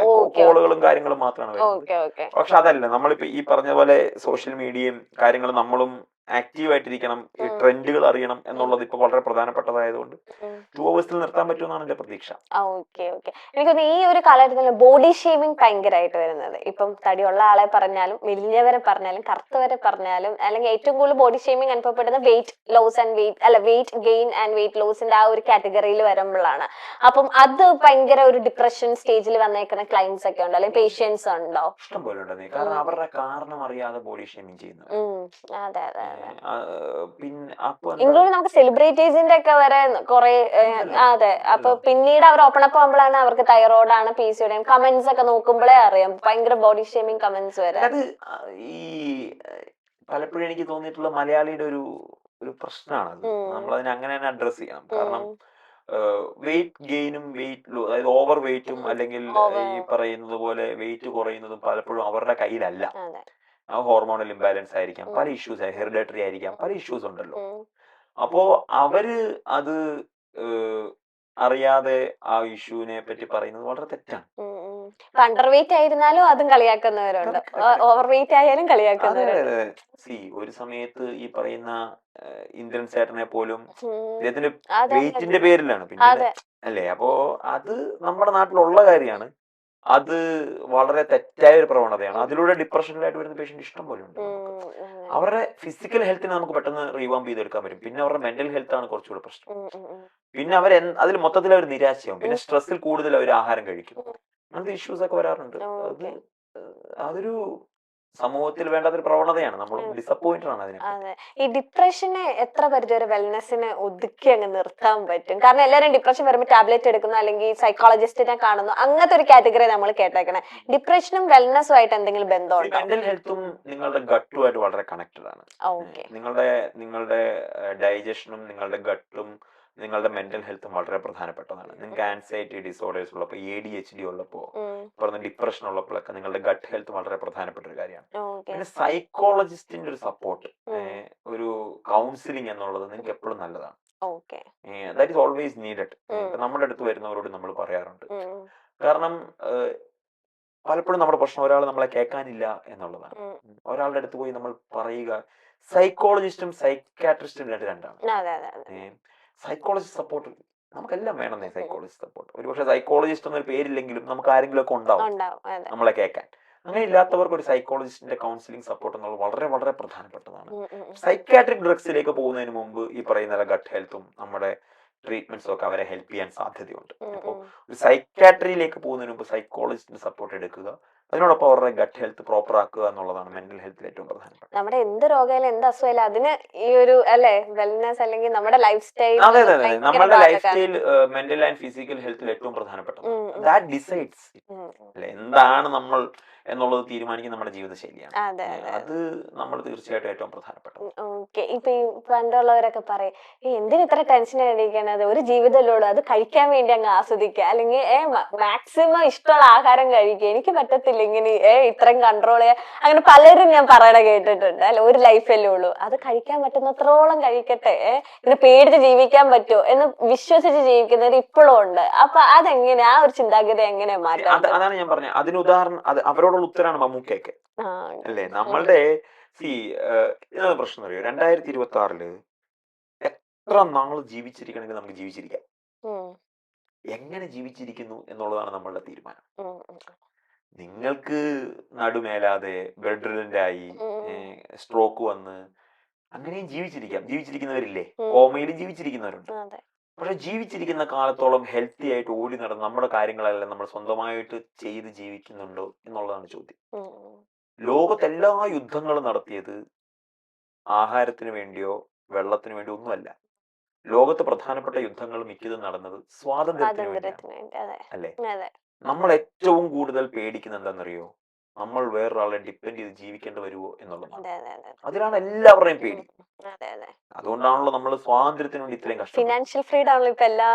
കോളുകളും കാര്യങ്ങളും മാത്രമാണ് വരുന്നത്. പക്ഷെ അതല്ല, നമ്മളിപ്പോ ഈ പറഞ്ഞ പോലെ സോഷ്യൽ മീഡിയയും കാര്യങ്ങളും നമ്മളും ആക്റ്റീവ് ആയിട്ടിരിക്കണം, ഈ ട്രെൻഡുകൾ അറിയണം എന്നുള്ളത് ഇപ്പൊ വളരെ പ്രധാനപ്പെട്ടതായതുകൊണ്ട് 2 hours നിർത്താൻ പറ്റുമെന്നാണ് എന്റെ പ്രതീക്ഷ. എനിക്കൊന്ന് ഈ ഒരു കാലഘട്ടത്തിൽ ബോഡി ഷേമിംഗ് ഭയങ്കരമായിട്ട് വരുന്നത്. ഇപ്പം തടിയുള്ള ആളെ പറഞ്ഞാലും മെലിഞ്ഞവരെ പറഞ്ഞാലും കറുത്തവരെ പറഞ്ഞാലും, അല്ലെങ്കിൽ ഏറ്റവും കൂടുതൽ ബോഡി ഷേമിംഗ് അനുഭവപ്പെടുന്ന weight loss and weight gain and വെയിറ്റ് ലോസിന്റെ ആ ഒരു കാറ്റഗറിയിൽ വരുമ്പോഴാണ്. അപ്പം അത് ഭയങ്കര ഒരു ഡിപ്രഷൻ സ്റ്റേജിൽ വന്നേക്കുന്ന ക്ലയൻസ് ഒക്കെ ഉണ്ടോ, അല്ലെങ്കിൽ പേഷ്യൻസ് ഉണ്ടോ? ഇഷ്ടംപോലെ ഉണ്ട്. കാരണം അവരുടെ കാരണം അറിയാതെ ബോഡി ഷേമിംഗ് ചെയ്യുന്നു. പിന്നെ ഇൻക്ലൂഡ് നമുക്ക് സെലിബ്രിറ്റീസിന്റെ ഒക്കെ വരെ കുറെ. അതെ, അപ്പൊ പിന്നീട് അവർ ഓപ്പൺ അപ്പ് ആകുമ്പോഴാണ് അവർക്ക് തൈറോയ്ഡ് ആണ്, PCOD, കമന്റ്സ് ഒക്കെ നോക്കുമ്പോഴേ അറിയാം ഭയങ്കര ബോഡി ഷേമിംഗ് കമന്റ്സ് വരെ. അത് ഈ പലപ്പോഴും എനിക്ക് തോന്നിയിട്ടുള്ള മലയാളിയുടെ ഒരു പ്രശ്നമാണ്. നമ്മൾ അതിനെ അങ്ങനെ തന്നെ അഡ്രസ് ചെയ്യണം. കാരണം വെയിറ്റ് ഗെയിനും അതായത് ഓവർ വെയിറ്റും അല്ലെങ്കിൽ Over. ഈ പറയുന്നത് പോലെ വെയിറ്റ് കുറയുന്നതും പലപ്പോഴും അവരുടെ കയ്യിലല്ല. അതെ. ആ ഹോർമോണൽ ഇംബാലൻസ് ആയിരിക്കാം, പല ഉം. ഇഷ്യൂസ്, ഹെറിഡിറ്ററി ആയിരിക്കാം, പല ഇഷ്യൂസ് ഉണ്ടല്ലോ. ഉം. അപ്പോ അവര് അത് ഏഹ്, അറിയാതെ ആ ഇഷ്യൂവിനെ പറ്റി പറയുന്നത് വളരെ തെറ്റാണ്. അണ്ടർ വെയിറ്റ് ആയിരുന്നാലും അതും കളിയാക്കുന്നവരുണ്ട്, Correct, correct. ഓവർ വെയിറ്റ് ആയാലും അതെ അതെ കളിയാക്കുന്നവരുണ്ട്. അതെ. സി ഒരു സമയത്ത് ഈ പറയുന്ന ഇന്ദ്രൻ ചേട്ടനെ പോലും ഉം. ഇദ്ദേഹത്തിന്റെ അതെ വെയിറ്റിന്റെ പേരിലാണ്. പിന്നീട് അതെ. അല്ലേ? അപ്പോ അത് നമ്മുടെ നാട്ടിലുള്ള കാര്യമാണ്. അത് വളരെ തെറ്റായ ഒരു പ്രവണതയാണ്. അതിലൂടെ ഡിപ്രഷനിലായിട്ട് വരുന്ന പേഷ്യന്റ് ഇഷ്ടം പോലെ ഉണ്ട് നമുക്ക്. അതെ. അവരുടെ ഫിസിക്കൽ ഹെൽത്തിനെ നമുക്ക് പെട്ടെന്ന് റീവാമ്പ് ചെയ്തെടുക്കാൻ പറ്റും. പിന്നെ അവരുടെ മെന്റൽ ഹെൽത്ത് ആണ് കുറച്ചുകൂടെ പ്രശ്നം. പിന്നെ അവർ അതിൽ മൊത്തത്തിൽ അവർ നിരാശയാവും. പിന്നെ സ്ട്രെസ്സിൽ കൂടുതൽ അവർ ആഹാരം കഴിക്കും. അങ്ങനത്തെ ഇഷ്യൂസ് ഒക്കെ വരാറുണ്ട്. അത് ഓക്കെ. അതൊരു സമൂഹത്തിൽ വേണ്ടാത്തൊരു പ്രവണതയാണ്. നമ്മളും ഡിസപ്പോയിന്റഡ് ആണ് അതിനെപ്പറ്റി. അതെ. ഈ ഡിപ്രഷനെ എത്ര പരിധി വരെ വെൽനെസ്സിനെ ഒതുക്കി അങ്ങ് നിർത്താൻ പറ്റും? കാരണം എല്ലാവരും ഡിപ്രഷൻ വരുമ്പോൾ ടാബ്ലറ്റ് എടുക്കുന്നു, അല്ലെങ്കിൽ സൈക്കോളജിസ്റ്റിനെ കാണുന്നു, അങ്ങനത്തെ ഒരു കാറ്റഗറി നമ്മൾ കേട്ടേക്കണേ. ഡിപ്രഷനും വെൽനെസ്സും ആയിട്ട് എന്തെങ്കിലും ബന്ധമുണ്ടോ? മെന്റൽ ഹെൽത്തും നിങ്ങളുടെ ഗട്ടുമായിട്ട് വളരെ കണക്റ്റഡ് ആണ്. ഓക്കെ. നിങ്ങളുടെ ഡൈജഷനും നിങ്ങളുടെ ഗട്ടും നിങ്ങളുടെ മെന്റൽ ഹെൽത്തും വളരെ പ്രധാനപ്പെട്ടതാണ്. നിങ്ങൾക്ക് ആൻസൈറ്റി ഡിസോർഡേഴ്സ് ഉള്ളപ്പോൾ, ADHD ഉള്ളപ്പോൾ, പറഞ്ഞ ഡിപ്രഷൻ ഉള്ളപ്പോഴൊക്കെ നിങ്ങളുടെ ഗട്ട് ഹെൽത്ത് വളരെ പ്രധാനപ്പെട്ട ഒരു കാര്യമാണ്. പിന്നെ സൈക്കോളജിസ്റ്റിന്റെ ഒരു സപ്പോർട്ട്, ഒരു കൗൺസിലിംഗ് എന്നുള്ളത് നിങ്ങൾക്ക് എപ്പോഴും നല്ലതാണ്. That is always needed. നമ്മുടെ അടുത്ത് വരുന്നവരോട് നമ്മൾ പറയാറുണ്ട്. കാരണം പലപ്പോഴും നമ്മുടെ പ്രശ്നം ഒരാൾ നമ്മളെ കേൾക്കാനില്ല എന്നുള്ളതാണ്. ഒരാളുടെ അടുത്ത് പോയി നമ്മൾ പറയുക, സൈക്കോളജിസ്റ്റും സൈക്കാട്രിസ്റ്റും രണ്ടാണ്. സൈക്കോളജിസ്റ്റ് സപ്പോർട്ട് നമുക്കെല്ലാം വേണമെന്നേ. സൈക്കോളജിസ്റ്റ് സപ്പോർട്ട് ഒരുപക്ഷെ സൈക്കോളജിസ്റ്റ് എന്നൊരു പേരില്ലെങ്കിലും നമുക്ക് ആരെങ്കിലും ഒക്കെ ഉണ്ടാവും നമ്മളെ കേൾക്കാൻ. അങ്ങനെ ഇല്ലാത്തവർക്ക് ഒരു സൈക്കോളജിസ്റ്റിന്റെ കൗൺസിലിംഗ് സപ്പോർട്ട് എന്നുള്ളത് വളരെ വളരെ പ്രധാനപ്പെട്ടതാണ്. സൈക്കാട്രിക് ഡ്രഗ്സിലേക്ക് പോകുന്നതിന് മുമ്പ് ഈ പറയുന്ന ഗട്ട് ഹെൽത്തും നമ്മുടെ ട്രീറ്റ്മെന്റ്സും ഒക്കെ അവരെ ഹെൽപ്പ് ചെയ്യാൻ സാധ്യതയുണ്ട്. അപ്പോൾ ഒരു സൈക്കാട്രിയിലേക്ക് പോകുന്നതിന് മുമ്പ് സൈക്കോളജിസ്റ്റിന്റെ സപ്പോർട്ട് എടുക്കുക, അതിനോടൊപ്പം അവരുടെ ഗട്ട് ഹെൽത്ത് പ്രോപ്പർ ആക്കുക എന്നുള്ളതാണ് മെന്റൽ ഹെൽത്തിൽ ഏറ്റവും പ്രധാനപ്പെട്ടത്. നമ്മുടെ എന്ത് രോഗമായാലും എന്ത് അസുഖമായാലും അതിന് ഈ ഒരു അല്ലെ വെൽനെസ് അല്ലെങ്കിൽ നമ്മുടെ ലൈഫ് സ്റ്റൈൽ, അതെ അതെ അതെ, നമ്മുടെ lifestyle mental and physical ഹെൽത്തിൽ ഏറ്റവും പ്രധാനപ്പെട്ടതാണ്. ദാറ്റ് ഡിസൈഡ്സ് അല്ലെ എന്താണ് നമ്മൾ എന്നുള്ളത് തീരുമാനിക്കുന്ന നമ്മുടെ ജീവിതശൈലിയാണ്. അത് നമ്മൾ തീർച്ചയായിട്ടും ഏറ്റവും പ്രധാനപ്പെട്ടത്. ഓക്കെ. ഇപ്പൊ ഈ പണ്ടുള്ളവരൊക്കെ പറയും, എന്തിന് ഇത്ര ടെൻഷൻ അടിക്കണത്, ഒരു ജീവിതമല്ലോളൂ, അത് കഴിക്കാൻ വേണ്ടി അങ്ങ് ആസ്വദിക്കുക, അല്ലെങ്കിൽ മാക്സിമം ഇഷ്ടമുള്ള ആഹാരം കഴിക്കുക, എനിക്ക് പറ്റത്തില്ല ഇങ്ങനെ ഇത്രയും കൺട്രോൾ ചെയ്യാൻ. അങ്ങനെ പലരും ഞാൻ പറയണ കേട്ടിട്ടുണ്ട്. അല്ല, ഒരു ലൈഫല്ലേ ഉള്ളൂ, അത് കഴിക്കാൻ പറ്റുന്നത്രോളം കഴിക്കട്ടെ, ഇത് പേടിച്ച് ജീവിക്കാൻ പറ്റുമോ എന്ന് വിശ്വസിച്ച് ജീവിക്കുന്നവർ ഇപ്പോഴും ഉണ്ട്. അപ്പൊ അതെങ്ങനെ, ആ ഒരു ചിന്താഗതി എങ്ങനെ മാറ്റാം? അതാണ് ഞാൻ പറഞ്ഞത്. അതിന് ഉദാഹരണം അവരോടുള്ള ഉത്തരമാണ് മമ്മൂക്കയൊക്കെ അല്ലേ. നമ്മളുടെ ഇതാണ് പ്രശ്നം അറിയോ, 2026 എത്ര നാള് ജീവിച്ചിരിക്കണമെങ്കിൽ നമുക്ക് ജീവിച്ചിരിക്കാം. എങ്ങനെ ജീവിച്ചിരിക്കുന്നു എന്നുള്ളതാണ് നമ്മളുടെ തീരുമാനം. നിങ്ങൾക്ക് നടുമേലാതെ ബെഡ് റിഡൻ്റായി സ്ട്രോക്ക് വന്ന് അങ്ങനെയും ജീവിച്ചിരിക്കുന്നവരില്ലേ, കോമയിലും ജീവിച്ചിരിക്കുന്നവരുണ്ട്. പക്ഷെ ജീവിച്ചിരിക്കുന്ന കാലത്തോളം ഹെൽത്തി ആയിട്ട് ഓടി നടന്ന് നമ്മുടെ കാര്യങ്ങളെല്ലാം നമ്മൾ സ്വന്തമായിട്ട് ചെയ്ത് ജീവിക്കുന്നുണ്ടോ എന്നുള്ളതാണ് ചോദ്യം. ലോകത്ത് എല്ലാ യുദ്ധങ്ങളും നടത്തിയത് ആഹാരത്തിന് വേണ്ടിയോ വെള്ളത്തിന് വേണ്ടിയോ ഒന്നുമല്ല. ലോകത്ത് പ്രധാനപ്പെട്ട യുദ്ധങ്ങൾ മിക്കതും നടന്നത് സ്വാതന്ത്ര്യത്തിന് വേണ്ടിയാണ് അല്ലേ. നമ്മൾ ഏറ്റവും കൂടുതൽ പേടിക്കുന്നത് എന്താണെന്നറിയോ, നമ്മൾ വേറൊരാളെ ഡിപ്പെൻഡ് ചെയ്ത് ജീവിക്കേണ്ടി വരുമോ എന്നുള്ളതാണ്. അതിലാണ് എല്ലാവരുടെയും പേടി. അതുകൊണ്ടാണല്ലോ നമ്മൾ സ്വാതന്ത്ര്യത്തിന് വേണ്ടി ഇത്രയും കഷ്ടം. ഫിനാൻഷ്യൽ ഫ്രീഡം ആണല്ലോ ഇപ്പൊ എല്ലാ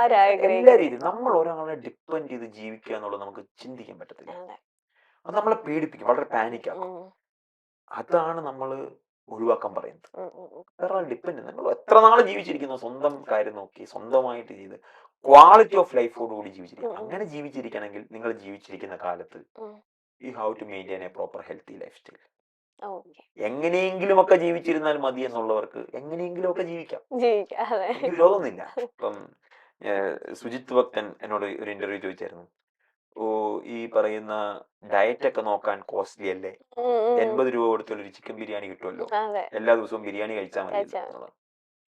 രീതിയിലും. നമ്മൾ ഒരാളെ ഡിപ്പെൻഡ് ചെയ്ത് ജീവിക്കുക എന്നുള്ളത് നമുക്ക് ചിന്തിക്കാൻ പറ്റത്തില്ല. അത് നമ്മളെ പേടിപ്പിക്കും, വളരെ പാനിക് ആക്കും. അതാണ് നമ്മൾ ഒഴിവാക്കാൻ പറയുന്നത്. വേറെ ഡിപ്പെൻഡ്, നിങ്ങൾ എത്ര നാൾ ജീവിച്ചിരിക്കുന്നു, സ്വന്തം കാര്യം നോക്കി സ്വന്തമായിട്ട് ചെയ്ത് ക്വാളിറ്റി ഓഫ് ലൈഫോടുകൂടി ജീവിച്ചിരിക്കണം. അങ്ങനെ ജീവിച്ചിരിക്കണമെങ്കിൽ നിങ്ങൾ ജീവിച്ചിരിക്കുന്ന കാലത്ത് you have to maintain a proper healthy lifestyle. എങ്ങനെയെങ്കിലും ഒക്കെ ജീവിച്ചിരുന്നാൽ മതി എന്നുള്ളവർക്ക് എങ്ങനെയെങ്കിലും ഒക്കെ ജീവിക്കാം, വിരോധമൊന്നുമില്ല. ഇപ്പം സുജിത് ഭക്തൻ എന്നോട് ഒരു ഇന്റർവ്യൂ ചോദിച്ചായിരുന്നു, ഈ പറയുന്ന ഡയറ്റ് ഒക്കെ നോക്കാൻ കോസ്റ്റ്ലി അല്ലേ, 80 രൂപ കൊടുത്തുള്ള ഒരു ചിക്കൻ ബിരിയാണി കിട്ടുമല്ലോ, എല്ലാ ദിവസവും ബിരിയാണി കഴിച്ചാൽ മതി എന്നുള്ളത്.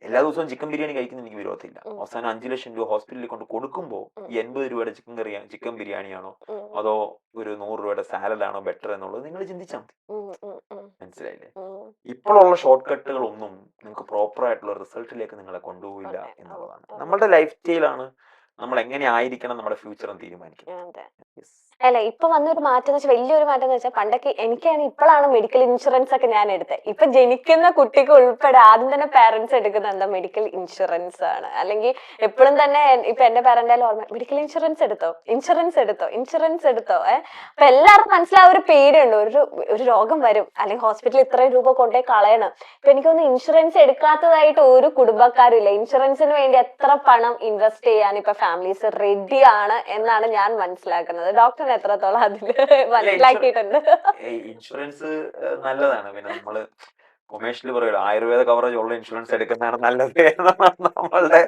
എല്ലാ ദിവസവും ചിക്കൻ ബിരിയാണി കഴിക്കുന്ന എനിക്ക് വിരോധമില്ല. അവസാനം 5 ലക്ഷം രൂപ ഹോസ്പിറ്റലിൽ കൊണ്ട് കൊടുക്കുമ്പോൾ ഈ 80 രൂപയുടെ ചിക്കൻ ബിരിയാണിയാണോ അതോ ഒരു 100 രൂപയുടെ സാലഡാണോ ബെറ്റർ എന്നുള്ളത് നിങ്ങൾ ചിന്തിച്ചാൽ മതി. മനസ്സിലായില്ലേ? ഇപ്പോഴുള്ള ഷോർട്ട് കട്ടുകളൊന്നും നിങ്ങൾക്ക് പ്രോപ്പർ ആയിട്ടുള്ള റിസൾട്ടിലേക്ക് നിങ്ങളെ കൊണ്ടുപോയില്ല എന്നുള്ളതാണ്. നമ്മളുടെ ലൈഫ് സ്റ്റൈലാണ് നമ്മൾ എങ്ങനെ ആയിരിക്കണം നമ്മുടെ ഫ്യൂച്ചർ എന്ന് തീരുമാനിക്കുന്നത്. Yes. അല്ല ഇപ്പൊ വന്നൊരു മാറ്റം എന്ന് വെച്ചാൽ വലിയൊരു മാറ്റം എന്ന് വെച്ചാൽ പണ്ടൊക്കെ എനിക്കാണ് ഇപ്പോഴാണ് മെഡിക്കൽ ഇൻഷുറൻസ് ഒക്കെ ഞാൻ എടുത്തത്. ഇപ്പൊ ജനിക്കുന്ന കുട്ടിക്ക് ഉൾപ്പെടെ ആദ്യം തന്നെ പാരന്റ്സ് എടുക്കുന്നത് എന്താ മെഡിക്കൽ ഇൻഷുറൻസ് ആണ്. അല്ലെങ്കിൽ എപ്പോഴും തന്നെ ഇപ്പൊ എന്റെ പാരന്റ് ഓർമ്മ മെഡിക്കൽ ഇൻഷുറൻസ് എടുത്തോ, ഇൻഷുറൻസ് എടുത്തോ, ഇൻഷുറൻസ് എടുത്തോ. അപ്പൊ എല്ലാവർക്കും മനസ്സിലാവും ഒരു പേടിയുണ്ട്, ഒരു രോഗം വരും അല്ലെങ്കിൽ ഹോസ്പിറ്റലിൽ ഇത്രയും രൂപ കൊണ്ടേ കളയണം. ഇപ്പൊ എനിക്കൊന്ന് ഇൻഷുറൻസ് എടുക്കാത്തതായിട്ട് ഒരു കുടുംബക്കാരും ഇല്ല. ഇൻഷുറൻസിന് വേണ്ടി എത്ര പണം ഇൻവെസ്റ്റ് ചെയ്യാൻ ഇപ്പൊ ഫാമിലീസ് റെഡിയാണ് എന്നാണ് ഞാൻ മനസ്സിലാക്കുന്നത്. ഡോക്ടർ എത്രത്തോളം അതില് മനസ്സിലാക്കിയിട്ടുണ്ട്? ഇൻഷുറൻസ് നല്ലതാണ്. പിന്നെ നമ്മള് കൊമേഴ്ഷ്യലി പറയുമല്ലോ, ആയുർവേദ കവറേജ് ഉള്ള ഇൻഷുറൻസ് എടുക്കുന്നതാണ് നല്ലത് എന്നാണ് നമ്മളുടെ.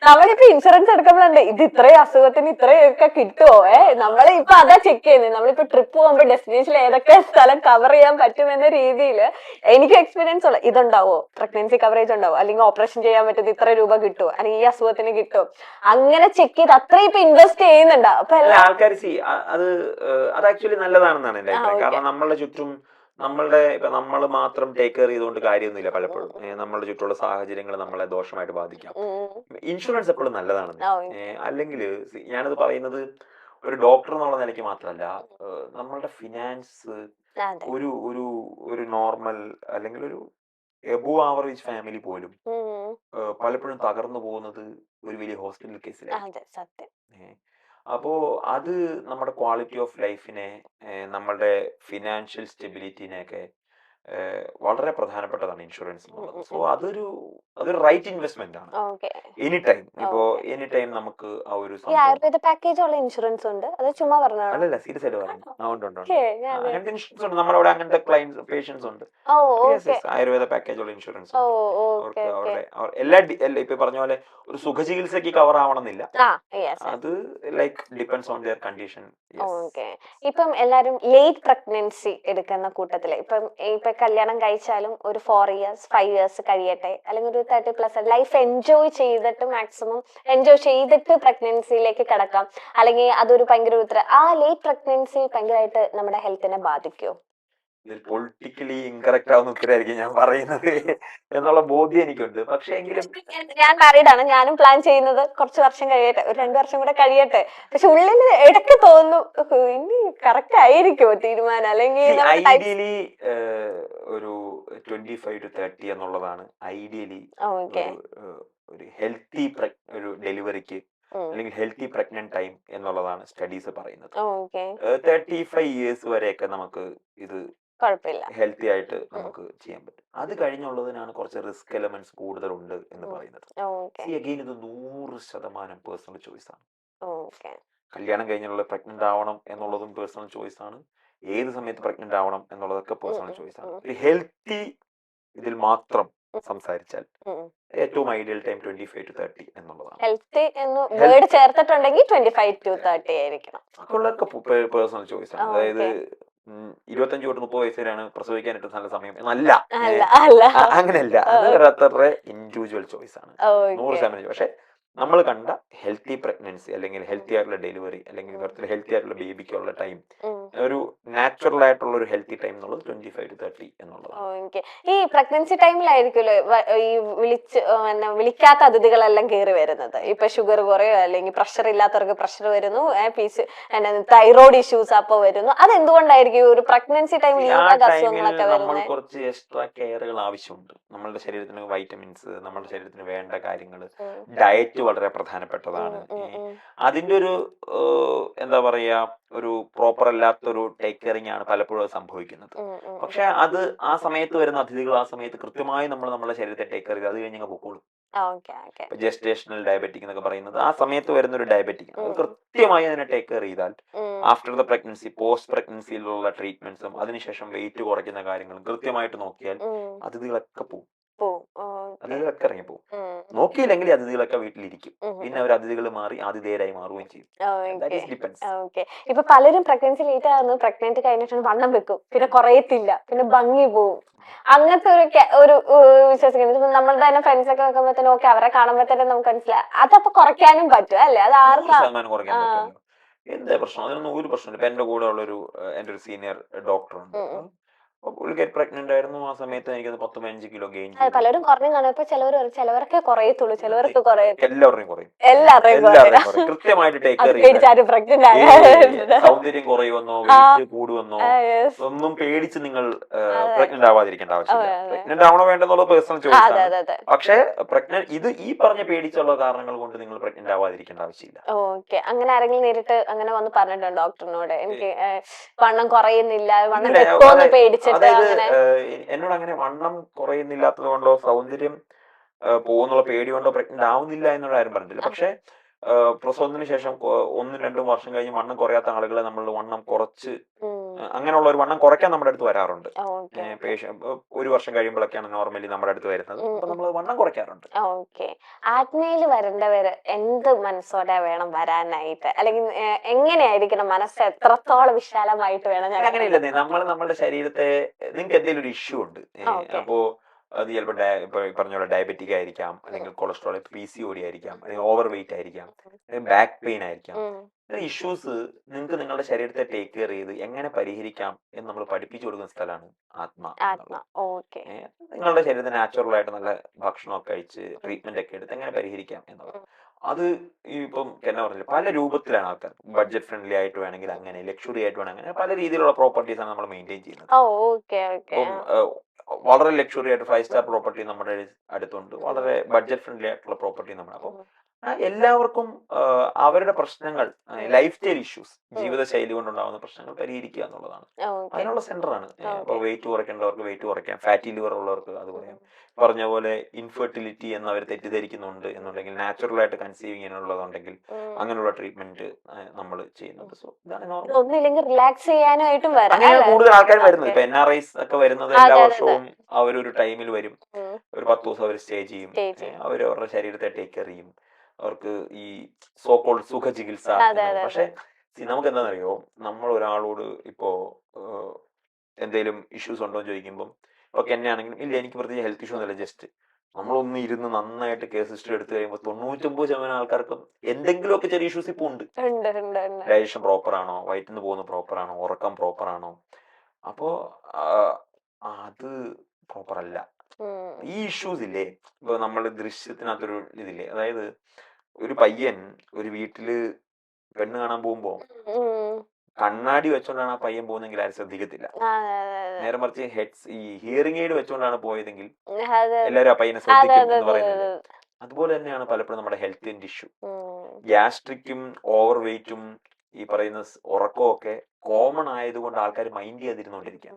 നമ്മളിപ്പോ ഇൻഷുറൻസ് എടുക്കുമ്പോഴുണ്ട് ഇത് ഇത്രയും അസുഖത്തിന് ഇത്രയൊക്കെ കിട്ടുമോ? നമ്മളിപ്പോ അതാ ചെക്ക് ചെയ്യുന്നത്. നമ്മളിപ്പോ ട്രിപ്പ് പോകുമ്പോ ഡെസ്റ്റിനേഷനിൽ ഏതൊക്കെ സ്ഥലം കവർ ചെയ്യാൻ പറ്റുമെന്ന രീതിയിൽ എനിക്ക് എക്സ്പീരിയൻസ് ഉള്ള ഇതുണ്ടാവോ, പ്രഗ്നൻസി കവറേജ് ഉണ്ടാവോ, അല്ലെങ്കിൽ ഓപ്പറേഷൻ ചെയ്യാൻ പറ്റുന്നത് ഇത്ര രൂപ കിട്ടുമോ, അല്ലെങ്കിൽ ഈ അസുഖത്തിന് കിട്ടുമോ, അങ്ങനെ ചെക്ക് ചെയ്ത് അത്രയും ഇപ്പൊ ഇൻവെസ്റ്റ് ചെയ്യുന്നുണ്ടോ? അപ്പൊ ആൾക്കാർ അത് ആക്ച്വലി നല്ലതാണെന്നാണ് എന്റെ അഭിപ്രായം. കാരണം നമ്മളുടെ ചുറ്റും ഇപ്പൊ നമ്മൾ മാത്രം ടേക്ക് കെയർ ചെയ്തുകൊണ്ട് കാര്യമൊന്നുമില്ല. പലപ്പോഴും നമ്മളുടെ ചുറ്റുമുള്ള സാഹചര്യങ്ങൾ നമ്മളെ ദോഷമായിട്ട് ബാധിക്കാം. ഇൻഷുറൻസ് എപ്പോഴും നല്ലതാണ്. അല്ലെങ്കിൽ ഞാനത് പറയുന്നത് ഒരു ഡോക്ടർ എന്നുള്ള നിലയ്ക്ക് മാത്രമല്ല, നമ്മളുടെ ഫിനാൻസ് ഒരു ഒരു ഒരു നോർമൽ അല്ലെങ്കിൽ ഒരു എബോ ആവറേജ് ഫാമിലി പോലും പലപ്പോഴും തകർന്നു പോകുന്നത് ഒരു വലിയ ഹോസ്പിറ്റൽ കേസിലാണ്. അപ്പോ അത് നമ്മുടെ ക്വാളിറ്റി ഓഫ് ലൈഫിനെ, നമ്മളുടെ ഫിനാൻഷ്യൽ സ്റ്റെബിലിറ്റിനെയൊക്കെ വളരെ പ്രധാനപ്പെട്ടതാണ് ഇൻഷുറൻസ് എന്നുള്ളത്. സോ അതൊരു റൈറ്റ് ഇൻവെസ്റ്റ്മെന്റ് ആണ്. എനി ടൈം നമുക്ക് ആ ഒരു ആയുർവേദ പാക്കേജ് ഉള്ള ഇൻഷുറൻസ് ഉണ്ട്. അത് ചുമ്മാ പറഞ്ഞാണ്. അല്ലല്ല, സീരിയസ് ആയിട്ട് പറഞ്ഞു. അങ്ങനത്തെ ഇൻഷുറൻസ് ഉണ്ട്. നമ്മളവിടെ അങ്ങനത്തെ ക്ലയൻസ് പേഷ്യൻസ് ഉണ്ട്. ആയുർവേദ പാക്കേജ് ഉള്ള ഇൻഷുറൻസ് എല്ലാ ഇപ്പൊ പറഞ്ഞ പോലെ ഒരു സുഖചികിത്സക്ക് കവർ ആവണമെന്നില്ല. അത് like depends on their condition. ഇപ്പം എല്ലാരും ലേറ്റ് പ്രഗ്നൻസി എടുക്കുന്ന കൂട്ടത്തില് ഇപ്പൊ കല്യാണം കഴിച്ചാലും ഒരു 4 years 5 years കഴിയട്ടെ, അല്ലെങ്കിൽ ഒരു 30+ ലൈഫ് എൻജോയ് ചെയ്തിട്ട് മാക്സിമം എൻജോയ് ചെയ്തിട്ട് പ്രഗ്നൻസിയിലേക്ക് കിടക്കാം, അല്ലെങ്കിൽ അതൊരു ഭയങ്കര ആ ലേറ്റ് പ്രഗ്നൻസി ഭയങ്കരമായിട്ട് നമ്മുടെ ഹെൽത്തിനെ ബാധിക്കുമോ? പൊളിറ്റിക്കലി ഇൻകറക്റ്റ് ആവുന്ന ഉത്തരമായിരിക്കും ഞാൻ പറയുന്നത് എന്നുള്ള ബോധ്യം എനിക്കുണ്ട്. പക്ഷെ എങ്കിലും ഞാൻ മാരീഡ് ആണ്, ഞാനും പ്ലാൻ ചെയ്യുന്നത് കുറച്ച് വർഷം കഴിയട്ടെ, ഒരു 2 വർഷം കൂടെ കഴിയട്ടെ. പക്ഷെ ഉള്ളിൽ ഇടയ്ക്ക് തോന്നും ഇനി കറക്റ്റ് ആയിരിക്കുമോ തീരുമാനം, അല്ലെങ്കിൽ ഐഡിയലി ഒരു 25 to 30 എന്നുള്ളതാണ് ഐഡിയലി ഒരു ഹെൽത്തി ഒരു ഡെലിവറിക്ക് അല്ലെങ്കിൽ ഹെൽത്തി പ്രഗ്നന്റ് ടൈം എന്നുള്ളതാണ് സ്റ്റഡീസ് പറയുന്നത്. 35 years വരെയൊക്കെ നമുക്ക് ഇത് ഹെൽത്തി ആയിട്ട് നമുക്ക് ചെയ്യാൻ പറ്റും. അത് കഴിഞ്ഞുള്ളതിനാണ് കുറച്ച് റിസ്ക് എലമെന്റ്സ് കൂടുതലുണ്ട് എന്ന് പറയുന്നത്. അഗെയിൻ ഇത് 100% പേഴ്സണൽ ചോയ്സ് ആണ്. കല്യാണം കഴിഞ്ഞുള്ള പ്രഗ്നന്റ് ആവണം എന്നുള്ളതും പേഴ്സണൽ ചോയ്സ് ആണ്. ഏത് സമയത്ത് പ്രഗ്നന്റ് ആവണം എന്നുള്ളതൊക്കെ പേഴ്സണൽ ചോയ്സ് ആണ്. ഒരു ഹെൽത്തി ഇതിൽ മാത്രം സംസാരിച്ചാൽ ഏറ്റവും ഐഡിയൽ ടൈം 25 to 30 എന്നുള്ളതാണ്. ഹെൽത്തി എന്ന് വേർഡ് ചേർത്തിട്ടുണ്ടെങ്കിൽ 25 to 30 ആയിരിക്കണം. അതൊക്കെ പേഴ്സണൽ ചോയ്സ് ആണ്. അതായത് 25 തൊട്ട് 30 വയസ്സ് വരെയാണ് പ്രസവിക്കാനായിട്ട് നല്ല സമയം എന്നല്ല, അങ്ങനെയല്ല. അത് അത്ര ഇൻഡിവിജ്വൽ ചോയ്സ് ആണ്, 100%. പക്ഷെ നമ്മൾ കണ്ട ഹെൽത്തി പ്രഗ്നൻസി അല്ലെങ്കിൽ ഹെൽത്തി ആയിട്ടുള്ള ഡെലിവറി അല്ലെങ്കിൽ ഹെൽത്തി ആയിട്ടുള്ള ബേബിക്കുള്ള ടൈം, ഒരു നാച്ചുറൽ ആയിട്ടുള്ള ഒരു ഹെൽത്തി ടൈം എന്നുള്ളത് 25 to 30 എന്നുള്ളതാണ്. ഈ പ്രഗ്നൻസി ടൈമിലായിരിക്കുമല്ലോ ഈ വിളിക്കാത്ത അതിഥികളെല്ലാം കയറി വരുന്നത്. ഇപ്പൊ ഷുഗർ കുറയോ അല്ലെങ്കിൽ പ്രഷർ ഇല്ലാത്തവർക്ക് പ്രഷർ വരുന്നു, തൈറോയ്ഡ് ഇഷ്യൂസ് അപ്പൊ വരുന്നു. അതെന്തുകൊണ്ടായിരിക്കും ഒരു പ്രഗ്നൻസി ടൈമിൽ അസുഖങ്ങളൊക്കെ വരുന്നത്? കുറച്ച് എക്സ്ട്രാ കെയറുകൾ ആവശ്യമുണ്ട്. നമ്മളുടെ ശരീരത്തിന് വൈറ്റമിൻസ്, നമ്മുടെ ശരീരത്തിന് വേണ്ട കാര്യങ്ങൾ, ഡയറ്റ് വളരെ പ്രധാനപ്പെട്ടതാണ്. അതിന്റെ ഒരു എന്താ പറയാ, ഒരു പ്രോപ്പർ അല്ലാത്തൊരു ടേക്ക് കെയറിംഗ് ആണ് പലപ്പോഴും സംഭവിക്കുന്നത്. പക്ഷെ അത് ആ സമയത്ത് വരുന്ന അതിഥികൾ ആ സമയത്ത് കൃത്യമായി നമ്മുടെ ശരീരത്തെ ടേക്ക് കെയർ ചെയ്ത് അത് കഴിഞ്ഞ് പൊക്കോളും. ജെസ്റ്റേഷണൽ ഡയബറ്റിക് എന്നൊക്കെ പറയുന്നത് ആ സമയത്ത് വരുന്ന ഒരു ഡയബറ്റിക്, അത് കൃത്യമായി അതിനെ ടേക്ക് കെയർ ചെയ്താൽ ആഫ്റ്റർ ദ പ്രഗ്നൻസി, പോസ്റ്റ് പ്രഗ്നൻസിയിലുള്ള ട്രീറ്റ്മെന്റ്സും അതിനുശേഷം വെയിറ്റ് കുറയ്ക്കുന്ന കാര്യങ്ങളും കൃത്യമായിട്ട് നോക്കിയാൽ അതിഥികളൊക്കെ പോകും. അതിഥികളൊക്കെ ഇറങ്ങിപ്പോവും. നോക്കിയില്ലെങ്കിൽ അതിഥികളൊക്കെ വീട്ടിലിരിക്കും. പിന്നെ അവർ അതിഥികൾ മാറി ആതിഥേയരായി മാറുകയും ചെയ്യും. ഇപ്പൊ പലരും പ്രഗ്നൻസി ലേറ്റ് ആകുന്നു, പ്രഗ്നന്റ് കഴിഞ്ഞിട്ട് വണ്ണം വെക്കും, പിന്നെ കുറയത്തില്ല, പിന്നെ ഭംഗി പോവും. അങ്ങനത്തെ ഒരു വിശ്വസിക്കുന്നത് നമ്മൾ തന്നെ ഫ്രണ്ട്സ് ഒക്കെ വെക്കുമ്പോഴത്തേനും ഓക്കെ അവരെ കാണുമ്പോഴത്തേനും നമുക്ക് മനസ്സിലായി അതപ്പൊ കുറയ്ക്കാനും പറ്റും അല്ലേ? അത് ആർക്കും എന്താ പ്രശ്നം? അതിനൊന്നും ഒരു പ്രശ്നമില്ല. ഇപ്പൊ എന്റെ കൂടെ ഉള്ളൊരു എന്റെ ഒരു സീനിയർ ഡോക്ടർ ഉണ്ട്. പുള്ളിക്കാരി പ്രഗ്നന്റ് ആയിരുന്നു. ആ സമയത്ത് എനിക്കത് 10-15 കിലോ ഗെയിൻ അത് ചെയ്തു. പലരും കുറഞ്ഞു കാണും. ഇപ്പൊ ചിലവർക്കേ കുറയത്തുള്ളൂ, ചിലവർക്ക് കുറയത്തില്ല. എല്ലാവരുടെയും കുറയും. എല്ലാവരുടെയും എല്ലാവരുടെയും കുറയും. കുറയും. കൃത്യമായിട്ട് ടേക്ക് അത് കെയർ ചെയ്താൽ പേടിച്ചാരും പ്രഗ്നന്റ് സൗന്ദര്യം കുറയുമെന്നോ ആ വെയിറ്റ് കൂടുമെന്നോ യെസ്. ഒന്നും പേടിച്ച് നിങ്ങൾ അതെ പ്രഗ്നന്റ് ആവാതിരിക്കേണ്ട അതെ ആവശ്യമില്ല. അതെ പ്രഗ്നന്റ് ആവണോ വേണ്ടെന്നുള്ളത് പേഴ്സണൽ ചോയ്സ് അതെ ആണ്. അതെ അതെ. പക്ഷേ ഈ പറഞ്ഞ പേടിച്ചുള്ള കാരണങ്ങൾ കൊണ്ട് നിങ്ങൾ പ്രഗ്നന്റ് ആവാതിരിക്കേണ്ട ആവശ്യമില്ല. ഓക്കെ. അങ്ങനെ ആരെങ്കിലും നേരിട്ട് അങ്ങനെ വന്ന് പറഞ്ഞിട്ടുണ്ടോ ഡോക്ടറിനോട്? എനിക്ക് വണ്ണം കുറയുന്നില്ല, വണ്ണം ഇല്ല, വെക്കോന്ന് പേടിച്ചിട്ട് അതായത് അങ്ങനെ? എന്നോട് അങ്ങനെ വണ്ണം കുറയുന്നില്ലാത്തത് കൊണ്ടോ സൗന്ദര്യം പോകുന്നുള്ള പേടി കൊണ്ടോ പ്രഗ്നന്റ് ആവുന്നില്ല എന്നുള്ള ആരും പറഞ്ഞിട്ടില്ല. ആ, പക്ഷേ പ്രസവത്തിന് ശേഷം 1-2 വർഷം കഴിഞ്ഞ് വണ്ണം കുറയാത്ത ആളുകളെ നമ്മൾ വണ്ണം കുറച്ച് ഉം. അങ്ങനെയുള്ള ഒരു വണ്ണം കുറയ്ക്കാൻ നമ്മുടെ അടുത്ത് വരാറുണ്ട്. Okay okay. ഒരു വർഷം കഴിയുമ്പോഴൊക്കെയാണ് നോർമലി നമ്മുടെ അടുത്ത് വരുന്നത്. ഉം അപ്പൊ ഉം. നമ്മൾ വണ്ണം കുറയ്ക്കാറുണ്ട്. ഓക്കെ. ആത്മീയില് വരേണ്ടവര് എന്ത് മനസ്സോടെ വേണം വരാനായിട്ട്? അല്ലെങ്കിൽ എങ്ങനെയായിരിക്കണം മനസ്സ്? എത്രത്തോളം വിശാലമായിട്ട് വേണം ഞാൻ വരാൻ? അങ്ങനെയില്ലെന്നേ, നമ്മൾ നമ്മുടെ ശരീരത്തെ നിങ്ങൾക്ക് എന്തെങ്കിലും ഒരു ഇഷ്യൂ ഉണ്ട്. ഓക്കെ. അപ്പോ അത് ചിലപ്പോൾ ഇപ്പൊ ഈ പറഞ്ഞ പോലെ ഡയബറ്റിക് ആയിരിക്കാം, അല്ലെങ്കിൽ കൊളസ്ട്രോൾ, PCOD ആയിരിക്കാം, അല്ലെങ്കിൽ ഓവർ വെയിറ്റ് ആയിരിക്കാം, ബാക്ക് പെയിൻ ആയിരിക്കാം. ഇഷ്യൂസ് നിങ്ങൾക്ക് നിങ്ങളുടെ ശരീരത്തെ ടേക്ക് കെയർ ചെയ്ത് എങ്ങനെ പരിഹരിക്കാം എന്ന് നമ്മൾ പഠിപ്പിച്ചു കൊടുക്കുന്ന സ്ഥലമാണ് ആത്മ ആത്മ. എന്നുള്ളത്. ഓക്കെ. നിങ്ങളുടെ ശരീരത്തിന് നാച്ചുറൽ ആയിട്ട് നല്ല ഭക്ഷണമൊക്കെ കഴിച്ച് ട്രീറ്റ്മെന്റ് ഒക്കെ എടുത്ത് എങ്ങനെ പരിഹരിക്കാം എന്നുള്ളത്. അത് ഇപ്പം എന്നാ പറഞ്ഞില്ല, പല രൂപത്തിലാണ് ആൾക്കാർ. ബഡ്ജറ്റ് ഫ്രണ്ട്ലി ആയിട്ട് വേണമെങ്കിൽ അങ്ങനെ, ലക്ഷറി ആയിട്ട് വേണമെങ്കിൽ അങ്ങനെ, പല രീതിയിലുള്ള പ്രോപ്പർട്ടീസ് ആണ് നമ്മൾ മെയിൻറ്റെയിൻ ചെയ്യുന്നത്. ഓ ഓക്കെ ഓക്കെ. അപ്പം വളരെ ലക്ഷറി ആയിട്ട് 5 സ്റ്റാർ പ്രോപ്പർട്ടി നമ്മുടെ അടുത്തുണ്ട്, വളരെ ബഡ്ജറ്റ് ഫ്രണ്ട്ലി ആയിട്ടുള്ള പ്രോപ്പർട്ടി നമ്മുടെ. അപ്പം എല്ലാവർക്കും അവരുടെ പ്രശ്നങ്ങൾ, ലൈഫ് സ്റ്റൈൽ ഇഷ്യൂസ്, ജീവിതശൈലി കൊണ്ടുണ്ടാകുന്ന പ്രശ്നങ്ങൾ പരിഹരിക്കുക എന്നുള്ളതാണ്. ഓക്കെ. അതിനുള്ള സെന്ററാണ്. അപ്പോൾ ഓക്കെ. വെയിറ്റ് കുറയ്ക്കേണ്ടവർക്ക് വെയിറ്റ് കുറയ്ക്കാം, ഫാറ്റി ലിവർ ഉള്ളവർക്ക് അത് പറയാം. പറഞ്ഞ പോലെ ഇൻഫെർട്ടിലിറ്റി എന്ന് അവർ തെറ്റിദ്ധരിക്കുന്നുണ്ട് എന്നുണ്ടെങ്കിൽ, നാച്ചുറൽ ആയിട്ട് കൺസീവ് ചെയ്യാനുള്ളതുണ്ടെങ്കിൽ അങ്ങനെയുള്ള ട്രീറ്റ്മെന്റ് നമ്മൾ ചെയ്യുന്നുണ്ട്. സോ ഇതാണ് നോർമൽ. ഒന്നുമില്ലെങ്കിൽ റിലാക്സ് ചെയ്യാനായിട്ടും വരാം അങ്ങനെയാണ് അല്ലേ? കൂടുതൽ ആൾക്കാർ വരുന്നത്. ഓക്കെ. ഇപ്പൊ NRIs ഒക്കെ വരുന്നത് എല്ലാ അതെ അതെ അതെ. വർഷവും അവരൊരു ടൈമിൽ വരും. ഉം. ഒരു 10 ദിവസം അവർ സ്റ്റേ ചെയ്യും. സ്റ്റേ ചെയ്യും. അവർ അവരുടെ ശരീരത്തെ ടേക്ക് കെയർ ചെയ്യും. അവർക്ക് ഈ സോ കോൾഡ് സുഖ ചികിത്സ അതെ എന്നത്. അതെ പക്ഷെ അതെ. നമുക്ക് എന്താണെന്നറിയോ, നമ്മൾ ഒരാളോട് ഇപ്പോ എന്തെങ്കിലും ഇഷ്യൂസ് ഉണ്ടോ എന്ന് ചോദിക്കുമ്പോൾ, ഓക്കെ എന്നെയാണെങ്കിലും ഇല്ല എനിക്ക് പ്രത്യേകിച്ച് ഹെൽത്ത് ഇഷ്യൂ ഒന്നുമില്ല, ജസ്റ്റ് നമ്മളൊന്ന് ഇരുന്ന് നന്നായിട്ട് കേസ് ഹിസ്റ്ററി എടുത്തു കഴിയുമ്പോൾ 99% ആൾക്കാർക്കും എന്തെങ്കിലുമൊക്കെ ചെറിയ ഇഷ്യൂസ് ഇപ്പോൾ ഉണ്ട്. ഉണ്ട് ഉണ്ട് ഉണ്ട്. ഡൈജഷൻ പ്രോപ്പർ ആണോ, വയറ്റിന്ന് പോകുന്ന പ്രോപ്പർ ആണോ, ഉറക്കം പ്രോപ്പർ ആണോ, അപ്പോ അത് പ്രോപ്പർ അല്ല. ഈ ഇഷ്യൂസ് ഇല്ലേ, ഇപ്പൊ നമ്മുടെ ദൃശ്യത്തിനകത്തൊരു ഇതില്ലേ, അതായത് ഒരു പയ്യൻ ഒരു വീട്ടില് പെണ്ണ് കാണാൻ പോകുമ്പോ കണ്ണാടി വെച്ചോണ്ടാണ് ആ പയ്യൻ പോകുന്നെങ്കിൽ ആരും ശ്രദ്ധിക്കത്തില്ല. നേരെ മറിച്ച് ഈ ഹിയറിംഗ് എയ്ഡ് വെച്ചോണ്ടാണ് പോയതെങ്കിൽ എല്ലാവരും ആ പയ്യനെ ശ്രദ്ധിക്കും എന്ന് പറയുന്നത്. അതുപോലെ തന്നെയാണ് പലപ്പോഴും നമ്മുടെ ഹെൽത്തിന്റെ ഇഷ്യൂ. ഗ്യാസ്ട്രിക്കും ഓവർ വെയിറ്റും ഈ പറയുന്ന ഉറക്കവും ഒക്കെ കോമൺ ആയതുകൊണ്ട് ആൾക്കാർ മൈൻഡ് ചെയ്യാതിരുന്നോണ്ടിരിക്കുക.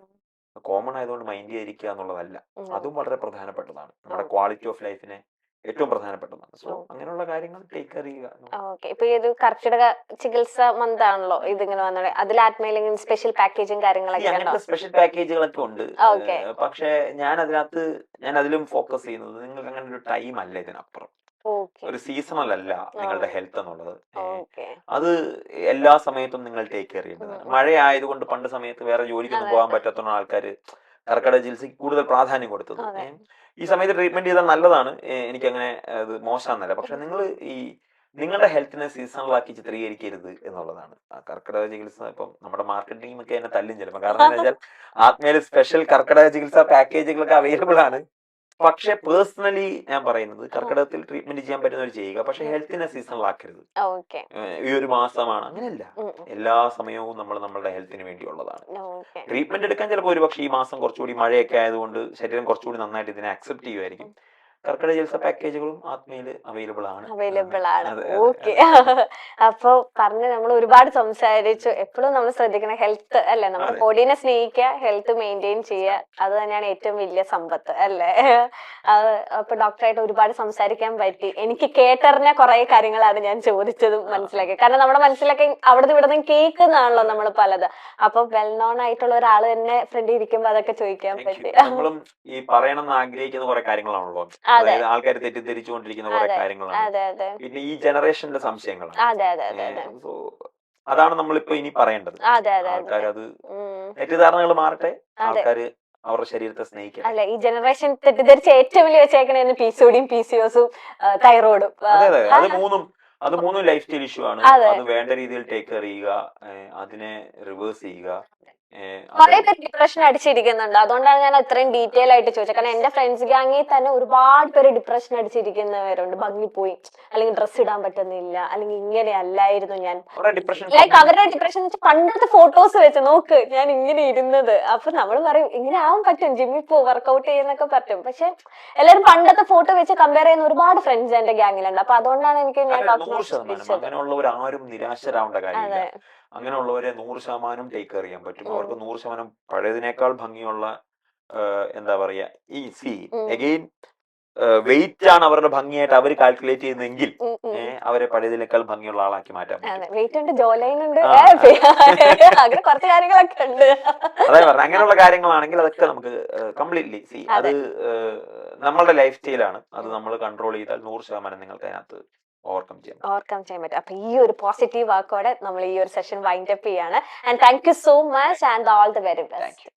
കോമൺ ആയതുകൊണ്ട് മൈൻഡ് ചെയ്യാതിരിക്കുക എന്നുള്ളതല്ല, അതും വളരെ പ്രധാനപ്പെട്ടതാണ്. നമ്മുടെ ക്വാളിറ്റി ഓഫ് ലൈഫിനെ ഏറ്റവും പ്രധാനപ്പെട്ടതാണ്. സോ അങ്ങനെയുള്ള കാര്യങ്ങൾ ടേക്ക് കെയർ ചെയ്യുക. ഓക്കെ. ഇപ്പൊ ഈ ഒരു കർക്കിടക ചികിത്സ മന്താണല്ലോ ഇതിങ്ങനെ വന്നത്. അതിൽ ആത്മയിലെങ്കിലും സ്പെഷ്യൽ പാക്കേജും കാര്യങ്ങളൊക്കെ ഉണ്ടോ? അങ്ങനത്തെ സ്പെഷ്യൽ പാക്കേജുകളൊക്കെ ഉണ്ട്. ഓക്കെ. പക്ഷേ ഞാൻ അതിലും ഫോക്കസ് ചെയ്യുന്നത്, നിങ്ങൾക്ക് അങ്ങനെ ഒരു ടൈം അല്ല ഇതിനപ്പുറം. ഒരു സീസണൽ അല്ല നിങ്ങളുടെ ഹെൽത്ത് എന്നുള്ളത്. അത് എല്ലാ സമയത്തും നിങ്ങൾ ടേക്ക് കെയർ ചെയ്യേണ്ടതാണ്. മഴ ആയതുകൊണ്ട് പണ്ട് സമയത്ത് വേറെ ജോലിക്കൊന്നും പോകാൻ പറ്റാത്ത ആൾക്കാർ കർക്കിടക ചികിത്സയ്ക്ക് കൂടുതൽ പ്രാധാന്യം കൊടുത്തത്. ഈ സമയത്ത് ട്രീറ്റ്മെന്റ് ചെയ്താൽ നല്ലതാണ്, എനിക്കങ്ങനെ അത് മോശമാണെന്നല്ല. പക്ഷെ നിങ്ങളുടെ ഹെൽത്തിനെ സീസണലാക്കി ചിത്രീകരിക്കരുത് എന്നുള്ളതാണ്. കർക്കിടക ചികിത്സ ഇപ്പം നമ്മുടെ മാർക്കറ്റിംഗ് ഒക്കെ എന്നെ തല്ലും ചിലപ്പോൾ. കാരണം എന്താ വെച്ചാൽ ആത്മീയ സ്പെഷ്യൽ കർക്കിടക ചികിത്സ പാക്കേജുകളൊക്കെ അവൈലബിൾ ആണ്. പക്ഷെ പേഴ്സണലി ഞാൻ പറയുന്നത്, കർക്കിടകത്തിൽ ട്രീറ്റ്മെന്റ് ചെയ്യാൻ പറ്റുന്നവർ ചെയ്യുക, പക്ഷെ ഹെൽത്തിനെ സീസണലാക്കരുത്. ഈ ഒരു മാസമാണ് അങ്ങനെയല്ല, എല്ലാ സമയവും നമ്മൾ നമ്മുടെ ഹെൽത്തിന് വേണ്ടിയുള്ളതാണ്. ട്രീറ്റ്മെന്റ് എടുക്കാൻ ചിലപ്പോൾ ഒരു പക്ഷേ ഈ മാസം കുറച്ചുകൂടി മഴയൊക്കെ ആയതുകൊണ്ട് ശരീരം കുറച്ചുകൂടി നന്നായിട്ട് ഇതിനെ അക്സെപ്റ്റ് ചെയ്യുമായിരിക്കും. കർക്കിടക ചികിത്സ പാക്കേജുകളും ആത്മയില് അവൈലബിൾ ആണ്. ഓക്കെ. അപ്പൊ നമ്മൾ ഒരുപാട് സംസാരിച്ചു. എപ്പോഴും നമ്മൾ ശ്രദ്ധിക്കണം ഹെൽത്ത് അല്ലെ, നമ്മുടെ ബോഡീനെ സ്നേഹിക്കുക, ഹെൽത്ത് മെയിൻറ്റെയിൻ ചെയ്യുക, അത് തന്നെയാണ് ഏറ്റവും വലിയ സമ്പത്ത് അല്ലേ. അപ്പൊ ഡോക്ടറായിട്ട് ഒരുപാട് സംസാരിക്കാൻ പറ്റി. എനിക്ക് കേട്ടറിഞ്ഞ കുറെ കാര്യങ്ങളാണ് ഞാൻ ചോദിച്ചതും മനസ്സിലാക്കി. കാരണം നമ്മുടെ മനസ്സിലൊക്കെ അവിടുന്ന് ഇവിടെ നിന്ന് കേൾക്കുന്നതാണല്ലോ നമ്മൾ പലത്. അപ്പൊ വെൽ നോൺ ആയിട്ടുള്ള ഒരാൾ തന്നെ ഫ്രണ്ട് ഇരിക്കുമ്പോ അതൊക്കെ ചോദിക്കാൻ പറ്റി. നമ്മളും ഈ പറയണമെന്ന് ആഗ്രഹിക്കുന്ന കുറെ കാര്യങ്ങളാണല്ലോ, അതായത് ആൾക്കാർ തെറ്റിദ്ധരിച്ചുകൊണ്ടിരിക്കുന്ന കുറെ കാര്യങ്ങളാണ്, പിന്നെ ഈ ജനറേഷന്റെ സംശയങ്ങളാണ്. അതാണ് നമ്മളിപ്പോ ഇനി പറയേണ്ടത്. ആൾക്കാരത് തെറ്റിദ്ധാരണകൾ മാറട്ടെ, ആൾക്കാര് അവരുടെ ശരീരത്തെ സ്നേഹിക്കണം. അല്ല, ഈ ജനറേഷൻ തെറ്റിദ്ധരിച്ച് ഏറ്റവും വലിയ വെച്ചേക്കണേന്ന് PCODയും PCOSും തൈറോയിഡും. അതെ, അത് മൂന്നും ലൈഫ് സ്റ്റൈൽ ഇഷ്യൂ ആണ്. അത് വേണ്ട രീതിയിൽ ടേക്ക് കെയർ ചെയ്യുക, അതിനെ റിവേഴ്സ് ചെയ്യുക, കുറെ പേര് ഡിപ്രഷൻ അടിച്ചിരിക്കുന്നുണ്ട്. അതുകൊണ്ടാണ് ഞാൻ അത്രയും ഡീറ്റെയിൽ ആയിട്ട് ചോദിച്ചത്. കാരണം എന്റെ ഫ്രണ്ട്സ് ഗ്യാങ്ങിൽ തന്നെ ഒരുപാട് പേര് ഡിപ്രഷൻ അടിച്ചിരിക്കുന്നവരുണ്ട്. ഭംഗി പോയി, അല്ലെങ്കിൽ ഡ്രസ് ഇടാൻ പറ്റുന്നില്ല, അല്ലെങ്കിൽ ഇങ്ങനെ അല്ലായിരുന്നു ഞാൻ. ലൈക്ക് അവരുടെ ഡിപ്രഷൻ എന്ന് വെച്ചാൽ പണ്ടത്തെ ഫോട്ടോസ് വെച്ച് നോക്ക് ഞാൻ ഇങ്ങനെ ഇരുന്നത്. അപ്പൊ നമ്മൾ പറയും ഇങ്ങനെ ആവാൻ പറ്റും, ജിമ്മിൽ പോ, വർക്ക്ഔട്ട് ചെയ്യുന്നൊക്കെ പറ്റും. പക്ഷെ എല്ലാവരും പണ്ടത്തെ ഫോട്ടോ വെച്ച് കമ്പയർ ചെയ്യുന്ന ഒരുപാട് ഫ്രണ്ട്സ് എന്റെ ഗ്യാങ്ങിലുണ്ട്. അപ്പൊ അതുകൊണ്ടാണ് എനിക്ക് ഞാൻ അങ്ങനെയുള്ളവർ ആരും നിരാശരാവേണ്ട കാര്യമില്ല. അങ്ങനെയുള്ളവരെ 100% ടേക്ക് കെയർ ചെയ്യാൻ പറ്റും. അവർക്ക് 100% പഴയതിനേക്കാൾ ഭംഗിയുള്ള എന്താ പറയാ, ഈ അഗെയിൻ വെയിറ്റ് ആണ് അവരുടെ ഭംഗിയായിട്ട് അവർ കാൽക്കുലേറ്റ് ചെയ്യുന്നതെങ്കിൽ അവരെ പഴയതിനേക്കാൾ ഭംഗിയുള്ള ആളാക്കി മാറ്റാൻ പറ്റും. വെയിറ്റ് ഉണ്ട്, ജോലൈൻ ഉണ്ട്, അങ്ങനെ കുറച്ച് കാര്യങ്ങളൊക്കെ ഉണ്ട്. അതായത് പറഞ്ഞ അങ്ങനെയുള്ള കാര്യങ്ങളാണെങ്കിൽ അതൊക്കെ നമുക്ക് കംപ്ലീറ്റ്ലി അത് നമ്മളുടെ ലൈഫ് സ്റ്റൈലാണ്. അത് നമ്മൾ കൺട്രോൾ ചെയ്താൽ 100% നിങ്ങൾക്ക് അതിനകത്ത് ഓവർകം ചെയ്യാൻ പറ്റും. അപ്പൊ ഈ ഒരു പോസിറ്റീവ് വാക്കോടെ നമ്മൾ ഈ ഒരു സെഷൻ വൈൻഡ് അപ്പ് ചെയ്യാണ്. And thank you so much and all the very best.